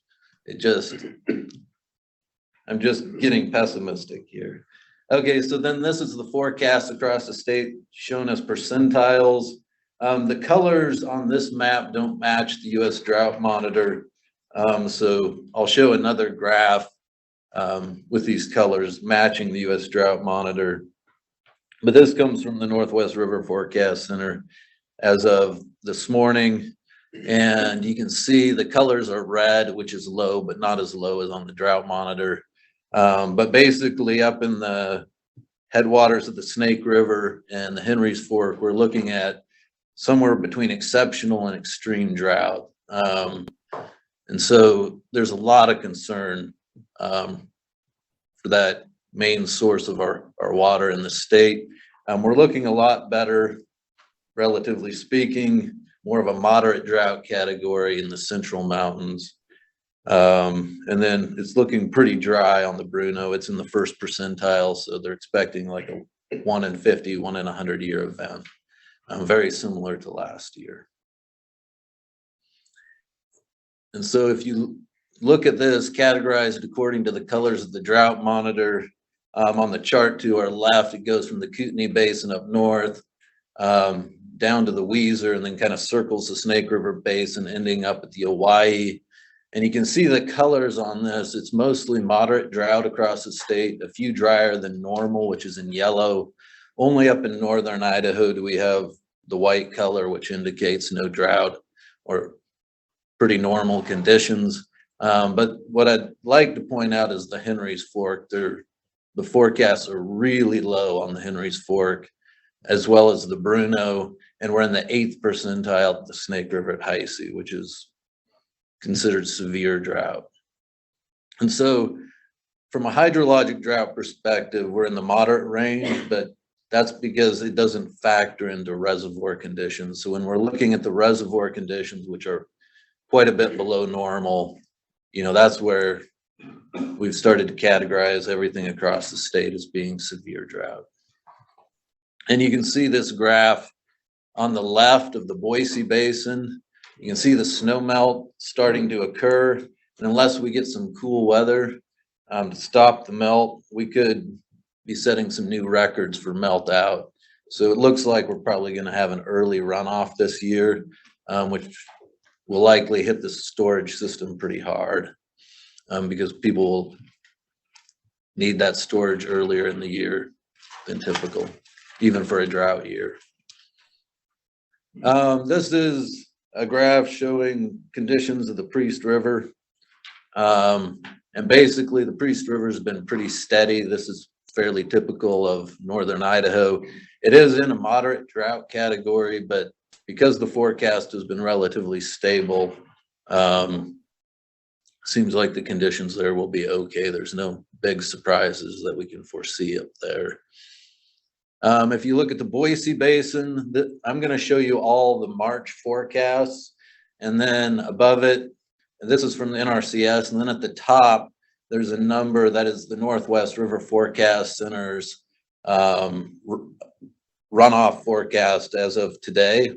I'm just getting pessimistic here. Okay, so then this is the forecast across the state shown as percentiles. The colors on this map don't match the US Drought Monitor. So I'll show another graph with these colors matching the US Drought Monitor. But this comes from the Northwest River Forecast Center as of this morning. And you can see the colors are red, which is low, but not as low as on the Drought Monitor. But basically up in the headwaters of the Snake River and the Henry's Fork, we're looking at somewhere between exceptional and extreme drought. And so there's a lot of concern for that main source of our water in the state. We're looking a lot better, relatively speaking, more of a moderate drought category in the central mountains. And then it's looking pretty dry on the Bruno. It's in the first percentile, so they're expecting like a 1 in 50, 1 in 100 year event, very similar to last year. And so if you look at this categorized according to the colors of the Drought Monitor, on the chart to our left, it goes from the Kootenai Basin up north, down to the Weiser, and then kind of circles the Snake River Basin, ending up at the Hawaii. And you can see the colors on this. It's mostly moderate drought across the state, a few drier than normal, which is in yellow. Only up in northern Idaho do we have the white color, which indicates no drought or pretty normal conditions. But what I'd like to point out is the Henry's Fork. The forecasts are really low on the Henry's Fork, as well as the Bruno, and we're in the 8th percentile at the Snake River at Heisey, which is considered severe drought. And so from a hydrologic drought perspective, we're in the moderate range, but that's because it doesn't factor into reservoir conditions. So when we're looking at the reservoir conditions, which are quite a bit below normal, that's where we've started to categorize everything across the state as being severe drought. And you can see this graph on the left of the Boise Basin. You can see the snow melt starting to occur. And unless we get some cool weather to stop the melt, we could be setting some new records for melt out. So it looks like we're probably going to have an early runoff this year, which will likely hit the storage system pretty hard, because people will need that storage earlier in the year than typical, even for a drought year. This is a graph showing conditions of the Priest River. And basically the Priest River has been pretty steady. This is fairly typical of northern Idaho. It is in a moderate drought category, but because the forecast has been relatively stable, seems like the conditions there will be okay. There's no big surprises that we can foresee up there. If you look at the Boise Basin, I'm going to show you all the March forecasts, and then above it, and this is from the NRCS, and then at the top, there's a number that is the Northwest River Forecast Center's runoff forecast as of today.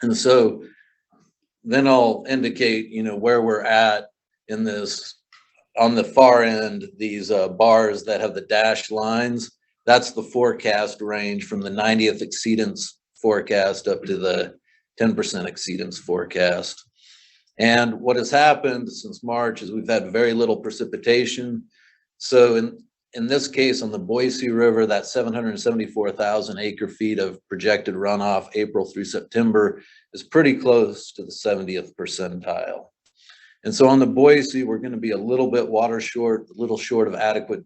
And so then I'll indicate, you know, where we're at in this. On the far end, these bars that have the dashed lines, that's the forecast range from the 90th exceedance forecast up to the 10% exceedance forecast. And what has happened since March is we've had very little precipitation. So in this case, on the Boise River, that 774,000 acre feet of projected runoff April through September is pretty close to the 70th percentile. And so on the Boise, we're going to be a little bit water short, a little short of adequate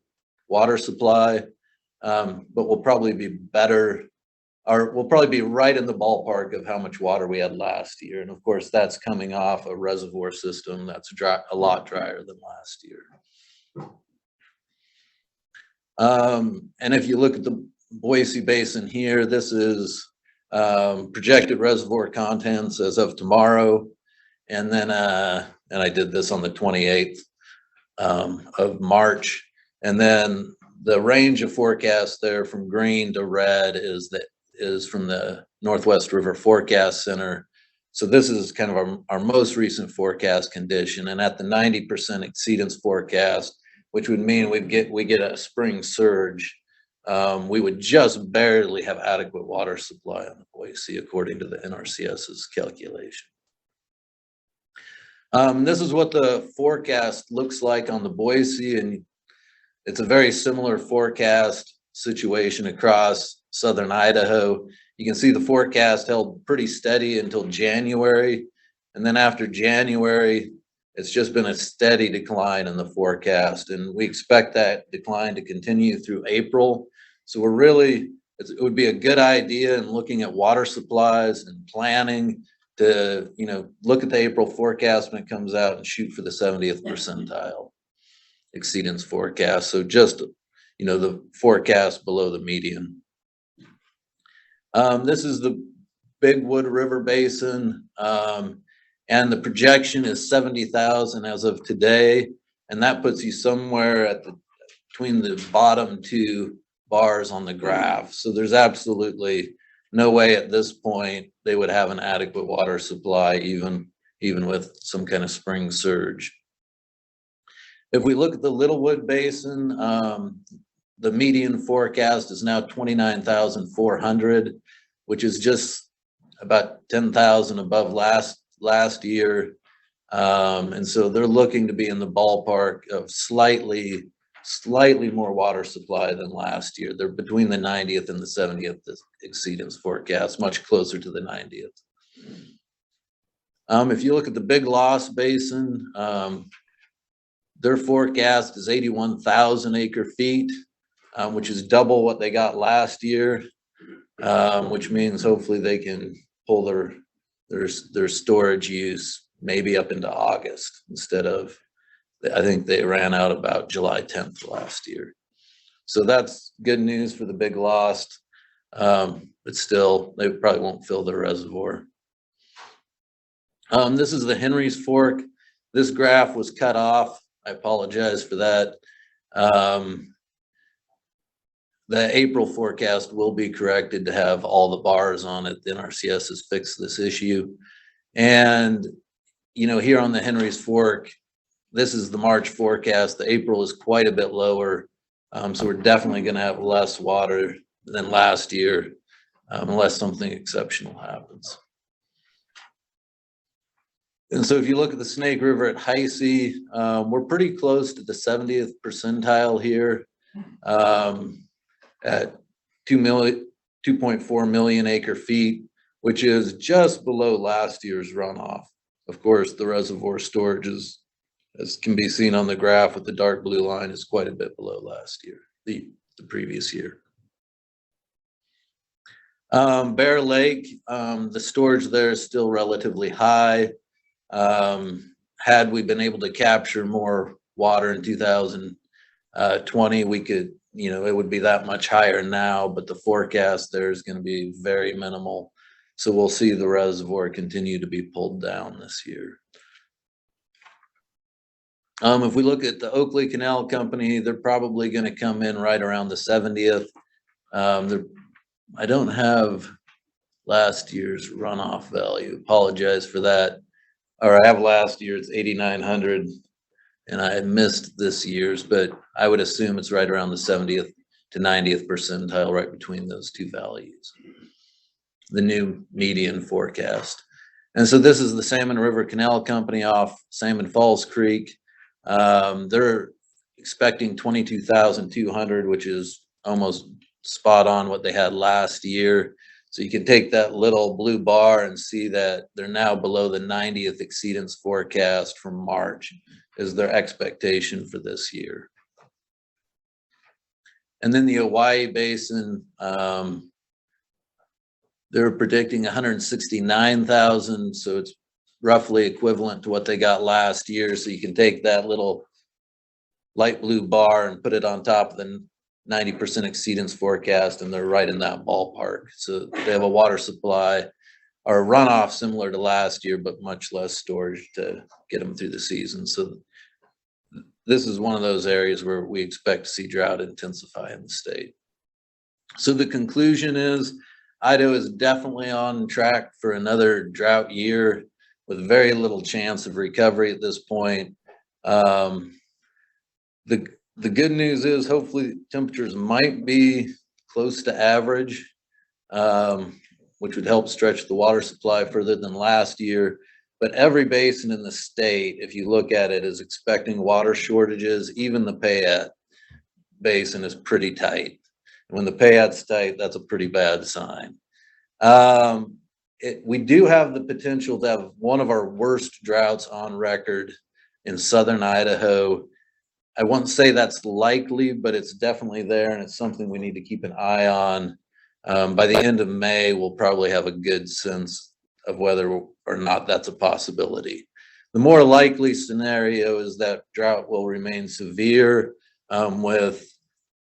water supply, but we'll probably be better, or we'll probably be right in the ballpark of how much water we had last year. And of course, that's coming off a reservoir system that's dry, a lot drier than last year. And if you look at the Boise Basin here, this is projected reservoir contents as of tomorrow. And then, and I did this on the 28th of March. And then the range of forecasts there from green to red is from the Northwest River Forecast Center. So this is kind of our most recent forecast condition. And at the 90% exceedance forecast, which would mean we get a spring surge, we would just barely have adequate water supply on the Boise, according to the NRCS's calculation. This is what the forecast looks like on the Boise, and it's a very similar forecast situation across southern Idaho. You can see the forecast held pretty steady until January, and then after January, it's just been a steady decline in the forecast, and we expect that decline to continue through April. So we're really, it would be a good idea in looking at water supplies and planning to, you know, look at the April forecast when it comes out and shoot for the 70th percentile exceedance forecast. So just, you know, the forecast below the median. This is the Big Wood River Basin, and the projection is 70,000 as of today, and that puts you somewhere at between the bottom two bars on the graph. So there's absolutely no way at this point they would have an adequate water supply, even with some kind of spring surge. If we look at the Littlewood Basin, the median forecast is now 29,400, which is just about 10,000 above last year. And so they're looking to be in the ballpark of slightly more water supply than last year. They're between the 90th and the 70th exceedance forecast, much closer to the 90th. If you look at the Big Lost Basin, their forecast is 81,000 acre feet, which is double what they got last year, which means hopefully they can pull their storage use maybe up into August instead of, I think they ran out about July 10th last year. So that's good news for the Big Lost, but still they probably won't fill their reservoir. This is the Henry's Fork. This graph was cut off. I apologize for that. The April forecast will be corrected to have all the bars on it. The NRCS has fixed this issue. And, you know, here on the Henry's Fork, this is the March forecast. The April is quite a bit lower. So we're definitely going to have less water than last year, unless something exceptional happens. And so if you look at the Snake River at Heisey, we're pretty close to the 70th percentile here. At 2.4 million acre feet. which is just below last year's runoff. Of course, the reservoir storage is, as can be seen on the graph with the dark blue line, is quite a bit below last year, the previous year. Bear Lake, the storage there is still relatively high. Had we been able to capture more water in 2020, we could, you know, it would be that much higher now, but the forecast there is going to be very minimal. So we'll see the reservoir continue to be pulled down this year. If we look at the Oakley Canal Company, they're probably going to come in right around the 70th. I don't have last year's runoff value. Apologize for that. Or I have last year's 8,900, and I had missed this year's, but I would assume it's right around the 70th to 90th percentile, right between those two values. The new median forecast. And so this is the Salmon River Canal Company off Salmon Falls Creek. They're expecting 22,200, which is almost spot on what they had last year. So you can take that little blue bar and see that they're now below the 90th exceedance forecast from March is their expectation for this year. And then the Hawaii Basin, they're predicting 169,000. So it's roughly equivalent to what they got last year. So you can take that little light blue bar and put it on top of the 90% exceedance forecast, and they're right in that ballpark. So they have a water supply or a runoff similar to last year, but much less storage to get them through the season. So this is one of those areas where we expect to see drought intensify in the state. So the conclusion is Idaho is definitely on track for another drought year with very little chance of recovery at this point. The good news is hopefully temperatures might be close to average, which would help stretch the water supply further than last year. But every basin in the state, if you look at it, is expecting water shortages. Even the Payette Basin is pretty tight. When the Payette's tight, that's a pretty bad sign. We do have the potential to have one of our worst droughts on record in southern Idaho. I won't say that's likely, but it's definitely there, and it's something we need to keep an eye on. By the end of May, we'll probably have a good sense of whether or not that's a possibility. The more likely scenario is that drought will remain severe with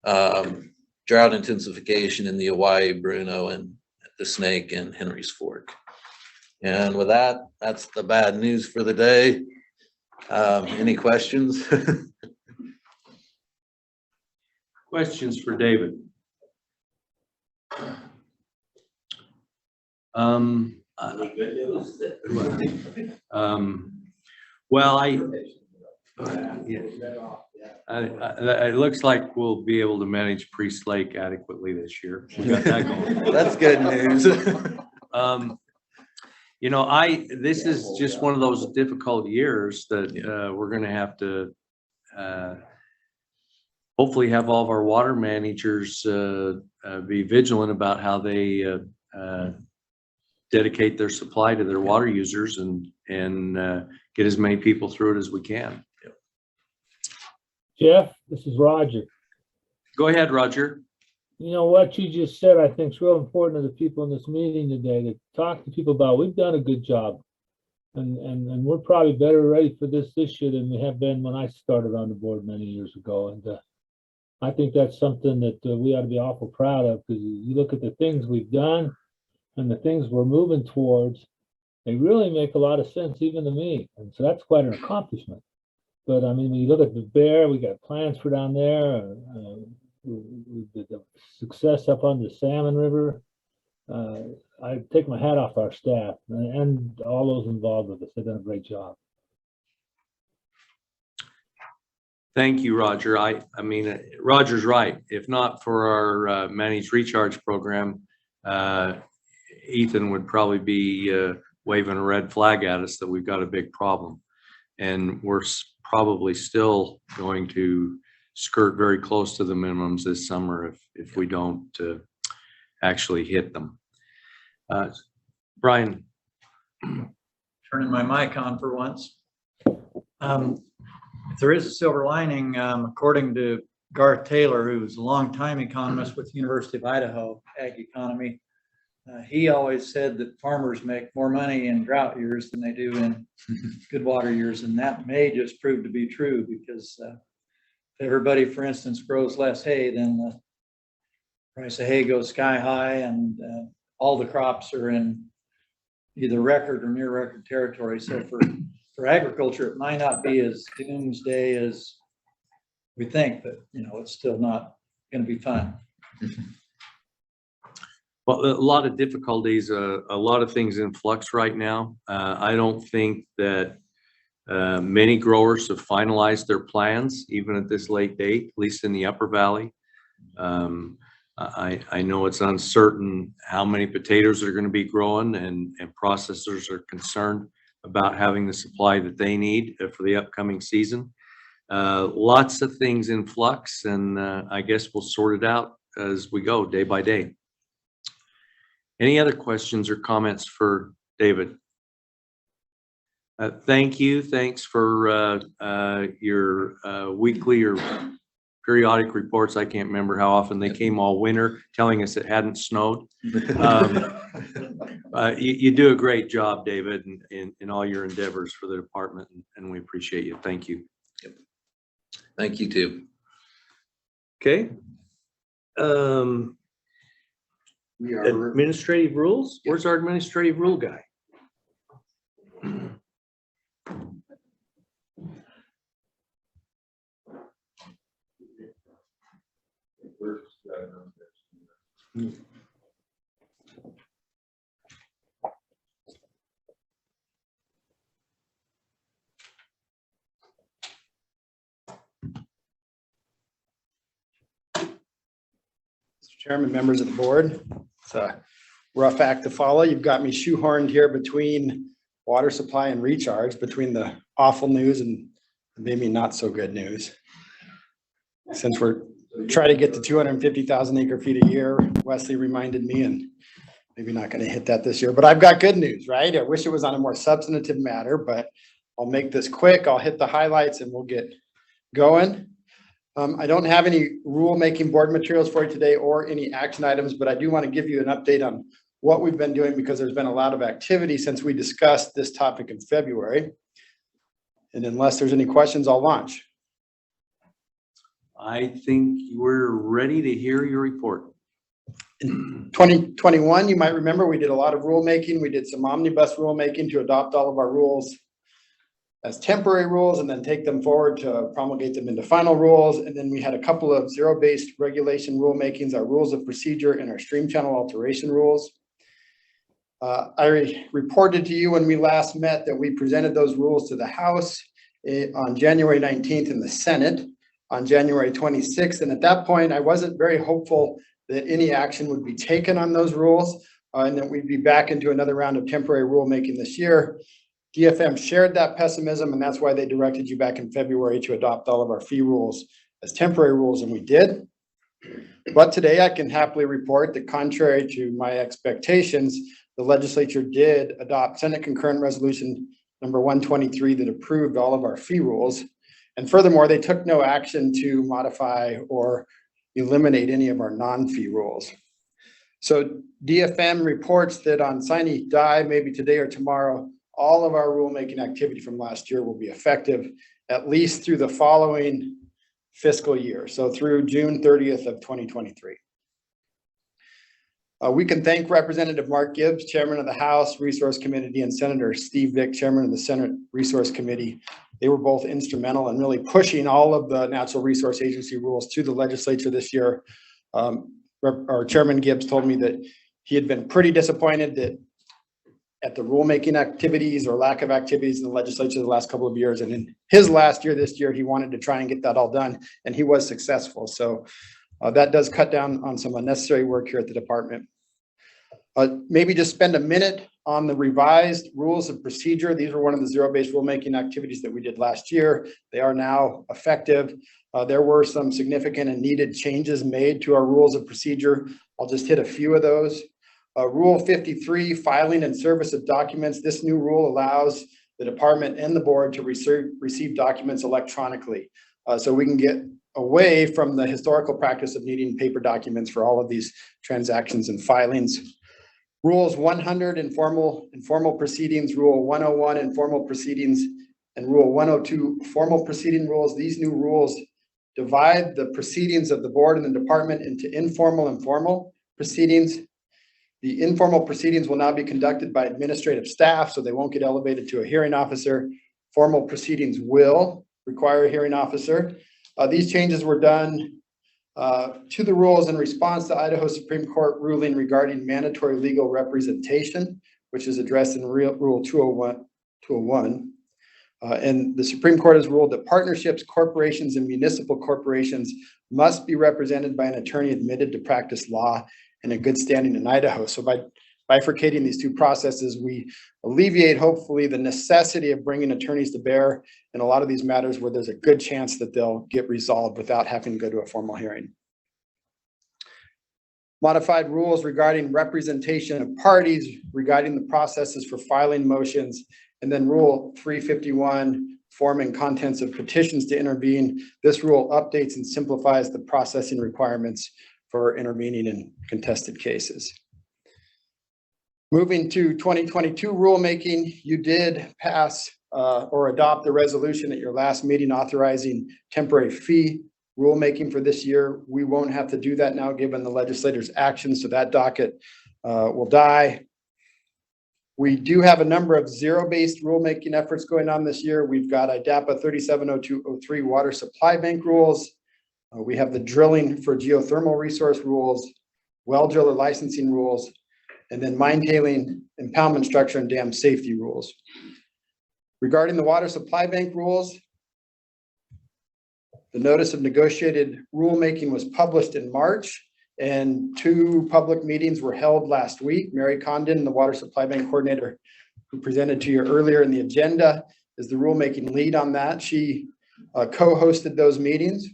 drought intensification in the Hawaii, Bruno, and the Snake and Henry's Fork. And with that, that's the bad news for the day. Any questions? Questions for David? Well, it looks like we'll be able to manage Priest Lake adequately this year. We got that going. That's good news. You know, this is just one of those difficult years that we're going to have to hopefully have all of our water managers be vigilant about how they dedicate their supply to their water users and get as many people through it as we can. Jeff, this is Roger. Go ahead, Roger. You know, what you just said, I think is real important to the people in this meeting today, to talk to people about, we've done a good job. And we're probably better ready for this year than we have been when I started on the board many years ago. And I think that's something that we ought to be awful proud of, because you look at the things we've done and the things we're moving towards, they really make a lot of sense even to me. And so that's quite an accomplishment. But I mean, when you look at the Bear, we got plans for down there, the success up on the Salmon River. I take my hat off our staff and all those involved with us. They've done a great job. Thank you, Roger. I mean, Roger's right. If not for our managed recharge program, Ethan would probably be waving a red flag at us that we've got a big problem. And we're probably still going to skirt very close to the minimums this summer if we don't actually hit them. Brian. Turning my mic on for once. If there is a silver lining, according to Garth Taylor, who's a longtime economist with the University of Idaho, ag economy, he always said that farmers make more money in drought years than they do in good water years, and that may just prove to be true because if everybody, for instance, grows less hay, then the price of hay goes sky high, and all the crops are in either record or near record territory. So for agriculture, it might not be as doomsday as we think, but you know, it's still not going to be fun. Well, a lot of difficulties, a lot of things in flux right now. I don't think that many growers have finalized their plans, even at this late date, at least in the Upper Valley. I know it's uncertain how many potatoes are going to be growing, and processors are concerned about having the supply that they need for the upcoming season. Lots of things in flux, and I guess we'll sort it out as we go day by day. Any other questions or comments for David? Thank you. Thanks for your weekly or periodic reports. I can't remember how often they came all winter, telling us it hadn't snowed. You do a great job, David, in all your endeavors for the department, and we appreciate you. Thank you. Yep. Thank you too. Okay. Administrative rules? Where's our administrative rule guy? Chairman, members of the board, it's a rough act to follow. You've got me shoehorned here between water supply and recharge, between the awful news and maybe not so good news. Since we're trying to get to 250,000 acre feet a year, Wesley reminded me, and maybe not going to hit that this year, but I've got good news, right? I wish it was on a more substantive matter, but I'll make this quick. I'll hit the highlights and we'll get going. I don't have any rulemaking board materials for you today or any action items, but I do want to give you an update on what we've been doing because there's been a lot of activity since we discussed this topic in February. And unless there's any questions, I'll launch. I think we're ready to hear your report. In 2021, you might remember we did a lot of rulemaking. We did some omnibus rulemaking to adopt all of our rules as temporary rules and then take them forward to promulgate them into final rules. And then we had a couple of zero-based regulation rulemakings, our rules of procedure and our stream channel alteration rules. I reported to you when we last met that we presented those rules to the House on January 19th and the Senate on January 26th. And at that point, I wasn't very hopeful that any action would be taken on those rules and that we'd be back into another round of temporary rulemaking this year. DFM shared that pessimism, and that's why they directed you back in February to adopt all of our fee rules as temporary rules, and we did. But today I can happily report that contrary to my expectations, the legislature did adopt Senate Concurrent Resolution number 123 that approved all of our fee rules. And furthermore, they took no action to modify or eliminate any of our non-fee rules. So DFM reports that on sine die, maybe today or tomorrow, all of our rulemaking activity from last year will be effective at least through the following fiscal year. So through June 30th of 2023. We can thank Representative Mark Gibbs, Chairman of the House Resource Committee, and Senator Steve Vick, Chairman of the Senate Resource Committee. They were both instrumental in really pushing all of the Natural Resource Agency rules to the legislature this year. Our Chairman Gibbs told me that he had been pretty disappointed that at the rulemaking activities or lack of activities in the legislature the last couple of years. And in his last year, this year, he wanted to try and get that all done, and he was successful. So that does cut down on some unnecessary work here at the department. Maybe just spend a minute on the revised rules of procedure. These were one of the zero-based rulemaking activities that we did last year. They are now effective. There were some significant and needed changes made to our rules of procedure. I'll just hit a few of those. Rule 53, filing and service of documents. This new rule allows the department and the board to receive documents electronically. So we can get away from the historical practice of needing paper documents for all of these transactions and filings. Rules 100, informal proceedings, Rule 101, informal proceedings, and Rule 102, formal proceeding rules. These new rules divide the proceedings of the board and the department into informal and formal proceedings. The informal proceedings will now be conducted by administrative staff, so they won't get elevated to a hearing officer. Formal proceedings will require a hearing officer. These changes were done to the rules in response to Idaho Supreme Court ruling regarding mandatory legal representation, which is addressed in Rule 201. And the Supreme Court has ruled that partnerships, corporations, and municipal corporations must be represented by an attorney admitted to practice law and in good standing in Idaho. So by bifurcating these two processes, we alleviate hopefully the necessity of bringing attorneys to bear in a lot of these matters where there's a good chance that they'll get resolved without having to go to a formal hearing. Modified rules regarding representation of parties, regarding the processes for filing motions, and then Rule 351, form and contents of petitions to intervene. This rule updates and simplifies the processing requirements for intervening in contested cases. Moving to 2022 rulemaking, you did pass or adopt the resolution at your last meeting authorizing temporary fee rulemaking for this year. We won't have to do that now given the legislator's actions, so that docket will die. We do have a number of zero-based rulemaking efforts going on this year. We've got IDAPA 370203 water supply bank rules. We have the drilling for geothermal resource rules, well driller licensing rules, and then mine tailing, impoundment structure, and dam safety rules. Regarding the water supply bank rules, the notice of negotiated rulemaking was published in March, and 2 public meetings were held last week. Mary Condon, the water supply bank coordinator who presented to you earlier in the agenda, is the rulemaking lead on that. She co-hosted those meetings.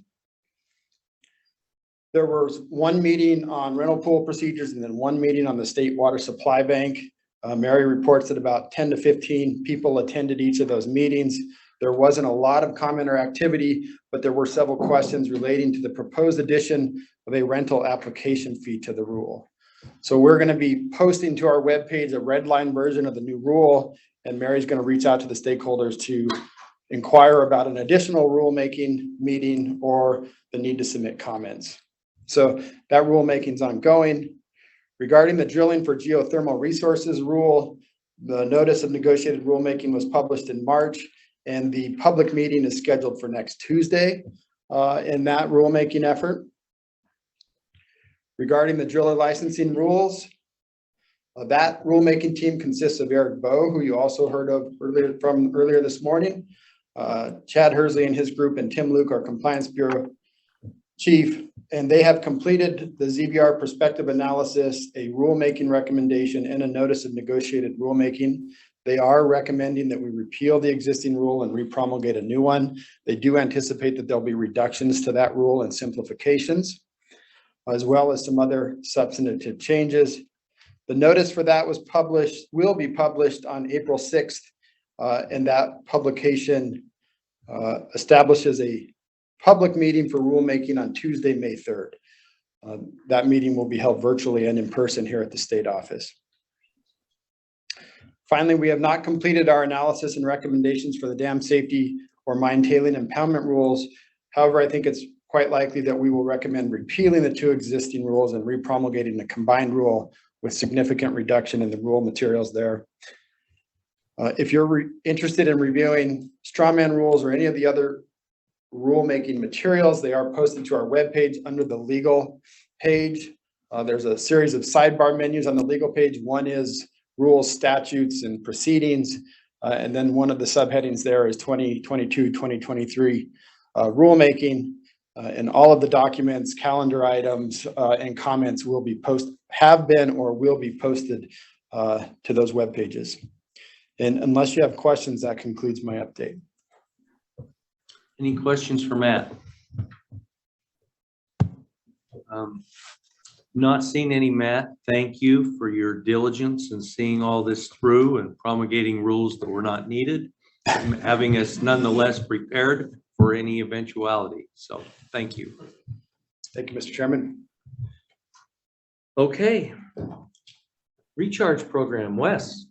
There was 1 meeting on rental pool procedures and then 1 meeting on the state water supply bank. Mary reports that about 10 to 15 people attended each of those meetings. There wasn't a lot of comment or activity, but there were several questions relating to the proposed addition of a rental application fee to the rule. So we're going to be posting to our webpage a red line version of the new rule, and Mary's going to reach out to the stakeholders to inquire about an additional rulemaking meeting or the need to submit comments. So that rulemaking is ongoing. Regarding the drilling for geothermal resources rule, the notice of negotiated rulemaking was published in March, and the public meeting is scheduled for next Tuesday in that rulemaking effort. Regarding the driller licensing rules, that rulemaking team consists of Eric Bowe, who you also heard of earlier this morning, Chad Hersley and his group, and Tim Luke, our Compliance Bureau Chief, and they have completed the ZBR perspective analysis, a rulemaking recommendation, and a notice of negotiated rulemaking. They are recommending that we repeal the existing rule and repromulgate a new one. They do anticipate that there'll be reductions to that rule and simplifications, as well as some other substantive changes. The notice for that will be published on April 6th, and that publication establishes a public meeting for rulemaking on Tuesday, May 3rd. That meeting will be held virtually and in person here at the state office. Finally, we have not completed our analysis and recommendations for the dam safety or mine tailing impoundment rules. However, I think it's quite likely that we will recommend repealing the 2 existing rules and repromulgating a combined rule with significant reduction in the rule materials there. If you're interested in reviewing strawman rules or any of the other rulemaking materials, they are posted to our webpage under the legal page. There's a series of sidebar menus on the legal page. One is rules, statutes, and proceedings. And then one of the subheadings there is 2022, 2023 rulemaking. And all of the documents, calendar items, and comments have been or will be posted to those web pages. And unless you have questions, that concludes my update. Any questions for Matt? Not seen any, Matt. Thank you for your diligence in seeing all this through and promulgating rules that were not needed, and having us nonetheless prepared for any eventuality. So thank you. Thank you, Mr. Chairman. Okay. Recharge program, Wes.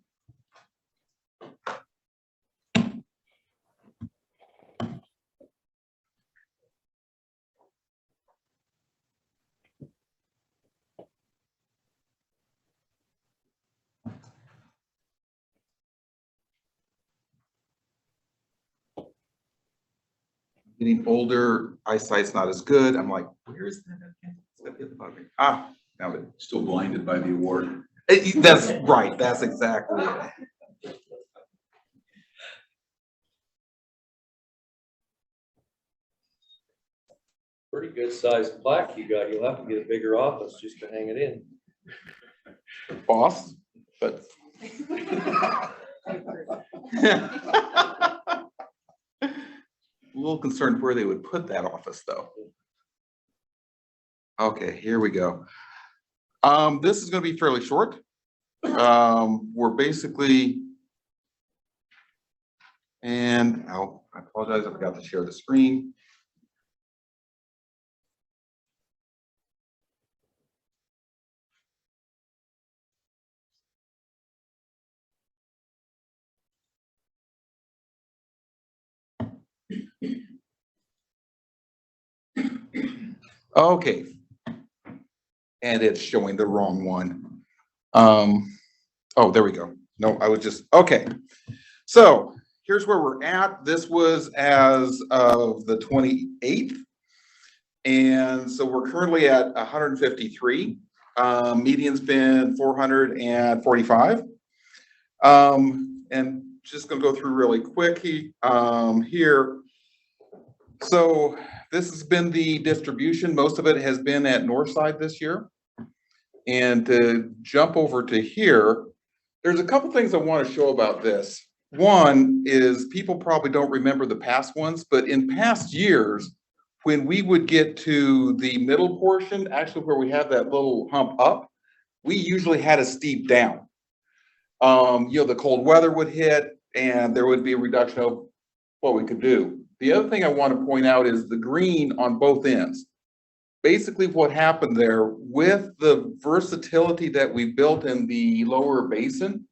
Getting older, eyesight's not as good. I'm like, where is that again? It's gotta be at the bottom. Ah, now it. Still blinded by the award. That's right. That's exactly it. Pretty good sized plaque you got. You'll have to get a bigger office just to hang it in. Boss, but. A little concerned where they would put that office though. Okay, here we go. This is going to be fairly short. We're basically, and I apologize, I forgot to share the screen. Okay. And it's showing the wrong one. Oh, there we go. No, I was just, okay. So here's where we're at. This was as of the 28th. And so we're currently at 153. Median's been 445. And just gonna go through really quick here. So this has been the distribution. Most of it has been at Northside this year. And to jump over to here, there's a couple things I want to show about this. One is people probably don't remember the past ones, but in past years, when we would get to the middle portion, actually where we have that little hump up, we usually had a steep down. The cold weather would hit and there would be a reduction of what we could do. The other thing I want to point out is the green on both ends. Basically what happened there with the versatility that we built in the lower basin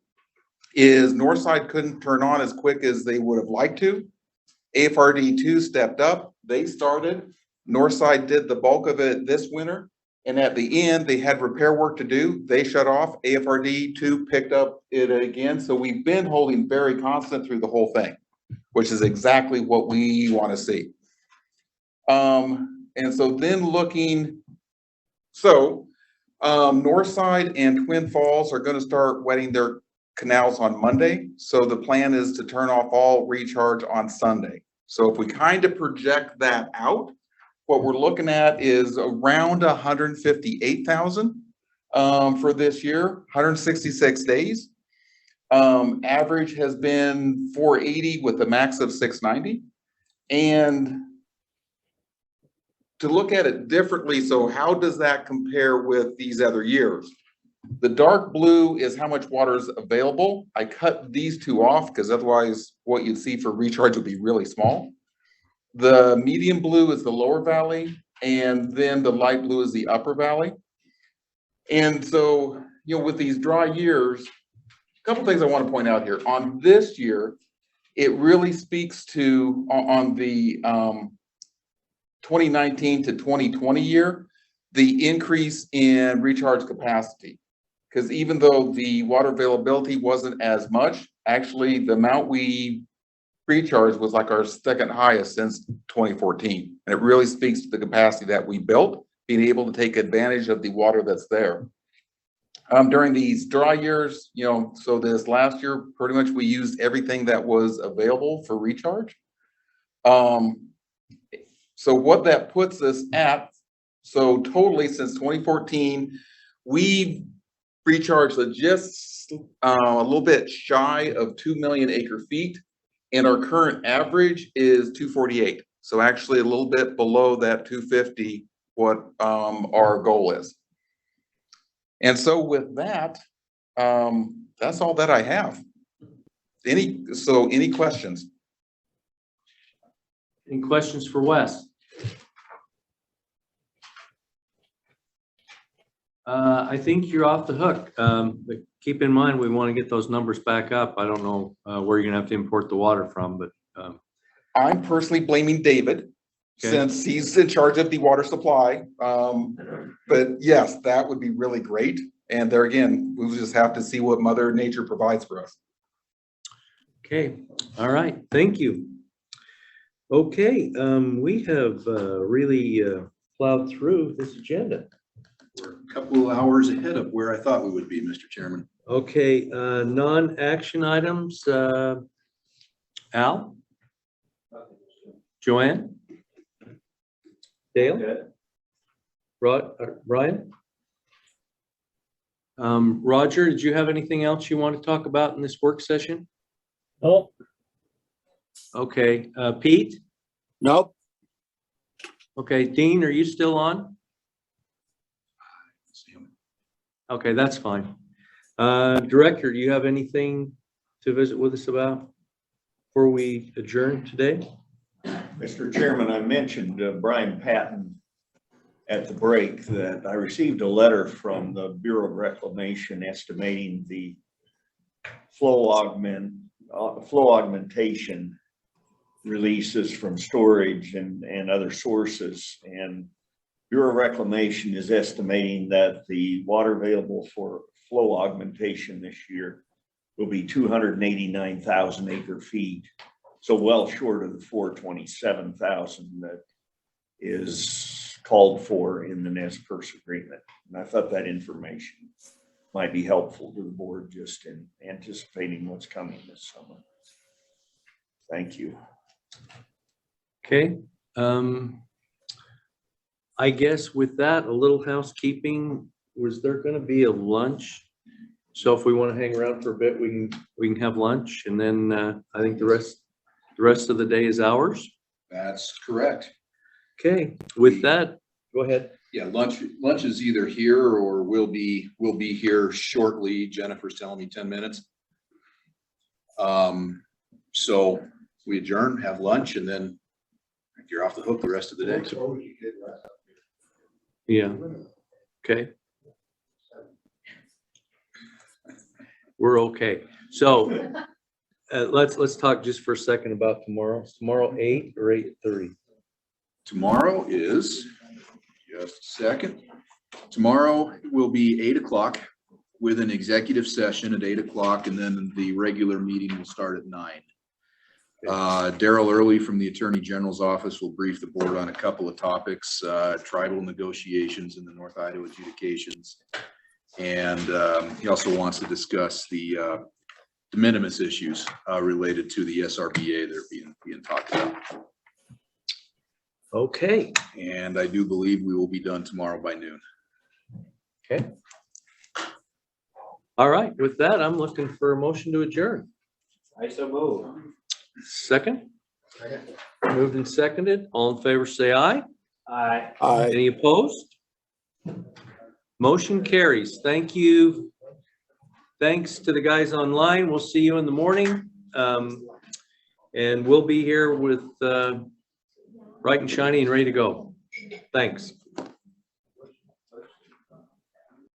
is Northside couldn't turn on as quick as they would have liked to. AFRD2 stepped up, they started. Northside did the bulk of it this winter. And at the end, they had repair work to do. They shut off. AFRD2 picked up it again. So we've been holding very constant through the whole thing, which is exactly what we want to see. And so then looking, Northside and Twin Falls are going to start wetting their canals on Monday. So the plan is to turn off all recharge on Sunday. So if we kind of project that out, what we're looking at is around 158,000 for this year, 166 days. Average has been 480 with a max of 690. And to look at it differently, so how does that compare with these other years? The dark blue is how much water is available. I cut these two off because otherwise what you'd see for recharge would be really small. The medium blue is the lower valley, and then the light blue is the upper valley. And so, with these dry years, a couple things I want to point out here. On this year, it really speaks to, on the 2019 to 2020 year, the increase in recharge capacity. Because even though the water availability wasn't as much, actually the amount we recharged was like our second highest since 2014. And it really speaks to the capacity that we built, being able to take advantage of the water that's there. During these dry years, so this last year, pretty much we used everything that was available for recharge. So what that puts us at, so totally since 2014, we've recharged just a little bit shy of 2 million acre feet, and our current average is 248. So actually a little bit below that 250, what our goal is. And so with that, that's all that I have. Any questions? Any questions for Wes? I think you're off the hook. But keep in mind, we want to get those numbers back up. I don't know where you're gonna have to import the water from, but I'm personally blaming David since he's in charge of the water supply. But yes, that would be really great. And there again, we'll just have to see what Mother Nature provides for us. okay, all right, thank you. Okay, we have really plowed through this agenda. We're a couple of hours ahead of where I thought we would be, Mr. Chairman. Okay, non-action items, Al? Joanne? Dale? Brian? Roger, did you have anything else you want to talk about in this work session? Oh, Okay, Pete? Nope. Okay, Dean, are you still on? Okay, that's fine. Director, do you have anything to visit with us about before we adjourn today? Mr. Chairman, I mentioned Brian Patton at the break that I received a letter from the Bureau of Reclamation estimating the flow augmentation releases from storage and other sources. And Bureau of Reclamation is estimating that the water available for flow augmentation this year will be 289,000 acre feet. So well short of the 427,000 that is called for in the Nez Perce agreement. And I thought that information might be helpful to the board just in anticipating what's coming this summer. Thank you. Okay, I guess with that, a little housekeeping. Was there going to be a lunch? So if we want to hang around for a bit, we can have lunch, and then I think the rest of the day is ours. That's correct. Okay, with that, go ahead. Yeah, lunch is either here or will be here shortly. Jennifer's telling me 10 minutes. So we adjourn, have lunch, and then you're off the hook the rest of the day. Yeah. Okay. We're okay. So let's talk just for a second about tomorrow. Is tomorrow 8 or 8:30? Tomorrow is, just a second. Tomorrow will be 8 o'clock with an executive session at 8 o'clock, and then the regular meeting will start at 9. Daryl Early from the Attorney General's office will brief the board on a couple of topics, tribal negotiations and the North Idaho adjudications. And he also wants to discuss the de minimis issues related to the SRBA that are being talked about. Okay. And I do believe we will be done tomorrow by noon. Okay. All right. With that, I'm looking for a motion to adjourn. I so move. Second? Moved and seconded. All in favor, say aye. Aye. Aye. Any opposed? Motion carries. Thank you. Thanks to the guys online. We'll see you in the morning. And we'll be here with bright and shiny and ready to go. Thanks.